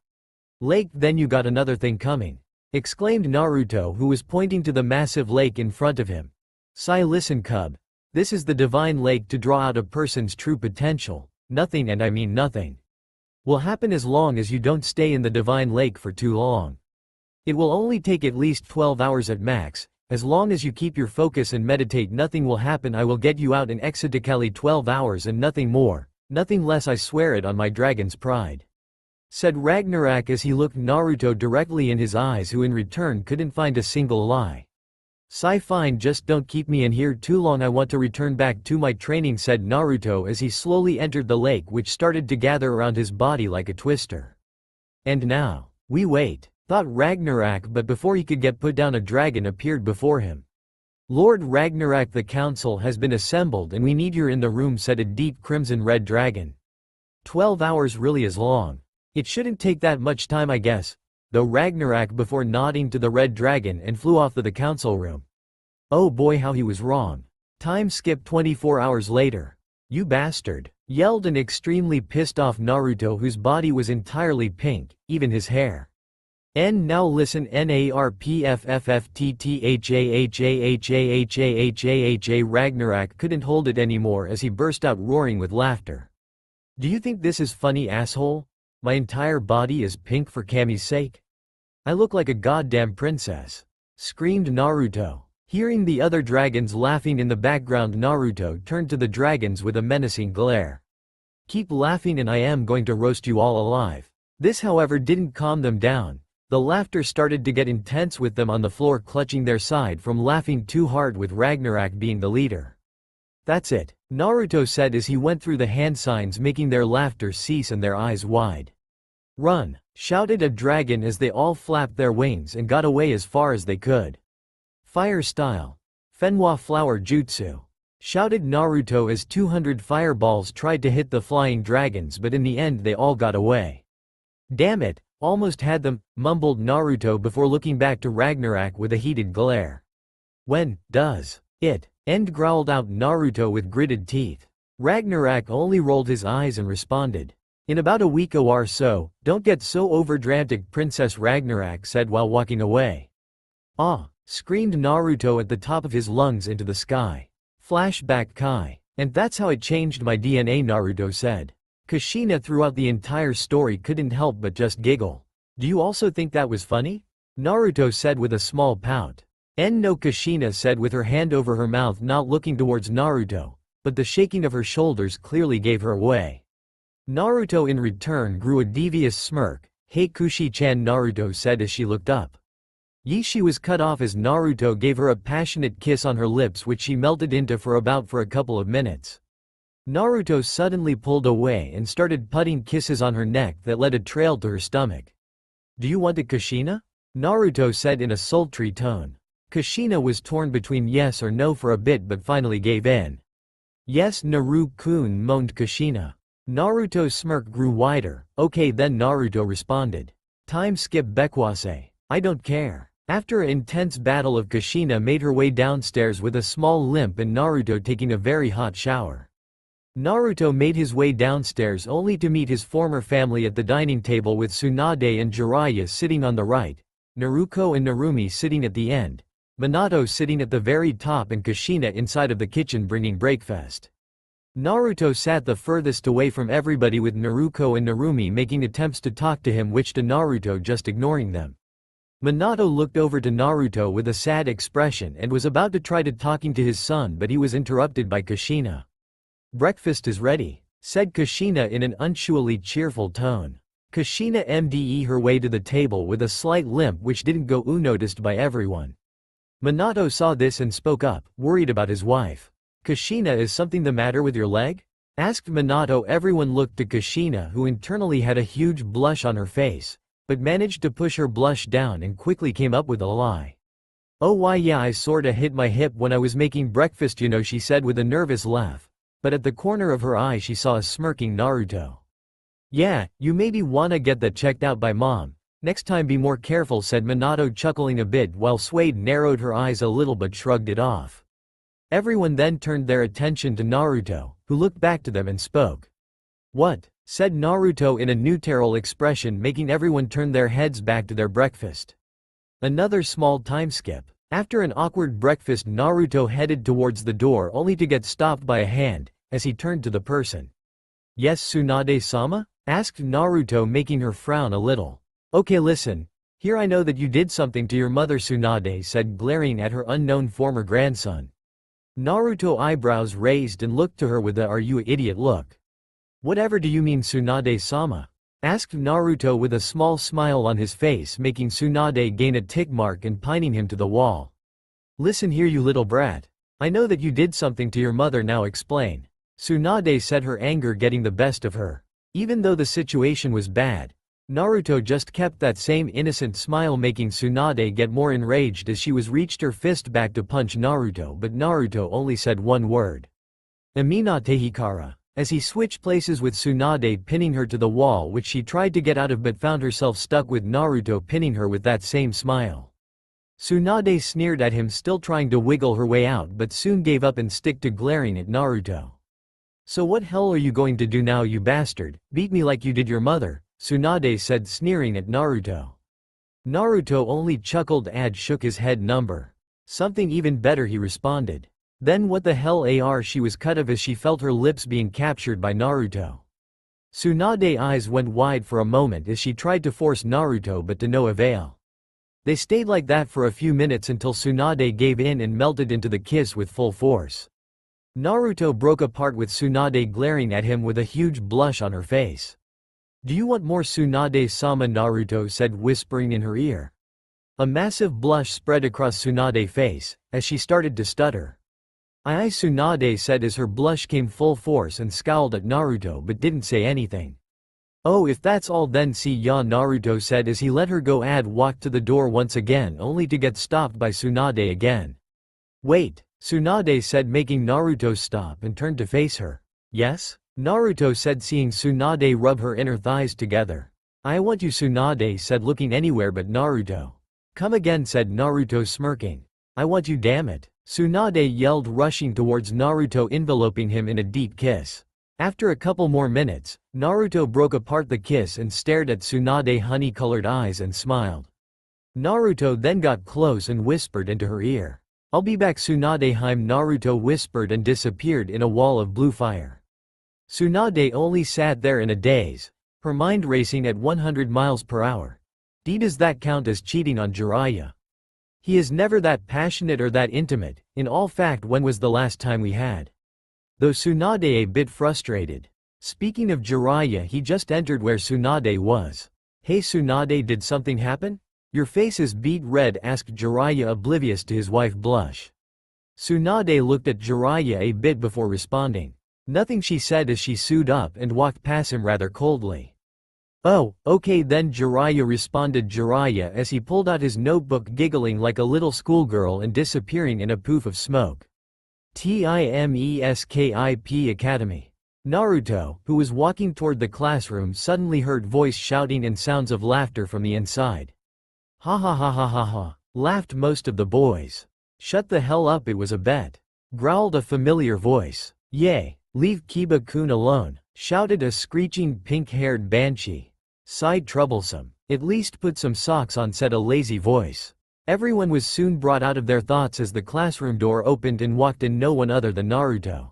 lake? Then you got another thing coming, exclaimed Naruto, who was pointing to the massive lake in front of him. Sai, listen, cub. This is the divine lake to draw out a person's true potential. Nothing, and I mean nothing, will happen as long as you don't stay in the divine lake for too long. It will only take at least 12 hours at max. As long as you keep your focus and meditate, nothing will happen. I will get you out in exactly 12 hours and nothing more, nothing less, I swear it on my dragon's pride, said Ragnarok as he looked Naruto directly in his eyes, who in return couldn't find a single lie. Sigh, fine, just don't keep me in here too long. I want to return back to my training, said Naruto as he slowly entered the lake, which started to gather around his body like a twister. And now, we wait, thought Ragnarok, but before he could get put down, a dragon appeared before him. Lord Ragnarok, the council has been assembled and we need you in the room, said a deep crimson-red dragon. 12 hours really is long. It shouldn't take that much time, I guess, though, Ragnarok before nodding to the red dragon and flew off to the council room. Oh boy, how he was wrong. Time skip 24 hours later. You bastard, yelled an extremely pissed off Naruto, whose body was entirely pink, even his hair. Now listen, NARPFFFTTHAHAHAHAHAHAHAHA. Ragnarok couldn't hold it anymore as he burst out roaring with laughter. Do you think this is funny, asshole? My entire body is pink for Kami's sake? I look like a goddamn princess, screamed Naruto. Hearing the other dragons laughing in the background, Naruto turned to the dragons with a menacing glare. Keep laughing and I am going to roast you all alive. This, however, didn't calm them down. The laughter started to get intense, with them on the floor clutching their side from laughing too hard, with Ragnarok being the leader. That's it, Naruto said as he went through the hand signs, making their laughter cease and their eyes wide. Run, shouted a dragon as they all flapped their wings and got away as far as they could. Fire style. Fenwa flower jutsu, shouted Naruto as 200 fireballs tried to hit the flying dragons, but in the end they all got away. Damn it, almost had them, mumbled Naruto before looking back to Ragnarok with a heated glare. When does it end? Growled out Naruto with gritted teeth. Ragnarok only rolled his eyes and responded, in about a week or so. Don't get so overdramatic, Princess, Ragnarok said while walking away. Ah, screamed Naruto at the top of his lungs into the sky. Flashback Kai. And that's how it changed my DNA, Naruto said. Kushina throughout the entire story couldn't help but just giggle. Do you also think that was funny? Naruto said with a small pout. No, Kushina said with her hand over her mouth, not looking towards Naruto, but the shaking of her shoulders clearly gave her away. Naruto in return grew a devious smirk. Hey Kushi-chan, Naruto said as she looked up. She was cut off as Naruto gave her a passionate kiss on her lips, which she melted into for a couple of minutes. Naruto suddenly pulled away and started putting kisses on her neck that led a trail to her stomach. Do you want it, Kushina? Naruto said in a sultry tone. Kushina was torn between yes or no for a bit but finally gave in. Yes, Naru-kun, moaned Kushina. Naruto's smirk grew wider. Okay then, Naruto responded. Time skip Bekwase. I don't care. After an intense battle of Kushina made her way downstairs with a small limp and Naruto taking a very hot shower. Naruto made his way downstairs only to meet his former family at the dining table with Tsunade and Jiraiya sitting on the right, Naruko and Narumi sitting at the end, Minato sitting at the very top and Kushina inside of the kitchen bringing breakfast. Naruto sat the furthest away from everybody with Naruko and Narumi making attempts to talk to him which to Naruto just ignoring them. Minato looked over to Naruto with a sad expression and was about to try to talking to his son but he was interrupted by Kushina. Breakfast is ready, said Kushina in an unusually cheerful tone. Kushina mde her way to the table with a slight limp which didn't go unnoticed by everyone. Minato saw this and spoke up, worried about his wife. Kushina, is something the matter with your leg? Asked Minato. Everyone looked to Kushina who internally had a huge blush on her face, but managed to push her blush down and quickly came up with a lie. Oh why yeah, I sorta hit my hip when I was making breakfast you know, she said with a nervous laugh, but at the corner of her eye she saw a smirking Naruto. Yeah, you maybe wanna get that checked out by mom. Next time be more careful, said Minato chuckling a bit while Suede narrowed her eyes a little but shrugged it off. Everyone then turned their attention to Naruto, who looked back to them and spoke. What? Said Naruto in a neutral expression making everyone turn their heads back to their breakfast. Another small time skip. After an awkward breakfast Naruto headed towards the door only to get stopped by a hand, as he turned to the person. Yes, Tsunade-sama? Asked Naruto making her frown a little. Okay listen, here I know that you did something to your mother, Tsunade said glaring at her unknown former grandson. Naruto eyebrows raised and looked to her with a "are you an idiot" look. Whatever do you mean, Tsunade-sama? Asked Naruto with a small smile on his face making Tsunade gain a tick mark and pinning him to the wall. Listen here you little brat. I know that you did something to your mother, now explain. Tsunade said, her anger getting the best of her. Even though the situation was bad, Naruto just kept that same innocent smile making Tsunade get more enraged as she was reached her fist back to punch Naruto, but Naruto only said one word. Aminate Hikara. As he switched places with Tsunade pinning her to the wall which she tried to get out of but found herself stuck with Naruto pinning her with that same smile. Tsunade sneered at him, still trying to wiggle her way out but soon gave up and stick to glaring at Naruto. So what hell are you going to do now, you bastard? Beat me like you did your mother? Tsunade said, sneering at Naruto. Naruto only chuckled and shook his head. Number something even better, he responded. Then what the hell are, she was cut off as she felt her lips being captured by Naruto. Tsunade's eyes went wide for a moment as she tried to force Naruto but to no avail. They stayed like that for a few minutes until Tsunade gave in and melted into the kiss with full force. Naruto broke apart with Tsunade glaring at him with a huge blush on her face. Do you want more, Tsunade-sama? Naruto said, whispering in her ear. A massive blush spread across Tsunade's face, as she started to stutter. Aye, Tsunade said as her blush came full force and scowled at Naruto but didn't say anything. Oh, if that's all then see ya, Naruto said as he let her go and walked to the door once again only to get stopped by Tsunade again. Wait, Tsunade said making Naruto stop and turned to face her. Yes? Naruto said seeing Tsunade rub her inner thighs together. I want you, Tsunade said looking anywhere but Naruto. Come again, said Naruto smirking. I want you, damn it. Tsunade yelled, rushing towards Naruto enveloping him in a deep kiss. After a couple more minutes, Naruto broke apart the kiss and stared at Tsunade's honey-colored eyes and smiled. Naruto then got close and whispered into her ear. I'll be back, Tsunadeheim. Naruto whispered and disappeared in a wall of blue fire. Tsunade only sat there in a daze, her mind racing at 100 miles per hour. Does that count as cheating on Jiraiya? He is never that passionate or that intimate. In all fact, when was the last time we had? Though Tsunade a bit frustrated. Speaking of Jiraiya, he just entered where Tsunade was. Hey Tsunade, did something happen? Your face is beet red, asked Jiraiya, oblivious to his wife blush. Tsunade looked at Jiraiya a bit before responding. Nothing, she said as she suited up and walked past him rather coldly. Oh, okay then Jiraiya responded Jiraiya as he pulled out his notebook giggling like a little schoolgirl and disappearing in a poof of smoke. TIMESKIP Academy. Naruto, who was walking toward the classroom suddenly heard voice shouting and sounds of laughter from the inside. Ha ha ha ha ha ha, laughed most of the boys. Shut the hell up, it was a bet. Growled a familiar voice. Yay, leave Kiba-kun alone, shouted a screeching pink-haired banshee. Sighed troublesome. At least put some socks on, said a lazy voice. Everyone was soon brought out of their thoughts as the classroom door opened and walked in no one other than Naruto.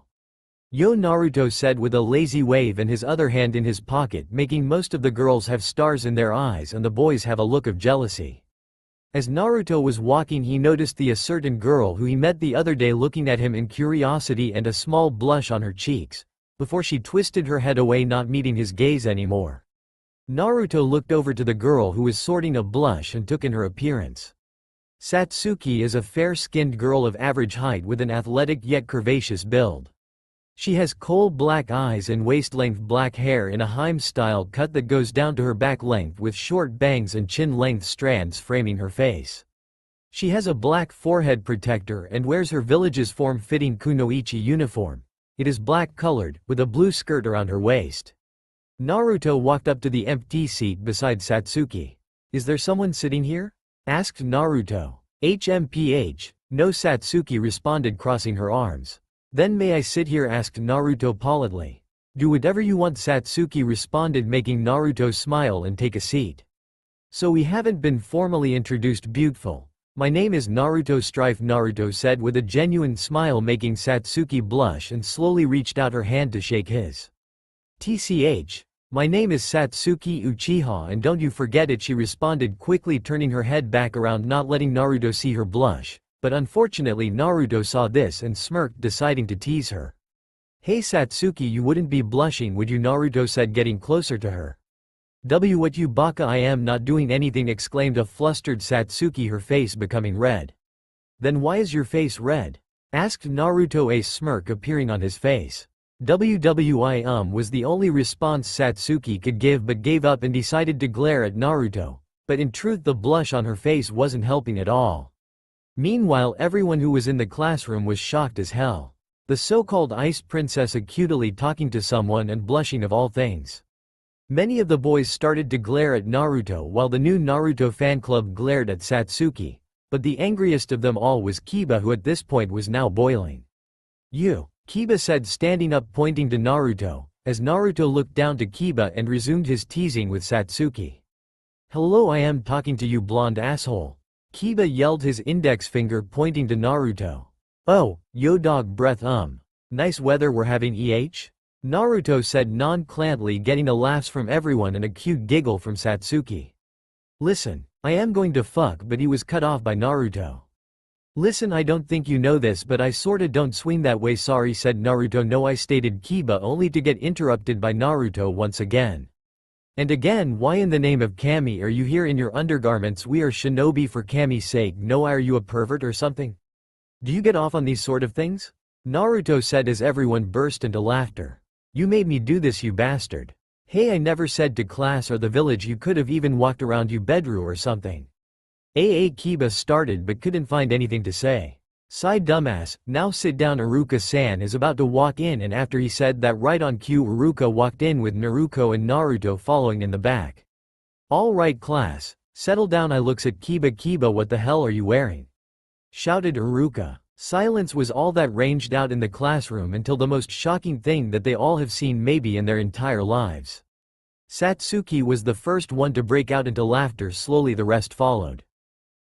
Yo, Naruto said with a lazy wave and his other hand in his pocket, making most of the girls have stars in their eyes and the boys have a look of jealousy. As Naruto was walking he noticed a certain girl who he met the other day looking at him in curiosity and a small blush on her cheeks, before she twisted her head away not meeting his gaze anymore. Naruto looked over to the girl who was sorting a blush and took in her appearance. Satsuki is a fair-skinned girl of average height with an athletic yet curvaceous build. She has coal-black eyes and waist-length black hair in a Heim-style cut that goes down to her back length with short bangs and chin-length strands framing her face. She has a black forehead protector and wears her village's form-fitting kunoichi uniform. It is black-colored, with a blue skirt around her waist. Naruto walked up to the empty seat beside Satsuki. "Is there someone sitting here?" asked Naruto. "HMPH, no," Satsuki responded, crossing her arms. "Then may I sit here?" asked Naruto politely. "Do whatever you want," Satsuki responded, making Naruto smile and take a seat. "So we haven't been formally introduced, beautiful. My name is Naruto Strife," Naruto said with a genuine smile, making Satsuki blush, and slowly reached out her hand to shake his. "TCH. My name is Satsuki Uchiha and don't you forget it," she responded quickly, turning her head back around, not letting Naruto see her blush. But unfortunately Naruto saw this and smirked, deciding to tease her. "Hey Satsuki, you wouldn't be blushing, would you?" Naruto said, getting closer to her. What you baka, I am not doing anything," exclaimed a flustered Satsuki, her face becoming red. "Then why is your face red?" asked Naruto, a smirk appearing on his face. Was the only response Satsuki could give, but gave up and decided to glare at Naruto. But in truth the blush on her face wasn't helping at all. Meanwhile everyone who was in the classroom was shocked as hell. The so-called Ice Princess acutely talking to someone and blushing of all things. Many of the boys started to glare at Naruto while the new Naruto fan club glared at Satsuki, but the angriest of them all was Kiba, who at this point was now boiling. "You," Kiba said, standing up pointing to Naruto, as Naruto looked down to Kiba and resumed his teasing with Satsuki. "Hello, I am talking to you, blonde asshole." Kiba yelled, his index finger pointing to Naruto. "Oh, yo dog breath nice weather we're having Naruto said nonchalantly, getting a laughs from everyone and a cute giggle from Satsuki. "Listen, I am going to fuck," but he was cut off by Naruto. "Listen, I don't think you know this, but I sorta don't swing that way, sorry," said Naruto. "No, I stated Kiba," only to get interrupted by Naruto once again. "And again, why in the name of Kami are you here in your undergarments? We are shinobi for Kami's sake. No, are you a pervert or something? Do you get off on these sort of things?" Naruto said as everyone burst into laughter. "You made me do this, you bastard. Hey, I never said to class or the village, you could have even walked around, you bedroom or something." Kiba started but couldn't find anything to say. "Sigh dumbass, now sit down." Iruka-san is about to walk in, and after he said that, right on cue Iruka walked in with Naruto and Naruto following in the back. "All right class, settle down." I looks at Kiba. "Kiba, what the hell are you wearing?" shouted Iruka. Silence was all that ranged out in the classroom until the most shocking thing that they all have seen maybe in their entire lives. Satsuki was the first one to break out into laughter. Slowly the rest followed.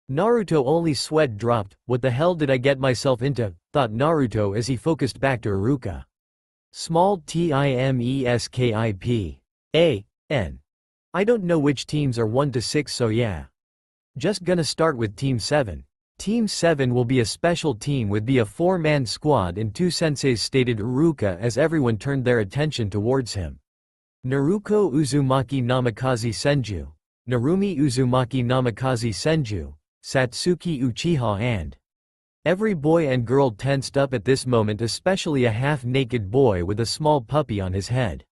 Naruto only sweat dropped. "What the hell did I get myself into?" thought Naruto as he focused back to Iruka. Small TIMESKIP. I don't know which teams are 1 to 6, so yeah. Just gonna start with Team 7. Team 7 will be a special team with a 4-man squad and 2 senseis, stated Iruka as everyone turned their attention towards him. Naruko Uzumaki Namikaze Senju, Narumi Uzumaki Namikaze Senju, Satsuki Uchiha, and every boy and girl tensed up at this moment, especially a half-naked boy with a small puppy on his head.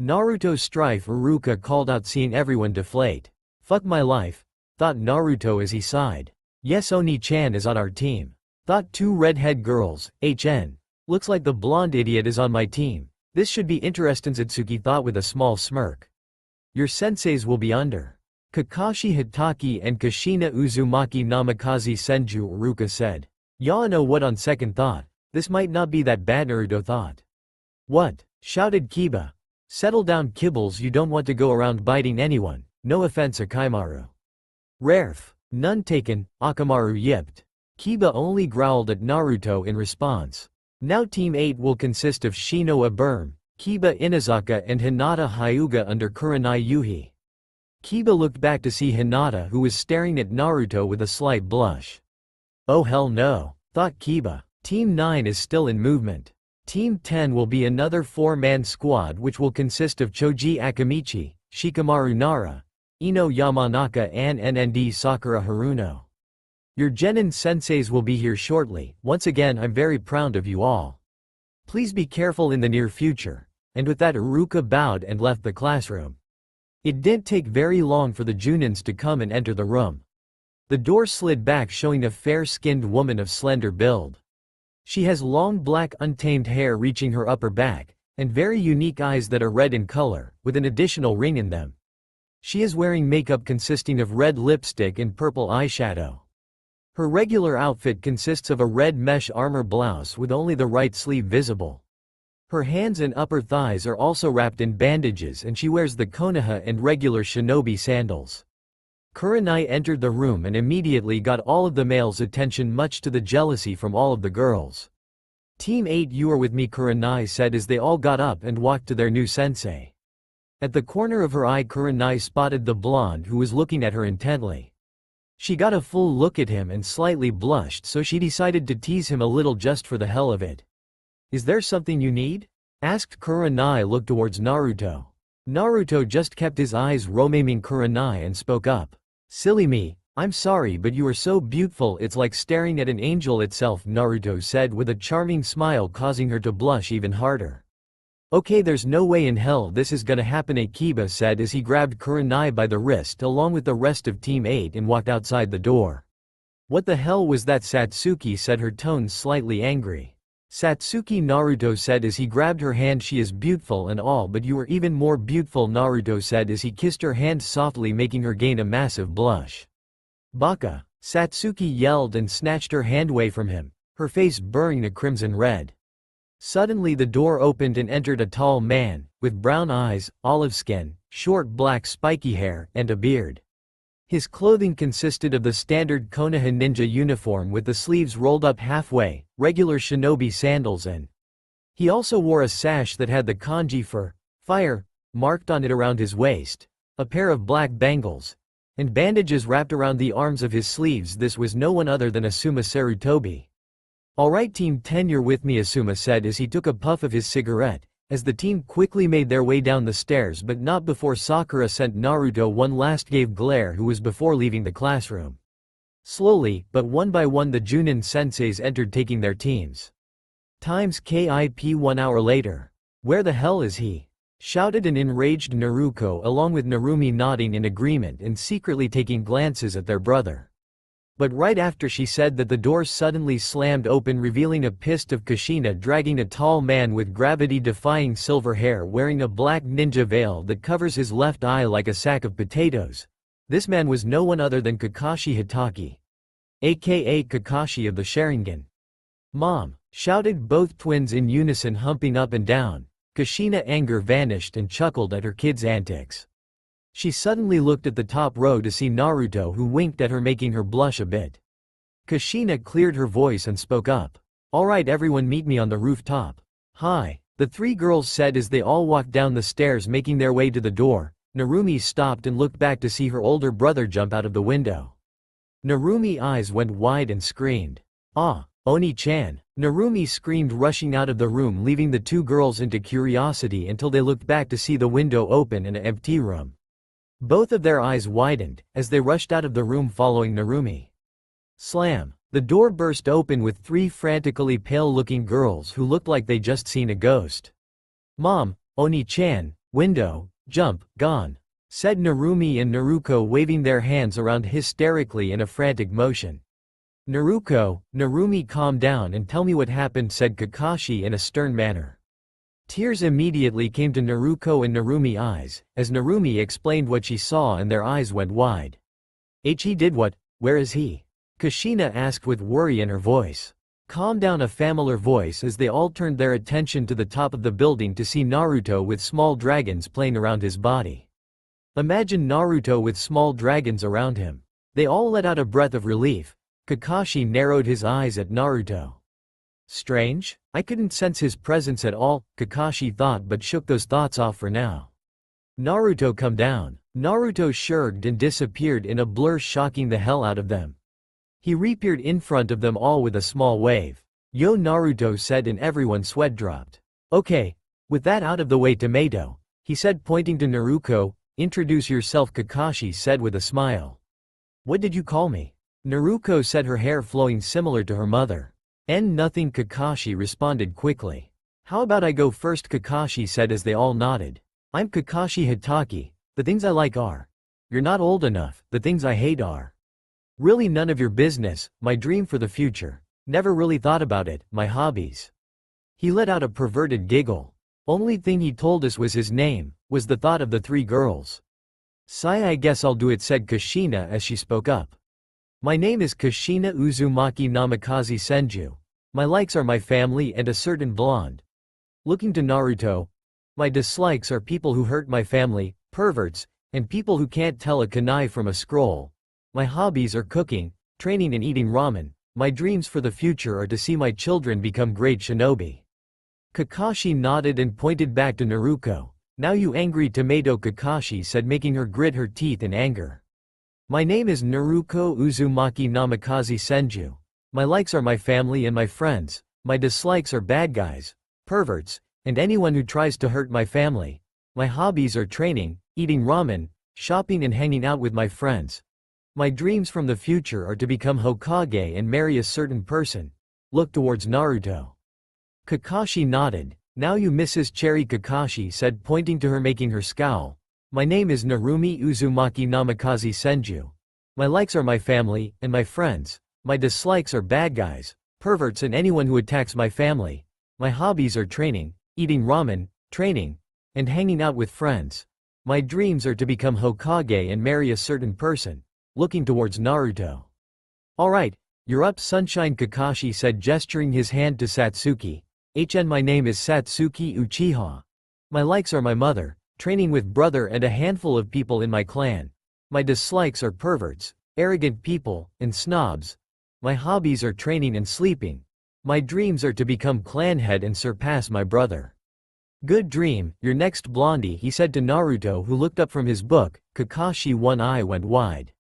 Naruto's strife, Iruka called out, seeing everyone deflate. Fuck my life, thought Naruto as he sighed. Yes, Oni-chan is on our team, thought two redhead girls. HN. Looks like the blonde idiot is on my team. This should be interesting, Satsuki thought with a small smirk. Your senseis will be under Kakashi Hitaki and Kushina Uzumaki Namikaze Senju, Iruka said. Yano, what, on second thought, this might not be that bad, Naruto thought. What? Shouted Kiba. Settle down, Kibbles, you don't want to go around biting anyone. No offense, Akaimaru. Raref. None taken, Akamaru yipped. Kiba only growled at Naruto in response. Now Team 8 will consist of Shino Aburm, Kiba Inazaka and Hinata Hyuga under Kurenai Yuhi. Kiba looked back to see Hinata, who was staring at Naruto with a slight blush. Oh hell no, thought Kiba. Team 9 is still in movement. Team 10 will be another 4-man squad which will consist of Choji Akamichi, Shikamaru Nara, Ino Yamanaka and NND Sakura Haruno. Your genin senseis will be here shortly. Once again, I'm very proud of you all. Please be careful in the near future. And with that, Iruka bowed and left the classroom. It didn't take very long for the Junins to come and enter the room. The door slid back, showing a fair-skinned woman of slender build. She has long black untamed hair reaching her upper back, and very unique eyes that are red in color, with an additional ring in them. She is wearing makeup consisting of red lipstick and purple eyeshadow. Her regular outfit consists of a red mesh armor blouse with only the right sleeve visible. Her hands and upper thighs are also wrapped in bandages, and she wears the Konoha and regular shinobi sandals. Kurenai entered the room and immediately got all of the males' attention, much to the jealousy from all of the girls. Team 8, you are with me, Kurenai said as they all got up and walked to their new sensei. At the corner of her eye, Kurenai spotted the blonde who was looking at her intently. She got a full look at him and slightly blushed, so she decided to tease him a little just for the hell of it. Is there something you need? Asked Kurenai, looked towards Naruto. Naruto just kept his eyes roaming Kurenai and spoke up. Silly me, I'm sorry, but you are so beautiful, it's like staring at an angel itself, Naruto said with a charming smile, causing her to blush even harder. Okay, there's no way in hell this is gonna happen, Akiba said as he grabbed Kurenai by the wrist along with the rest of Team 8 and walked outside the door. What the hell was that, Satsuki said, her tone slightly angry. Satsuki, Naruto said as he grabbed her hand. She is beautiful and all, but you are even more beautiful, Naruto said as he kissed her hand softly, making her gain a massive blush. Baka! Satsuki yelled and snatched her hand away from him, her face burning a crimson red. Suddenly the door opened and entered a tall man, with brown eyes, olive skin, short black spiky hair, and a beard. His clothing consisted of the standard Konoha ninja uniform with the sleeves rolled up halfway, regular shinobi sandals, and he also wore a sash that had the kanji for fire marked on it around his waist, a pair of black bangles, and bandages wrapped around the arms of his sleeves. This was no one other than Asuma Sarutobi. Alright Team 10, you're with me, Asuma said as he took a puff of his cigarette, as the team quickly made their way down the stairs, but not before Sakura sent Naruto one last glare, who was before leaving the classroom. Slowly, but one by one, the Junin senseis entered, taking their teams. Times KIP 1 hour later. Where the hell is he? Shouted an enraged Naruto, along with Narumi nodding in agreement and secretly taking glances at their brother. But right after she said that, the door suddenly slammed open, revealing a pissed of Kushina dragging a tall man with gravity-defying silver hair wearing a black ninja veil that covers his left eye like a sack of potatoes. This man was no one other than Kakashi Hitaki, aka Kakashi of the Sharingan. Mom! Shouted both twins in unison, humping up and down. Kushina anger vanished and chuckled at her kids' antics. She suddenly looked at the top row to see Naruto, who winked at her, making her blush a bit. Kushina cleared her voice and spoke up. Alright everyone, meet me on the rooftop. Hi, the three girls said as they all walked down the stairs, making their way to the door. Narumi stopped and looked back to see her older brother jump out of the window. Narumi's eyes went wide and screamed. Ah, Oni-chan! Narumi screamed, rushing out of the room, leaving the two girls into curiosity until they looked back to see the window open and an empty room. Both of their eyes widened, as they rushed out of the room following Narumi. Slam! The door burst open with three frantically pale-looking girls who looked like they just seen a ghost. Mom, Oni-chan, Window, jump, gone, said Narumi and Naruto, waving their hands around hysterically in a frantic motion. Narumi, calm down and tell me what happened, said Kakashi in a stern manner. Tears immediately came to Naruto and Narumi's eyes, as Narumi explained what she saw, and their eyes went wide. He did what? Where is he? Kushina asked with worry in her voice. Calm down, a familiar voice, as they all turned their attention to the top of the building to see Naruto with small dragons playing around his body. Imagine Naruto with small dragons around him. They all let out a breath of relief. Kakashi narrowed his eyes at Naruto. Strange? I couldn't sense his presence at all, Kakashi thought, but shook those thoughts off for now. Naruto, come down. Naruto shrugged and disappeared in a blur, shocking the hell out of them. He reappeared in front of them all with a small wave. Yo, Naruto said, and everyone's sweat dropped. Okay, with that out of the way, Tomato, he said, pointing to Naruto. Introduce yourself, Kakashi said with a smile. What did you call me? Naruto said, her hair flowing similar to her mother. Nothing, Kakashi responded quickly. How about I go first, Kakashi said as they all nodded. I'm Kakashi Hitaki. The things I like are. You're not old enough. The things I hate are. Really none of your business. My dream for the future. Never really thought about it. My hobbies. He let out a perverted giggle. Only thing he told us was his name, was the thought of the three girls. Sigh, I guess I'll do it, said Kushina as she spoke up. My name is Kushina Uzumaki Namikaze Senju. My likes are my family and a certain blonde. Looking to Naruto. My dislikes are people who hurt my family, perverts, and people who can't tell a kunai from a scroll. My hobbies are cooking, training and eating ramen. My dreams for the future are to see my children become great shinobi. Kakashi nodded and pointed back to Naruto. Now you angry tomato, Kakashi said, making her grit her teeth in anger. My name is Naruto Uzumaki Namikaze Senju. My likes are my family and my friends. My dislikes are bad guys, perverts, and anyone who tries to hurt my family. My hobbies are training, eating ramen, shopping and hanging out with my friends. My dreams from the future are to become Hokage and marry a certain person. Look towards Naruto. Kakashi nodded. Now you Mrs. Cherry, Kakashi said, pointing to her, making her scowl. My name is Narumi Uzumaki Namikaze Senju. My likes are my family and my friends. My dislikes are bad guys, perverts and anyone who attacks my family. My hobbies are training, eating ramen, training, and hanging out with friends. My dreams are to become Hokage and marry a certain person. Looking towards Naruto. Alright, you're up, sunshine, Kakashi said, gesturing his hand to Satsuki. My name is Satsuki Uchiha. My likes are my mother, training with brother and a handful of people in my clan. My dislikes are perverts, arrogant people, and snobs. My hobbies are training and sleeping. My dreams are to become clan head and surpass my brother. Good dream, you're next, Blondie, he said to Naruto, who looked up from his book. Kakashi, one eye went wide.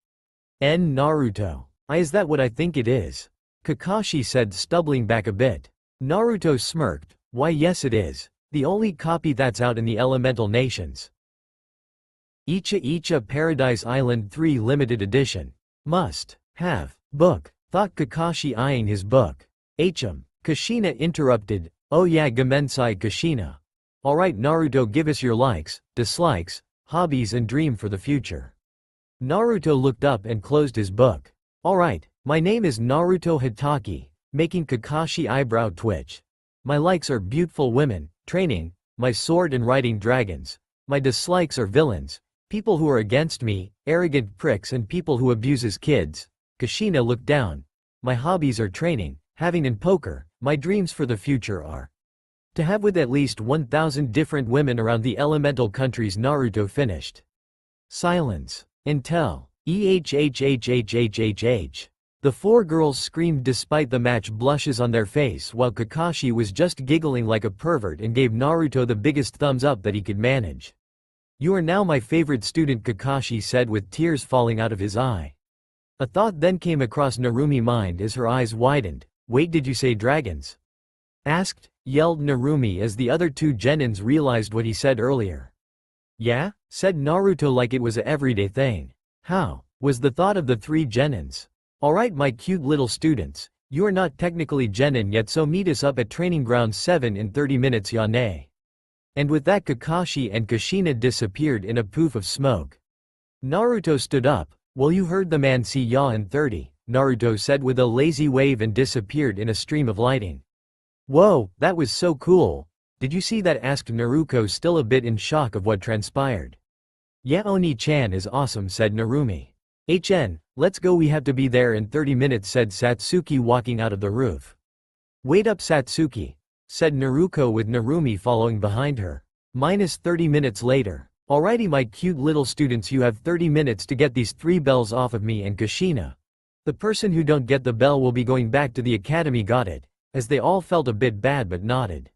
Naruto. Is that what I think it is? Kakashi said, stumbling back a bit. Naruto smirked. Why, yes it is. The only copy that's out in the elemental nations. Icha Paradise Island 3 limited edition. Must have book, thought Kakashi, eyeing his book. Kushina interrupted. Oh yeah, Gamensai, Kushina. Alright Naruto, give us your likes, dislikes, hobbies and dream for the future. Naruto looked up and closed his book. Alright, my name is Naruto Hitaki, making Kakashi eyebrow twitch. My likes are beautiful women, training, my sword and riding dragons. My dislikes are villains, people who are against me, arrogant pricks and people who abuses kids. Kushina looked down. My hobbies are training, having and poker. My dreams for the future are to have with at least 1,000 different women around the elemental countries. Naruto finished. Silence. Until the four girls screamed despite the match blushes on their face, while Kakashi was just giggling like a pervert and gave Naruto the biggest thumbs up that he could manage. You are now my favorite student, Kakashi said with tears falling out of his eye. A thought then came across Narumi's mind as her eyes widened. Wait, did you say dragons? Yelled Narumi as the other two genins realized what he said earlier. Yeah? Said Naruto like it was a everyday thing. How? Was the thought of the three genins. Alright my cute little students, you are not technically genin yet, so meet us up at training ground 7 in 30 minutes, Yane. And with that Kakashi and Kushina disappeared in a poof of smoke. Naruto stood up. "Well, you heard the man, see ya in 30, Naruto said with a lazy wave and disappeared in a stream of lighting. "Whoa, that was so cool. Did you see that?" asked Naruto, still a bit in shock of what transpired. "Yeah, Oni-chan is awesome," said Narumi. Let's go, we have to be there in 30 minutes, said Satsuki, walking out of the roof. "Wait up, Satsuki," said Naruto, with Narumi following behind her. -30 minutes later. "Alrighty, my cute little students, you have 30 minutes to get these 3 bells off of me and Kushina. The person who don't get the bell will be going back to the academy, got it?" As they all felt a bit bad but nodded.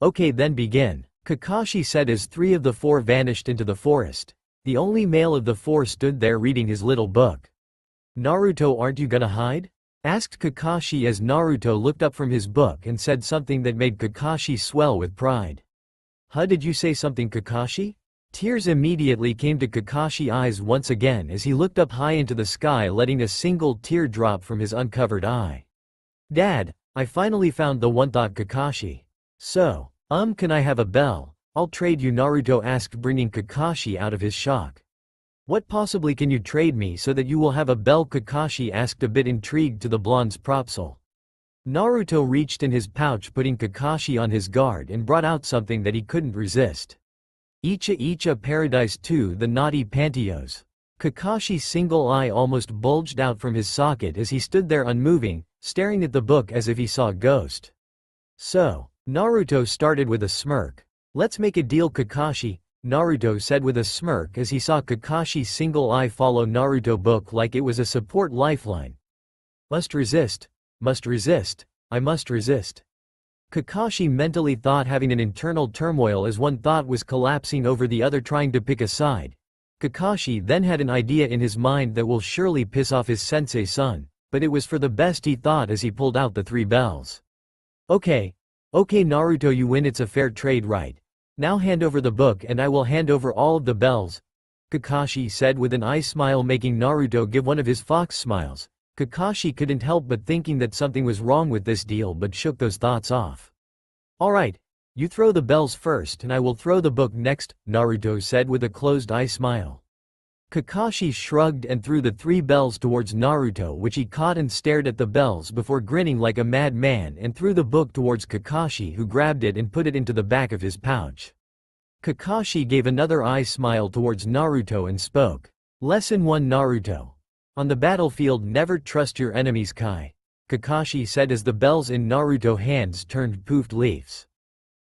"Okay, then begin," Kakashi said as 3 of the 4 vanished into the forest. The only male of the 4 stood there reading his little book. "Naruto, aren't you gonna hide?" asked Kakashi as Naruto looked up from his book and said something that made Kakashi swell with pride. "Huh, did you say something, Kakashi?" Tears immediately came to Kakashi's eyes once again as he looked up high into the sky, letting a single tear drop from his uncovered eye. "Dad, I finally found the one," thought Kakashi. "So, can I have a bell? I'll trade you," Naruto asked, bringing Kakashi out of his shock. "What possibly can you trade me so that you will have a bell?" Kakashi asked, a bit intrigued to the blonde's proposal. Naruto reached in his pouch, putting Kakashi on his guard, and brought out something that he couldn't resist. "Icha Icha Paradise 2, the naughty pantyhose." Kakashi's single eye almost bulged out from his socket as he stood there unmoving, staring at the book as if he saw a ghost. "So," Naruto started with a smirk. "Let's make a deal, Kakashi," Naruto said with a smirk as he saw Kakashi's single eye follow Naruto book like it was a support lifeline. Must resist, I must resist." Kakashi mentally thought, having an internal turmoil as one thought was collapsing over the other, trying to pick a side. Kakashi then had an idea in his mind that will surely piss off his sensei-son, but it was for the best, he thought, as he pulled out the 3 bells. Okay, Naruto, you win, it's a fair trade, right? Now hand over the book and I will hand over all of the bells," Kakashi said with an eye smile, making Naruto give one of his fox smiles. Kakashi couldn't help but thinking that something was wrong with this deal, but shook those thoughts off. "Alright, you throw the bells first and I will throw the book next," Naruto said with a closed eye smile. Kakashi shrugged and threw the 3 bells towards Naruto, which he caught and stared at the bells before grinning like a madman, and threw the book towards Kakashi, who grabbed it and put it into the back of his pouch. Kakashi gave another eye smile towards Naruto and spoke. "Lesson 1, Naruto. On the battlefield, never trust your enemies, Kai," Kakashi said as the bells in Naruto's hands turned poofed leaves.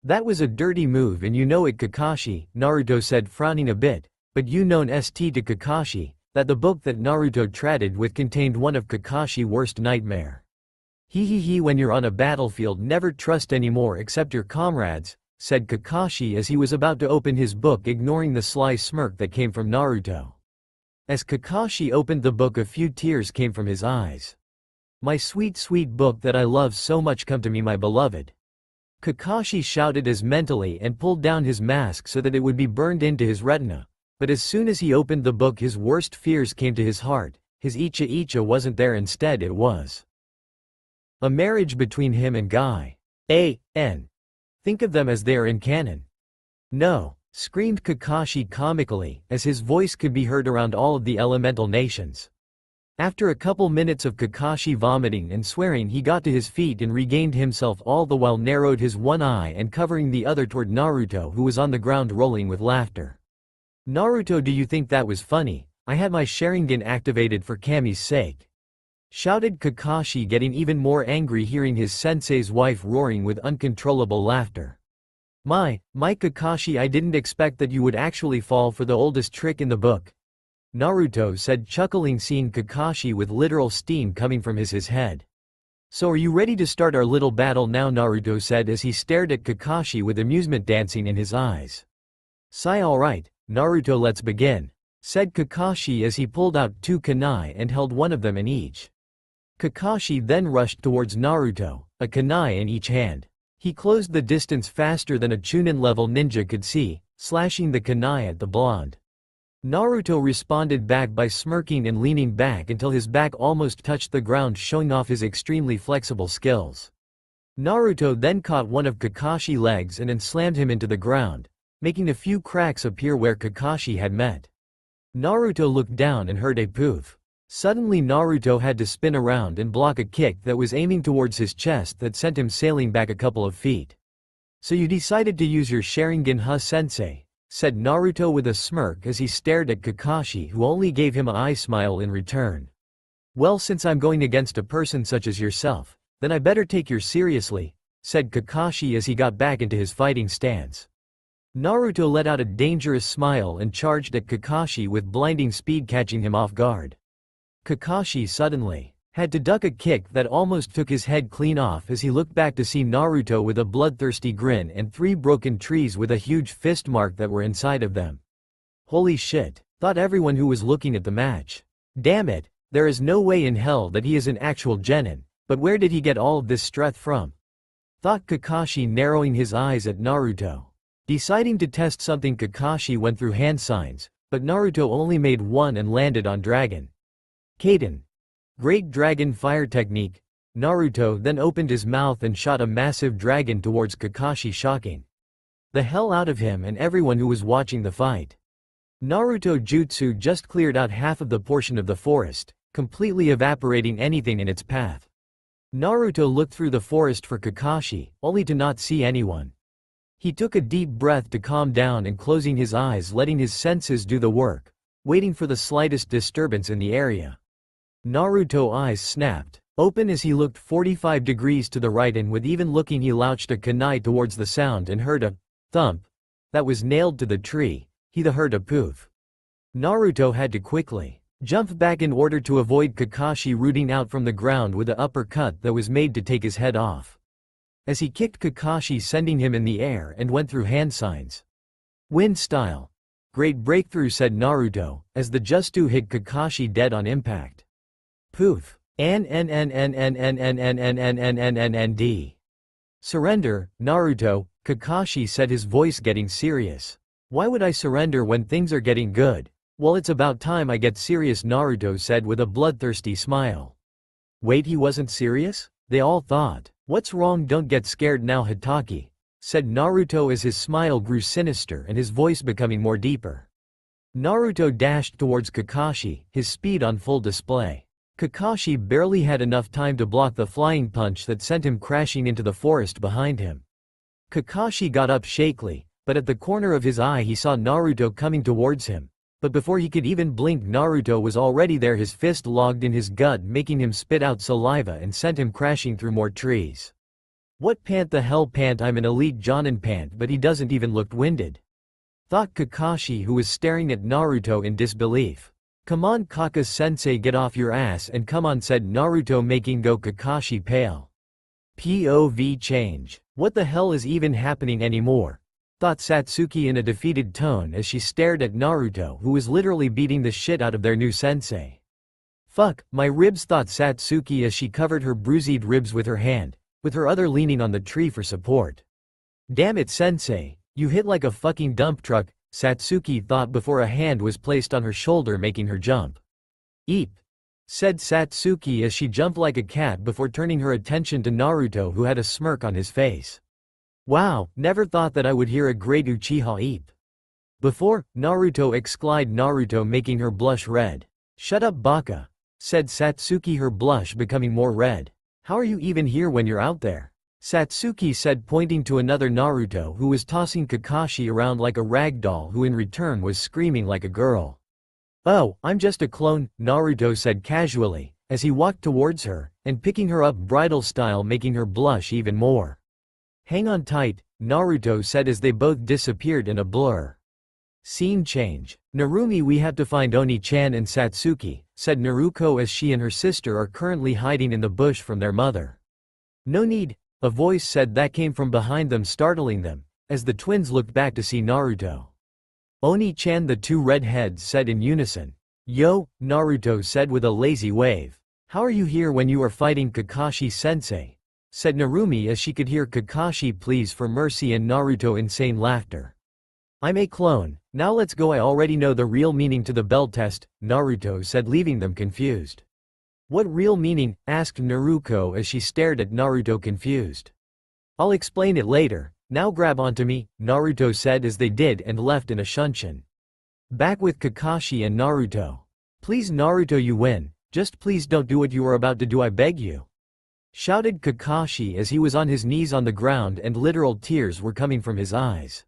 "That was a dirty move and you know it, Kakashi," Naruto said, frowning a bit. But you known st to Kakashi, that the book that Naruto traded with contained one of Kakashi's worst nightmare. He, when you're on a battlefield, never trust anymore except your comrades," said Kakashi as he was about to open his book, ignoring the sly smirk that came from Naruto. As Kakashi opened the book, a few tears came from his eyes. "My sweet, sweet book that I love so much, come to me, my beloved," Kakashi shouted as mentally and pulled down his mask so that it would be burned into his retina. But as soon as he opened the book, his worst fears came to his heart. His Icha Icha wasn't there, instead it was a marriage between him and Guy. Think of them as they are in canon. "No," screamed Kakashi comically, as his voice could be heard around all of the elemental nations. After a couple minutes of Kakashi vomiting and swearing, he got to his feet and regained himself, all the while narrowed his one eye and covering the other toward Naruto, who was on the ground rolling with laughter. "Naruto, do you think that was funny? I had my Sharingan activated for Kami's sake," shouted Kakashi, getting even more angry hearing his sensei's wife roaring with uncontrollable laughter. My Kakashi, I didn't expect that you would actually fall for the oldest trick in the book," Naruto said, chuckling, seeing Kakashi with literal steam coming from his head. "So are you ready to start our little battle now?" Naruto said as he stared at Kakashi with amusement dancing in his eyes. "Sigh, alright, Naruto, let's begin," said Kakashi as he pulled out 2 kunai and held one of them in each. Kakashi then rushed towards Naruto, a kunai in each hand. He closed the distance faster than a Chunin-level ninja could see, slashing the kunai at the blonde. Naruto responded back by smirking and leaning back until his back almost touched the ground, showing off his extremely flexible skills. Naruto then caught one of Kakashi's legs and then slammed him into the ground, making a few cracks appear where Kakashi had met. Naruto looked down and heard a poof. Suddenly Naruto had to spin around and block a kick that was aiming towards his chest that sent him sailing back a couple of feet. "So you decided to use your Sharingan, huh, sensei?" said Naruto with a smirk as he stared at Kakashi, who only gave him an eye smile in return. "Well, since I'm going against a person such as yourself, then I better take you seriously," said Kakashi as he got back into his fighting stance. Naruto let out a dangerous smile and charged at Kakashi with blinding speed, catching him off guard. Kakashi suddenly had to duck a kick that almost took his head clean off as he looked back to see Naruto with a bloodthirsty grin and 3 broken trees with a huge fist mark that were inside of them. "Holy shit," thought everyone who was looking at the match. "Damn it, there is no way in hell that he is an actual genin, but where did he get all of this strength from?" thought Kakashi, narrowing his eyes at Naruto. Deciding to test something, Kakashi went through hand signs, but Naruto only made one and landed on Dragon Kaden. Great Dragon Fire technique. Naruto then opened his mouth and shot a massive dragon towards Kakashi, shocking the hell out of him and everyone who was watching the fight. Naruto jutsu just cleared out half of the portion of the forest, completely evaporating anything in its path. Naruto looked through the forest for Kakashi, only to not see anyone. He took a deep breath to calm down and closing his eyes, letting his senses do the work, waiting for the slightest disturbance in the area. Naruto's eyes snapped open as he looked 45 degrees to the right, and with even looking he launched a kunai towards the sound and heard a thump that was nailed to the tree. He heard a poof. Naruto had to quickly jump back in order to avoid Kakashi rooting out from the ground with an uppercut that was made to take his head off. As he kicked Kakashi, sending him in the air, and went through hand signs. "Wind style. Great breakthrough," said Naruto, as the Justu hit Kakashi dead on impact. Poof. N. Surrender, Naruto, Kakashi said, his voice getting serious. "Why would I surrender when things are getting good?" "Well, it's about time I get serious," Naruto said with a bloodthirsty smile. "Wait, he wasn't serious?" they all thought. "What's wrong? Don't get scared now, Hitaki," said Naruto as his smile grew sinister and his voice becoming more deeper. Naruto dashed towards Kakashi, his speed on full display. Kakashi barely had enough time to block the flying punch that sent him crashing into the forest behind him. Kakashi got up shakily, but at the corner of his eye he saw Naruto coming towards him. But before he could even blink, Naruto was already there, his fist logged in his gut, making him spit out saliva and sent him crashing through more trees. "What pant the hell pant? I'm an elite Jonin pant, but he doesn't even look winded," thought Kakashi, who was staring at Naruto in disbelief. "Come on, Kaka-sensei, get off your ass and come on," said Naruto, making Kakashi pale. POV change. "What the hell is even happening anymore?" thought Satsuki in a defeated tone as she stared at Naruto, who was literally beating the shit out of their new sensei. "Fuck, my ribs," thought Satsuki as she covered her bruised ribs with her hand, with her other leaning on the tree for support. "Damn it, sensei, you hit like a fucking dump truck," Satsuki thought before a hand was placed on her shoulder, making her jump. "Eep," said Satsuki as she jumped like a cat before turning her attention to Naruto, who had a smirk on his face. "Wow, never thought that I would hear a great Uchiha eep before," Naruto exclaimed, Naruto making her blush red. "Shut up, baka," said Satsuki, her blush becoming more red. "How are you even here when you're out there?" Satsuki said, pointing to another Naruto who was tossing Kakashi around like a rag doll, who in return was screaming like a girl. "Oh, I'm just a clone," Naruto said casually, as he walked towards her, and picking her up bridal style, making her blush even more. "Hang on tight," Naruto said as they both disappeared in a blur. Scene change. "Narumi, we have to find Oni-chan and Satsuki," said Naruko as she and her sister are currently hiding in the bush from their mother. "No need," a voice said that came from behind them, startling them, as the twins looked back to see Naruto. "Oni-chan," the two redheads said in unison. "Yo," Naruto said with a lazy wave. "How are you here when you are fighting Kakashi-sensei?" said Narumi as she could hear Kakashi pleas for mercy and Naruto insane laughter. "I'm a clone, now let's go. I already know the real meaning to the bell test," Naruto said, leaving them confused. "What real meaning?" asked Naruko as she stared at Naruto confused. I'll explain it later, now grab onto me, Naruto said as they did and left in a shunshin. Back with Kakashi and Naruto. Please Naruto, you win, just please don't do what you are about to do, I beg you. Shouted Kakashi as he was on his knees on the ground and literal tears were coming from his eyes.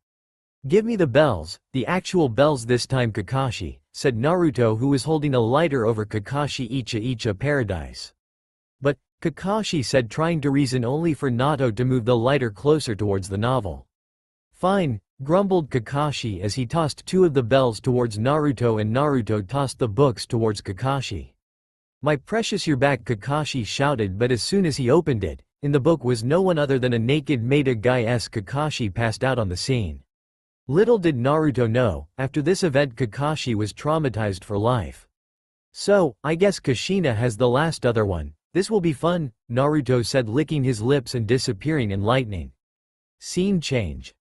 Give me the bells, the actual bells this time Kakashi, said Naruto, who was holding a lighter over Kakashi Icha paradise. But, Kakashi said, trying to reason only for Naruto to move the lighter closer towards the novel. Fine, grumbled Kakashi as he tossed two of the bells towards Naruto and Naruto tossed the books towards Kakashi. My precious, you're back, Kakashi shouted, but as soon as he opened it, in the book was no one other than a naked Maida guy. Kakashi passed out on the scene. Little did Naruto know, after this event Kakashi was traumatized for life. So, I guess Kushina has the last other one, this will be fun, Naruto said, licking his lips and disappearing in lightning. Scene change.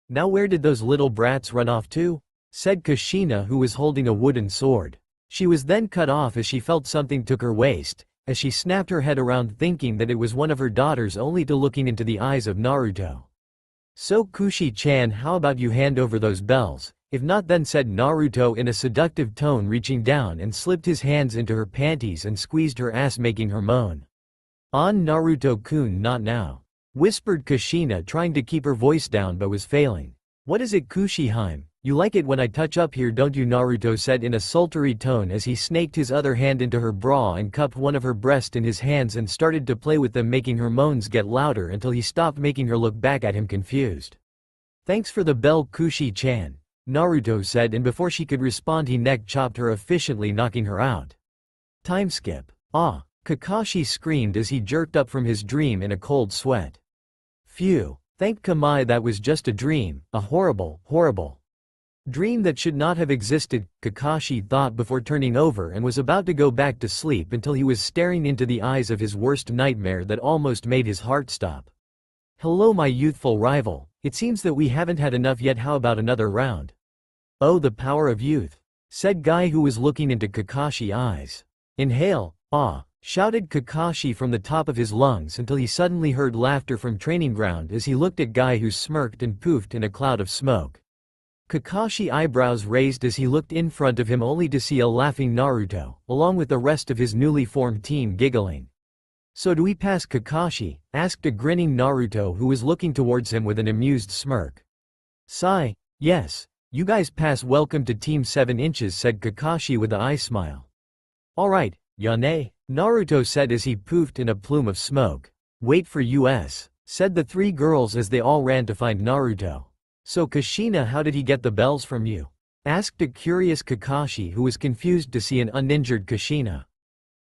Now where did those little brats run off to? Said Kushina, who was holding a wooden sword. She was then cut off as she felt something took her waist, as she snapped her head around thinking that it was one of her daughters, only to looking into the eyes of Naruto. So Kushi-chan, how about you hand over those bells, if not then, said Naruto in a seductive tone, reaching down and slipped his hands into her panties and squeezed her ass, making her moan. On Naruto-kun, not now, whispered Kushina, trying to keep her voice down but was failing. What is it, Kushi-hime? You like it when I touch up here, don't you? Naruto said in a sultry tone as he snaked his other hand into her bra and cupped one of her breasts in his hands and started to play with them, making her moans get louder until he stopped, making her look back at him confused. Thanks for the bell, Kushi-chan, Naruto said, and before she could respond he neck chopped her, efficiently knocking her out. Time skip. Ah! Kakashi screamed as he jerked up from his dream in a cold sweat. Phew! Thank Kamae, that was just a dream, a horrible, horrible dream that should not have existed, Kakashi thought before turning over and was about to go back to sleep until he was staring into the eyes of his worst nightmare that almost made his heart stop. Hello my youthful rival, it seems that we haven't had enough yet, how about another round? Oh, the power of youth, said Guy, who was looking into Kakashi's eyes. Inhale, ah, shouted Kakashi from the top of his lungs until he suddenly heard laughter from training ground as he looked at Guy, who smirked and poofed in a cloud of smoke. Kakashi eyebrows raised as he looked in front of him, only to see a laughing Naruto, along with the rest of his newly formed team giggling. So do we pass, Kakashi? Asked a grinning Naruto, who was looking towards him with an amused smirk. Sigh, yes, you guys pass, welcome to Team 7 inches, said Kakashi with an eye smile. Alright, Yane, Naruto said as he poofed in a plume of smoke. Wait for us, said the three girls as they all ran to find Naruto. So Kushina, how did he get the bells from you? Asked a curious Kakashi, who was confused to see an uninjured Kushina.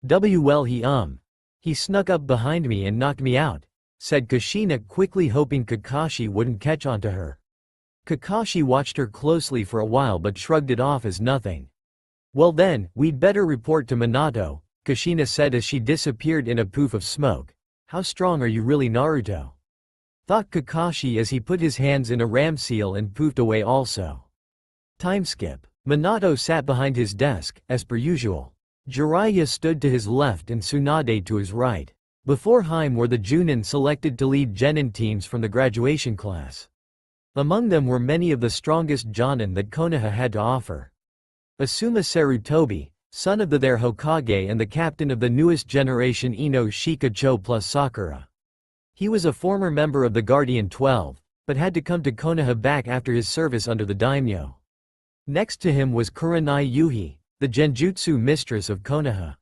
Well, he snuck up behind me and knocked me out, said Kushina quickly, hoping Kakashi wouldn't catch on to her. Kakashi watched her closely for a while but shrugged it off as nothing. Well then, we'd better report to Minato, Kushina said as she disappeared in a poof of smoke. How strong are you really, Naruto? Thought Kakashi as he put his hands in a ram seal and poofed away also. Time skip. Minato sat behind his desk, as per usual. Jiraiya stood to his left and Tsunade to his right. Before him were the Junin selected to lead Genin teams from the graduation class. Among them were many of the strongest Jonin that Konoha had to offer. Asuma Sarutobi, son of their Hokage and the captain of the newest generation Ino Shikacho plus Sakura. He was a former member of the Guardian 12, but had to come to Konoha back after his service under the daimyo. Next to him was Kurenai Yuhi, the Genjutsu mistress of Konoha.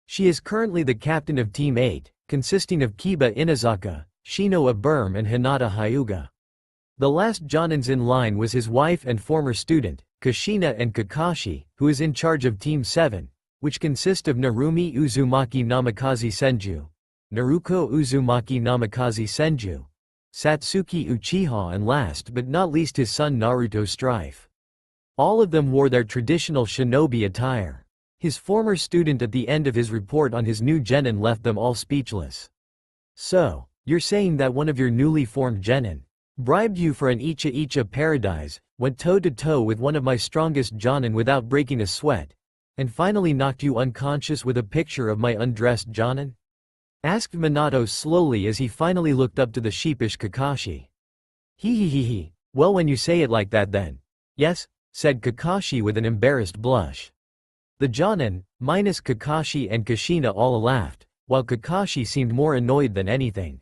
She is currently the captain of Team 8, consisting of Kiba Inazaka, Shino Aburm and Hinata Hyuga. The last Jonins in line was his wife and former student, Kushina, and Kakashi, who is in charge of Team 7, which consists of Narumi Uzumaki Namikaze Senju, Naruko Uzumaki Namikaze Senju, Satsuki Uchiha, and last but not least his son Naruto Strife. All of them wore their traditional shinobi attire. His former student at the end of his report on his new genin left them all speechless. So, you're saying that one of your newly formed genin bribed you for an Icha paradise, went toe-to-toe with one of my strongest jonin without breaking a sweat, and finally knocked you unconscious with a picture of my undressed jonin? asked Minato slowly as he finally looked up to the sheepish Kakashi. He. Well, when you say it like that then. Yes, said Kakashi with an embarrassed blush. The Jonin, minus Kakashi and Kushina, all laughed, while Kakashi seemed more annoyed than anything.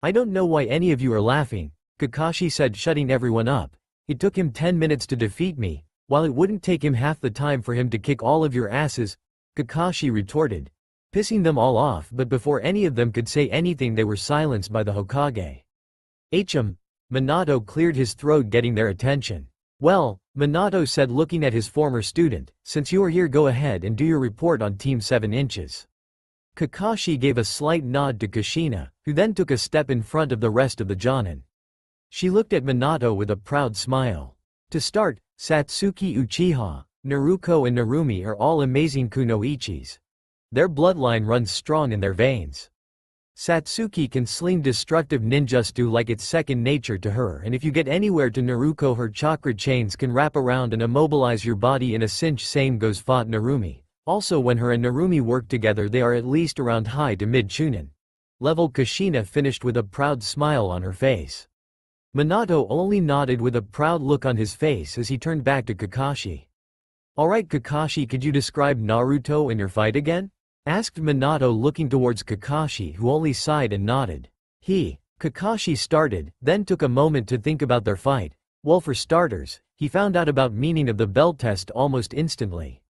I don't know why any of you are laughing, Kakashi said, shutting everyone up. It took him 10 minutes to defeat me, while it wouldn't take him half the time for him to kick all of your asses, Kakashi retorted, pissing them all off, but before any of them could say anything they were silenced by the Hokage. Minato cleared his throat, getting their attention. Well, Minato said, looking at his former student, since you are here, go ahead and do your report on Team 7 inches. Kakashi gave a slight nod to Kushina, who then took a step in front of the rest of the Jonin. She looked at Minato with a proud smile. To start, Satsuki Uchiha, Naruto and Narumi are all amazing kunoichis. Their bloodline runs strong in their veins. Satsuki can sling destructive ninjutsu like it's second nature to her, and if you get anywhere to Naruto, her chakra chains can wrap around and immobilize your body in a cinch. Same goes for Narumi. Also, when her and Narumi work together, they are at least around high to mid chunin level. Kushina finished with a proud smile on her face. Minato only nodded with a proud look on his face as he turned back to Kakashi. Alright Kakashi, could you describe Naruto and your fight again? Asked Minato, looking towards Kakashi, who only sighed and nodded. Kakashi started, then took a moment to think about their fight. Well, for starters, he found out about meaning of the bell test almost instantly.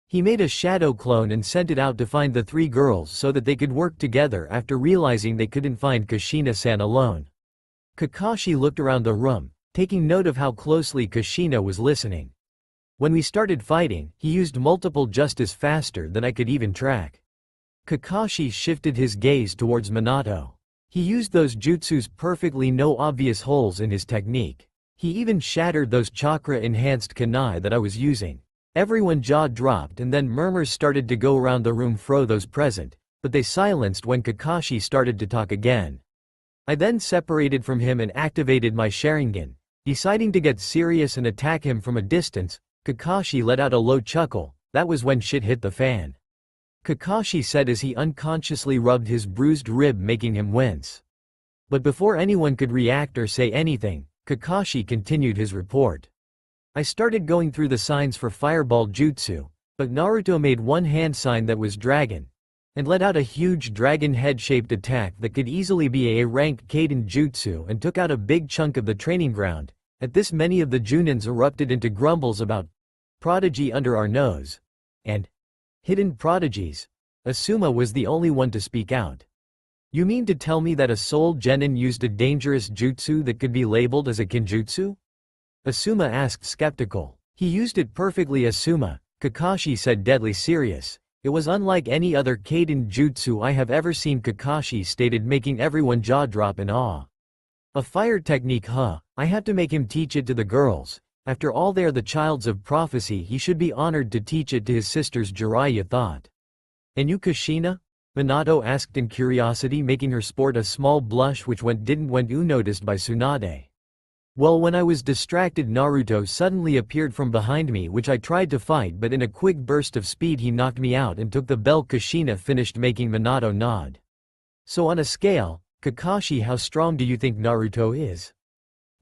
He made a shadow clone and sent it out to find the 3 girls so that they could work together after realizing they couldn't find Kushina-san alone. Kakashi looked around the room, taking note of how closely Kushina was listening. When we started fighting, he used multiple justice faster than I could even track. Kakashi shifted his gaze towards Minato. He used those jutsus perfectly, no obvious holes in his technique. He even shattered those chakra-enhanced kunai that I was using. Everyone jaw dropped, and then murmurs started to go around the room for those present, but they silenced when Kakashi started to talk again. I then separated from him and activated my Sharingan. Deciding to get serious and attack him from a distance, Kakashi let out a low chuckle. That was when shit hit the fan. Kakashi said as he unconsciously rubbed his bruised rib, making him wince. But before anyone could react or say anything, Kakashi continued his report. I started going through the signs for Fireball Jutsu, but Naruto made one hand sign that was dragon, and let out a huge dragon head-shaped attack that could easily be a rank Kaden Jutsu and took out a big chunk of the training ground. At this, many of the Junins erupted into grumbles about prodigy under our nose and hidden prodigies. Asuma was the only one to speak out. You mean to tell me that a Soul Genin used a dangerous jutsu that could be labeled as a kinjutsu? Asuma asked, skeptical. He used it perfectly, Asuma, Kakashi said, deadly serious. It was unlike any other Kaden jutsu I have ever seen, Kakashi stated, making everyone jaw drop in awe. A fire technique, huh? I have to make him teach it to the girls. After all, they are the childs of prophecy. He should be honored to teach it to his sisters, Jiraiya thought. And you, Kushina? Minato asked in curiosity, making her sport a small blush which went unnoticed by Tsunade. Well, when I was distracted, Naruto suddenly appeared from behind me, which I tried to fight, but in a quick burst of speed he knocked me out and took the bell. Kushina finished, making Minato nod. So on a scale, Kakashi, how strong do you think Naruto is?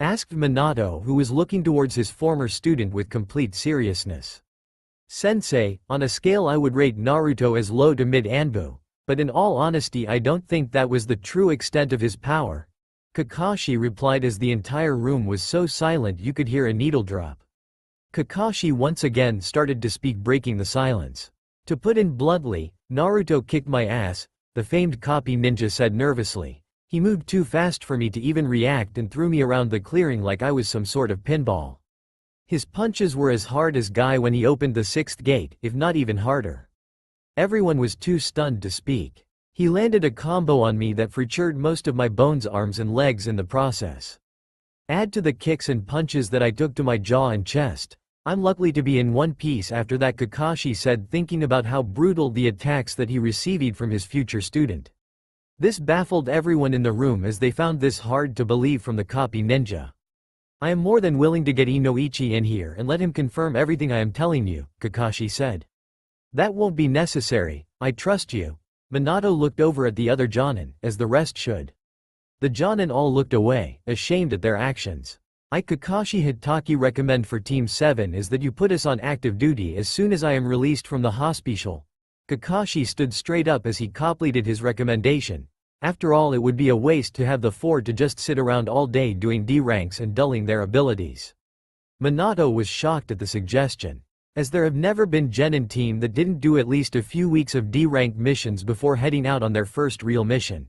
Asked Minato, who was looking towards his former student with complete seriousness. Sensei, on a scale I would rate Naruto as low to mid Anbu, but in all honesty I don't think that was the true extent of his power, Kakashi replied as the entire room was so silent you could hear a needle drop. Kakashi once again started to speak, breaking the silence. To put it bluntly, Naruto kicked my ass, the famed copy ninja said nervously. He moved too fast for me to even react and threw me around the clearing like I was some sort of pinball. His punches were as hard as Guy when he opened the 6th gate, if not even harder. Everyone was too stunned to speak. He landed a combo on me that fractured most of my bones, arms and legs in the process. Add to the kicks and punches that I took to my jaw and chest. I'm lucky to be in one piece after that, Kakashi said, thinking about how brutal the attacks that he received from his future student. This baffled everyone in the room as they found this hard to believe from the copy ninja. I am more than willing to get Inoichi in here and let him confirm everything I am telling you, Kakashi said. That won't be necessary, I trust you. Minato looked over at the other Jonin, as the rest should. The Jonin all looked away, ashamed at their actions. Kakashi Hitaki recommend for Team 7 is that you put us on active duty as soon as I am released from the hospital. Kakashi stood straight up as he completed his recommendation. After all, it would be a waste to have the four to just sit around all day doing D ranks and dulling their abilities. Minato was shocked at the suggestion, as there have never been Genin team that didn't do at least a few weeks of D-rank missions before heading out on their first real mission.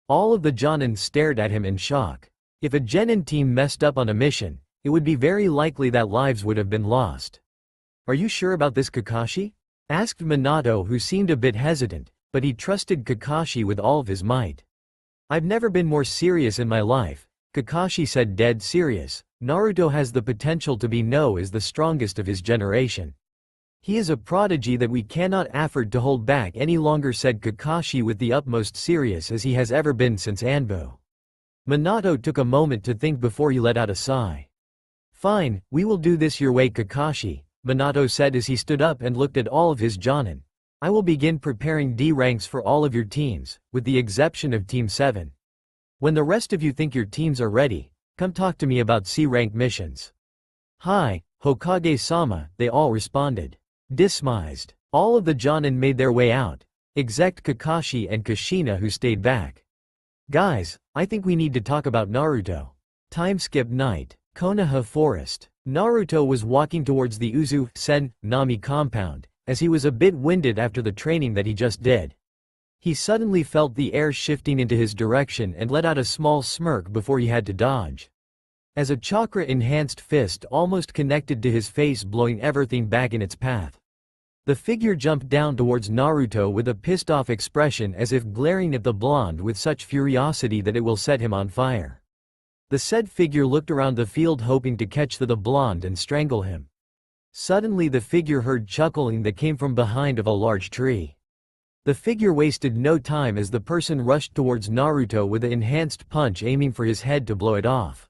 All of the Jonin stared at him in shock. If a Genin team messed up on a mission, it would be very likely that lives would have been lost. "Are you sure about this, Kakashi?" asked Minato, who seemed a bit hesitant, but he trusted Kakashi with all of his might. "I've never been more serious in my life," Kakashi said, dead serious. "Naruto has the potential to be the strongest of his generation. He is a prodigy that we cannot afford to hold back any longer," said Kakashi with the utmost serious as he has ever been since Anbu. Minato took a moment to think before he let out a sigh. "Fine, we will do this your way, Kakashi," Minato said as he stood up and looked at all of his Jonin. "I will begin preparing D ranks for all of your teams, with the exception of Team 7. When the rest of you think your teams are ready, come talk to me about C-rank missions." "Hi, Hokage-sama," they all responded. Dismissed. All of the Jonin made their way out, except Kakashi and Kushina, who stayed back. "Guys, I think we need to talk about Naruto." Time skip night. Konoha Forest. Naruto was walking towards the Uzu-sen Nami compound, as he was a bit winded after the training that he just did. He suddenly felt the air shifting into his direction and let out a small smirk before he had to dodge. As a chakra-enhanced fist almost connected to his face, blowing everything back in its path. The figure jumped down towards Naruto with a pissed-off expression, as if glaring at the blonde with such furiosity that it will set him on fire. The said figure looked around the field hoping to catch the blonde and strangle him. Suddenly the figure heard chuckling that came from behind of a large tree. The figure wasted no time as the person rushed towards Naruto with an enhanced punch, aiming for his head to blow it off.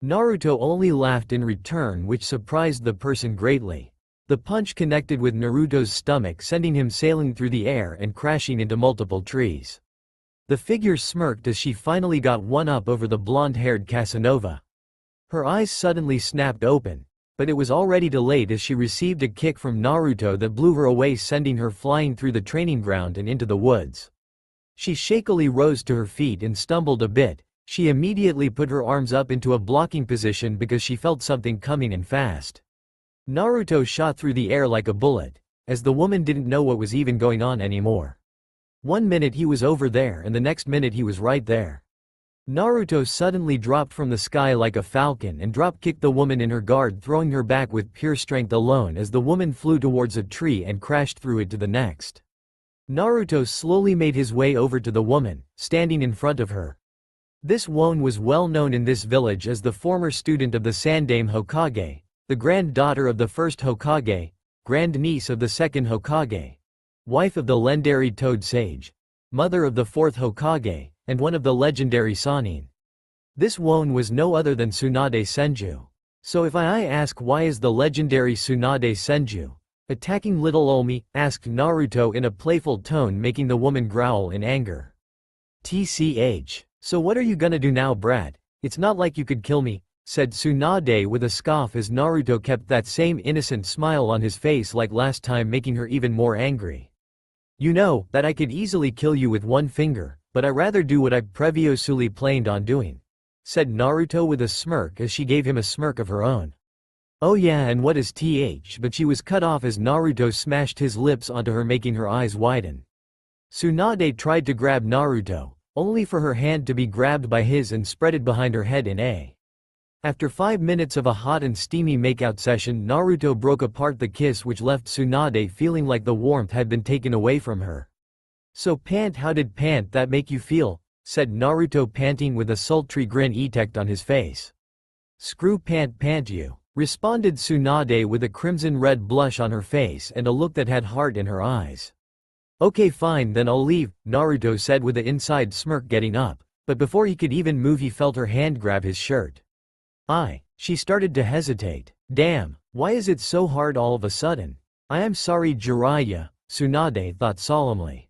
Naruto only laughed in return, which surprised the person greatly. The punch connected with Naruto's stomach, sending him sailing through the air and crashing into multiple trees. The figure smirked as she finally got one up over the blonde-haired Casanova. Her eyes suddenly snapped open, but it was already too late as she received a kick from Naruto that blew her away, sending her flying through the training ground and into the woods. She shakily rose to her feet and stumbled a bit. She immediately put her arms up into a blocking position because she felt something coming in fast. Naruto shot through the air like a bullet, as the woman didn't know what was even going on anymore. 1 minute he was over there and the next minute he was right there. Naruto suddenly dropped from the sky like a falcon and drop-kicked the woman in her guard, throwing her back with pure strength alone as the woman flew towards a tree and crashed through it to the next. Naruto slowly made his way over to the woman, standing in front of her. This woman was well known in this village as the former student of the Sandaime Hokage, the granddaughter of the first Hokage, grandniece of the second Hokage, wife of the legendary Toad Sage, mother of the fourth Hokage, and one of the legendary Sannin. This woman was no other than Tsunade Senju. "So if I ask, why is the legendary Tsunade Senju attacking little Olmi?" asked Naruto in a playful tone, making the woman growl in anger. "TCH. So what are you gonna do now, brat? It's not like you could kill me," said Tsunade with a scoff as Naruto kept that same innocent smile on his face like last time, making her even more angry. "You know that I could easily kill you with one finger, but I rather do what I previously planned on doing," said Naruto with a smirk as she gave him a smirk of her own. "Oh yeah, and what is th?" But she was cut off as Naruto smashed his lips onto her, making her eyes widen. Tsunade tried to grab Naruto, only for her hand to be grabbed by his and spreaded behind her head in a. After 5 minutes of a hot and steamy makeout session, Naruto broke apart the kiss, which left Tsunade feeling like the warmth had been taken away from her. "So pant, how did pant that make you feel?" said Naruto, panting with a sultry grin effect on his face. "Screw pant you," responded Tsunade with a crimson-red blush on her face and a look that had heart in her eyes. "Okay fine, then I'll leave," Naruto said with an inside smirk, getting up, but before he could even move he felt her hand grab his shirt. She started to hesitate. "Damn, why is it so hard all of a sudden?" "I am sorry, Jiraiya," Tsunade thought solemnly.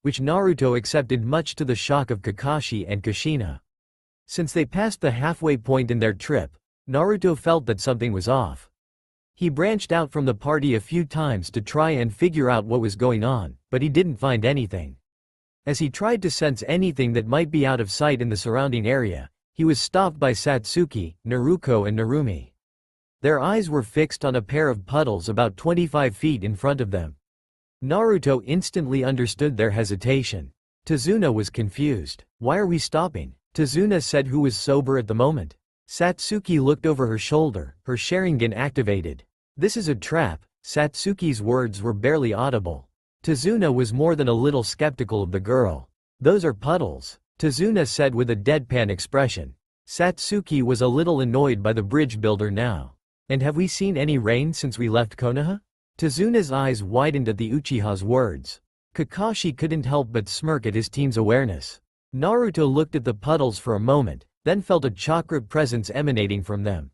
which Naruto accepted much to the shock of Kakashi and Kushina. Since they passed the halfway point in their trip, Naruto felt that something was off. He branched out from the party a few times to try and figure out what was going on, but he didn't find anything. As he tried to sense anything that might be out of sight in the surrounding area, he was stopped by Satsuki, Naruto and Narumi. Their eyes were fixed on a pair of puddles about 25 feet in front of them. Naruto instantly understood their hesitation. Tazuna was confused. "Why are we stopping?" Tazuna said, who was sober at the moment. Satsuki looked over her shoulder, her Sharingan activated. "This is a trap." Satsuki's words were barely audible. Tazuna was more than a little skeptical of the girl. "Those are puddles," Tazuna said with a deadpan expression. Satsuki was a little annoyed by the bridge builder now. "And have we seen any rain since we left Konoha?" Tazuna's eyes widened at the Uchiha's words. Kakashi couldn't help but smirk at his team's awareness. Naruto looked at the puddles for a moment, then felt a chakra presence emanating from them.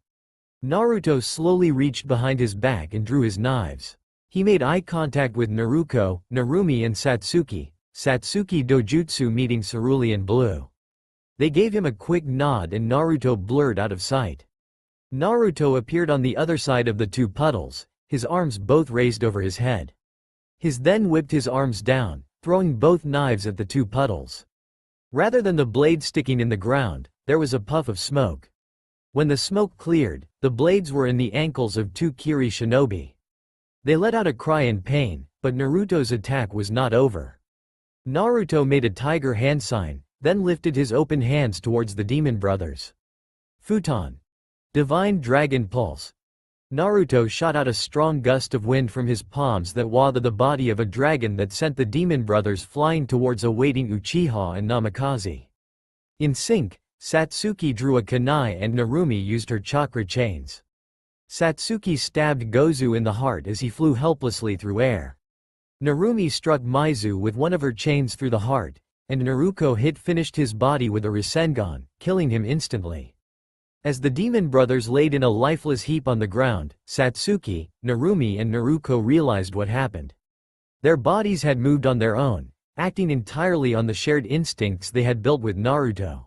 Naruto slowly reached behind his back and drew his knives. He made eye contact with Naruto, Narumi and Satsuki dojutsu meeting cerulean blue. They gave him a quick nod and Naruto blurred out of sight. Naruto appeared on the other side of the two puddles, his arms both raised over his head. His then whipped his arms down, throwing both knives at the two puddles. Rather than the blade sticking in the ground, there was a puff of smoke. When the smoke cleared, the blades were in the ankles of two Kiri shinobi. They let out a cry in pain, but Naruto's attack was not over. Naruto made a tiger hand sign, then lifted his open hands towards the demon brothers. Futon. Divine Dragon Pulse. Naruto shot out a strong gust of wind from his palms that wafted the body of a dragon that sent the demon brothers flying towards a waiting Uchiha and Namikaze. In sync, Satsuki drew a kunai and Narumi used her chakra chains. Satsuki stabbed Gozu in the heart as he flew helplessly through air. Narumi struck Maizu with one of her chains through the heart, and Naruto finished his body with a Rasengan, killing him instantly. As the demon brothers laid in a lifeless heap on the ground, Satsuki, Narumi and Naruto realized what happened. Their bodies had moved on their own, acting entirely on the shared instincts they had built with Naruto.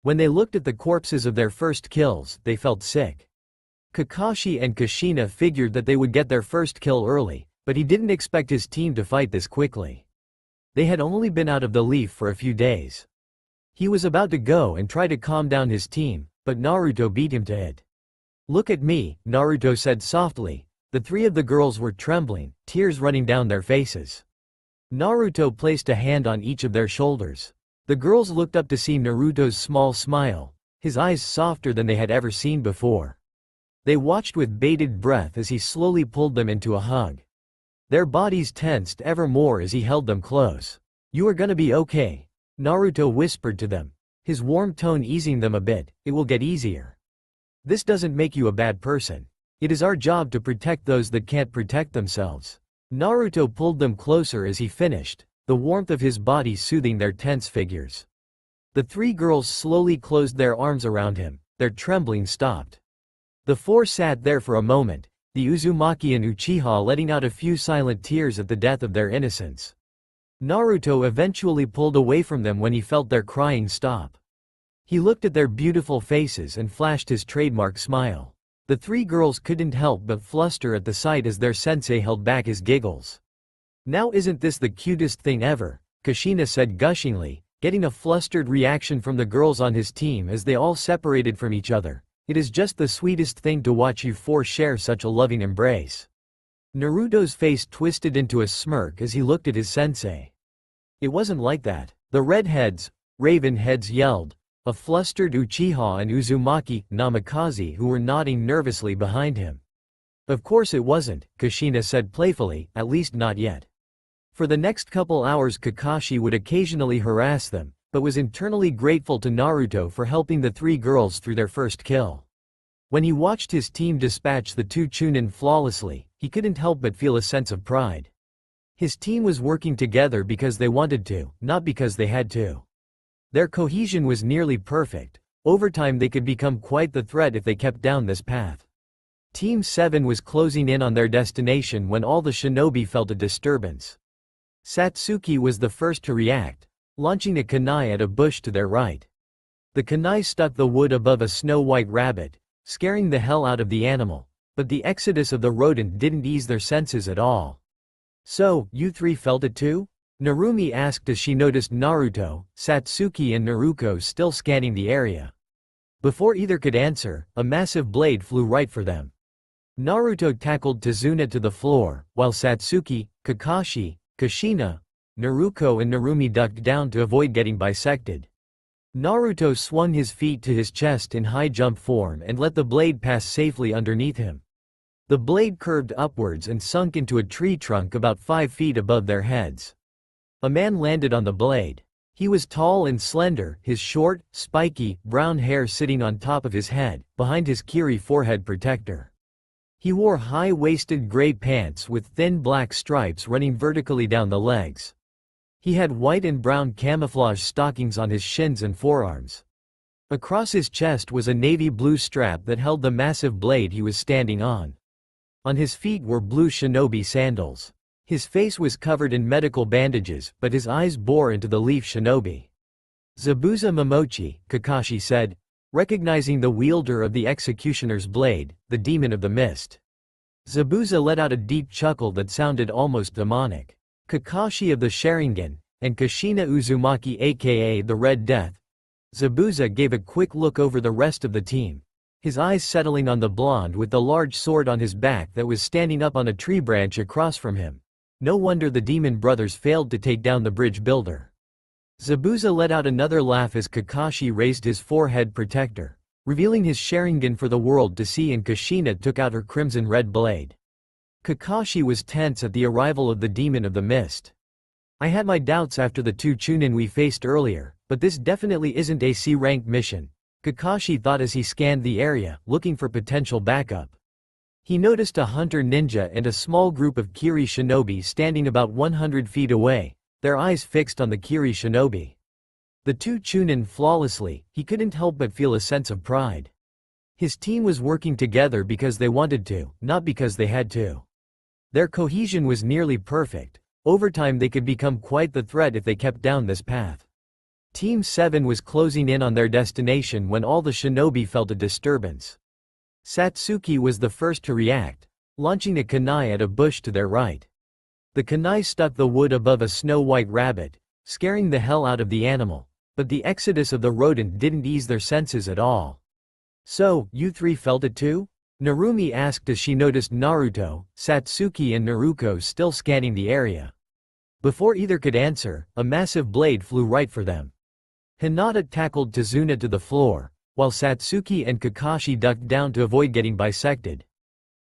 When they looked at the corpses of their first kills, they felt sick. Kakashi and Kushina figured that they would get their first kill early, but he didn't expect his team to fight this quickly. They had only been out of the leaf for a few days. He was about to go and try to calm down his team, but Naruto beat him to it. "Look at me," Naruto said softly. The three of the girls were trembling, tears running down their faces. Naruto placed a hand on each of their shoulders. The girls looked up to see Naruto's small smile, his eyes softer than they had ever seen before. They watched with bated breath as he slowly pulled them into a hug. Their bodies tensed ever more as he held them close. "You are gonna be okay," Naruto whispered to them, his warm tone easing them a bit. "It will get easier. This doesn't make you a bad person. It is our job to protect those that can't protect themselves." Naruto pulled them closer as he finished, the warmth of his body soothing their tense figures. The three girls slowly closed their arms around him, their trembling stopped. The four sat there for a moment, the Uzumaki and Uchiha letting out a few silent tears at the death of their innocents. Naruto eventually pulled away from them when he felt their crying stop. He looked at their beautiful faces and flashed his trademark smile. The three girls couldn't help but fluster at the sight as their sensei held back his giggles. "Now isn't this the cutest thing ever?" Kushina said gushingly, getting a flustered reaction from the girls on his team as they all separated from each other. "It is just the sweetest thing to watch you four share such a loving embrace." Naruto's face twisted into a smirk as he looked at his sensei. "It wasn't like that," the redheads, raven heads yelled, a flustered Uchiha and Uzumaki, Namikaze who were nodding nervously behind him. "Of course it wasn't," Kushina said playfully, "at least not yet." For the next couple hours Kakashi would occasionally harass them, but was internally grateful to Naruto for helping the three girls through their first kill. When he watched his team dispatch the two Chunin flawlessly, he couldn't help but feel a sense of pride. His team was working together because they wanted to, not because they had to. Their cohesion was nearly perfect. Over time they could become quite the threat if they kept down this path. Team 7 was closing in on their destination when all the shinobi felt a disturbance. Satsuki was the first to react, launching a kunai at a bush to their right. The kunai stuck the wood above a snow-white rabbit, scaring the hell out of the animal, but the exodus of the rodent didn't ease their senses at all. "So, you three felt it too?" Narumi asked as she noticed Naruto, Satsuki and Naruko still scanning the area. Before either could answer, a massive blade flew right for them. Naruto tackled Tazuna to the floor, while Satsuki, Kakashi, Kushina, Naruko and Narumi ducked down to avoid getting bisected. Naruto swung his feet to his chest in high jump form and let the blade pass safely underneath him. The blade curved upwards and sunk into a tree trunk about 5 feet above their heads. A man landed on the blade. He was tall and slender, his short, spiky, brown hair sitting on top of his head, behind his kiri forehead protector. He wore high-waisted gray pants with thin black stripes running vertically down the legs. He had white and brown camouflage stockings on his shins and forearms. Across his chest was a navy blue strap that held the massive blade he was standing on. On his feet were blue shinobi sandals. His face was covered in medical bandages, but his eyes bore into the leaf shinobi. "Zabuza Momochi," Kakashi said, recognizing the wielder of the executioner's blade, the demon of the mist. Zabuza let out a deep chuckle that sounded almost demonic. Kakashi of the Sharingan, and Kushina Uzumaki aka the Red Death. Zabuza gave a quick look over the rest of the team, his eyes settling on the blonde with the large sword on his back that was standing up on a tree branch across from him. No wonder the demon brothers failed to take down the bridge builder. Zabuza let out another laugh as Kakashi raised his forehead protector, revealing his Sharingan for the world to see, and Kushina took out her crimson red blade. Kakashi was tense at the arrival of the demon of the mist. "I had my doubts after the 2 Chunin we faced earlier, but this definitely isn't a C-rank mission," Kakashi thought as he scanned the area, looking for potential backup. He noticed a hunter ninja and a small group of kiri shinobi standing about 100 feet away, their eyes fixed on the kiri shinobi. The 2 Chunin flawlessly, he couldn't help but feel a sense of pride. His team was working together because they wanted to, not because they had to. Their cohesion was nearly perfect. Over time they could become quite the threat if they kept down this path. Team 7 was closing in on their destination when all the shinobi felt a disturbance. Satsuki was the first to react, launching a kunai at a bush to their right. The kunai stuck the wood above a snow-white rabbit, scaring the hell out of the animal, but the exodus of the rodent didn't ease their senses at all. "So, you three felt it too?" Narumi asked as she noticed Naruto, Satsuki and Naruko still scanning the area. Before either could answer, a massive blade flew right for them. Hinata tackled Tazuna to the floor, while Satsuki and Kakashi ducked down to avoid getting bisected.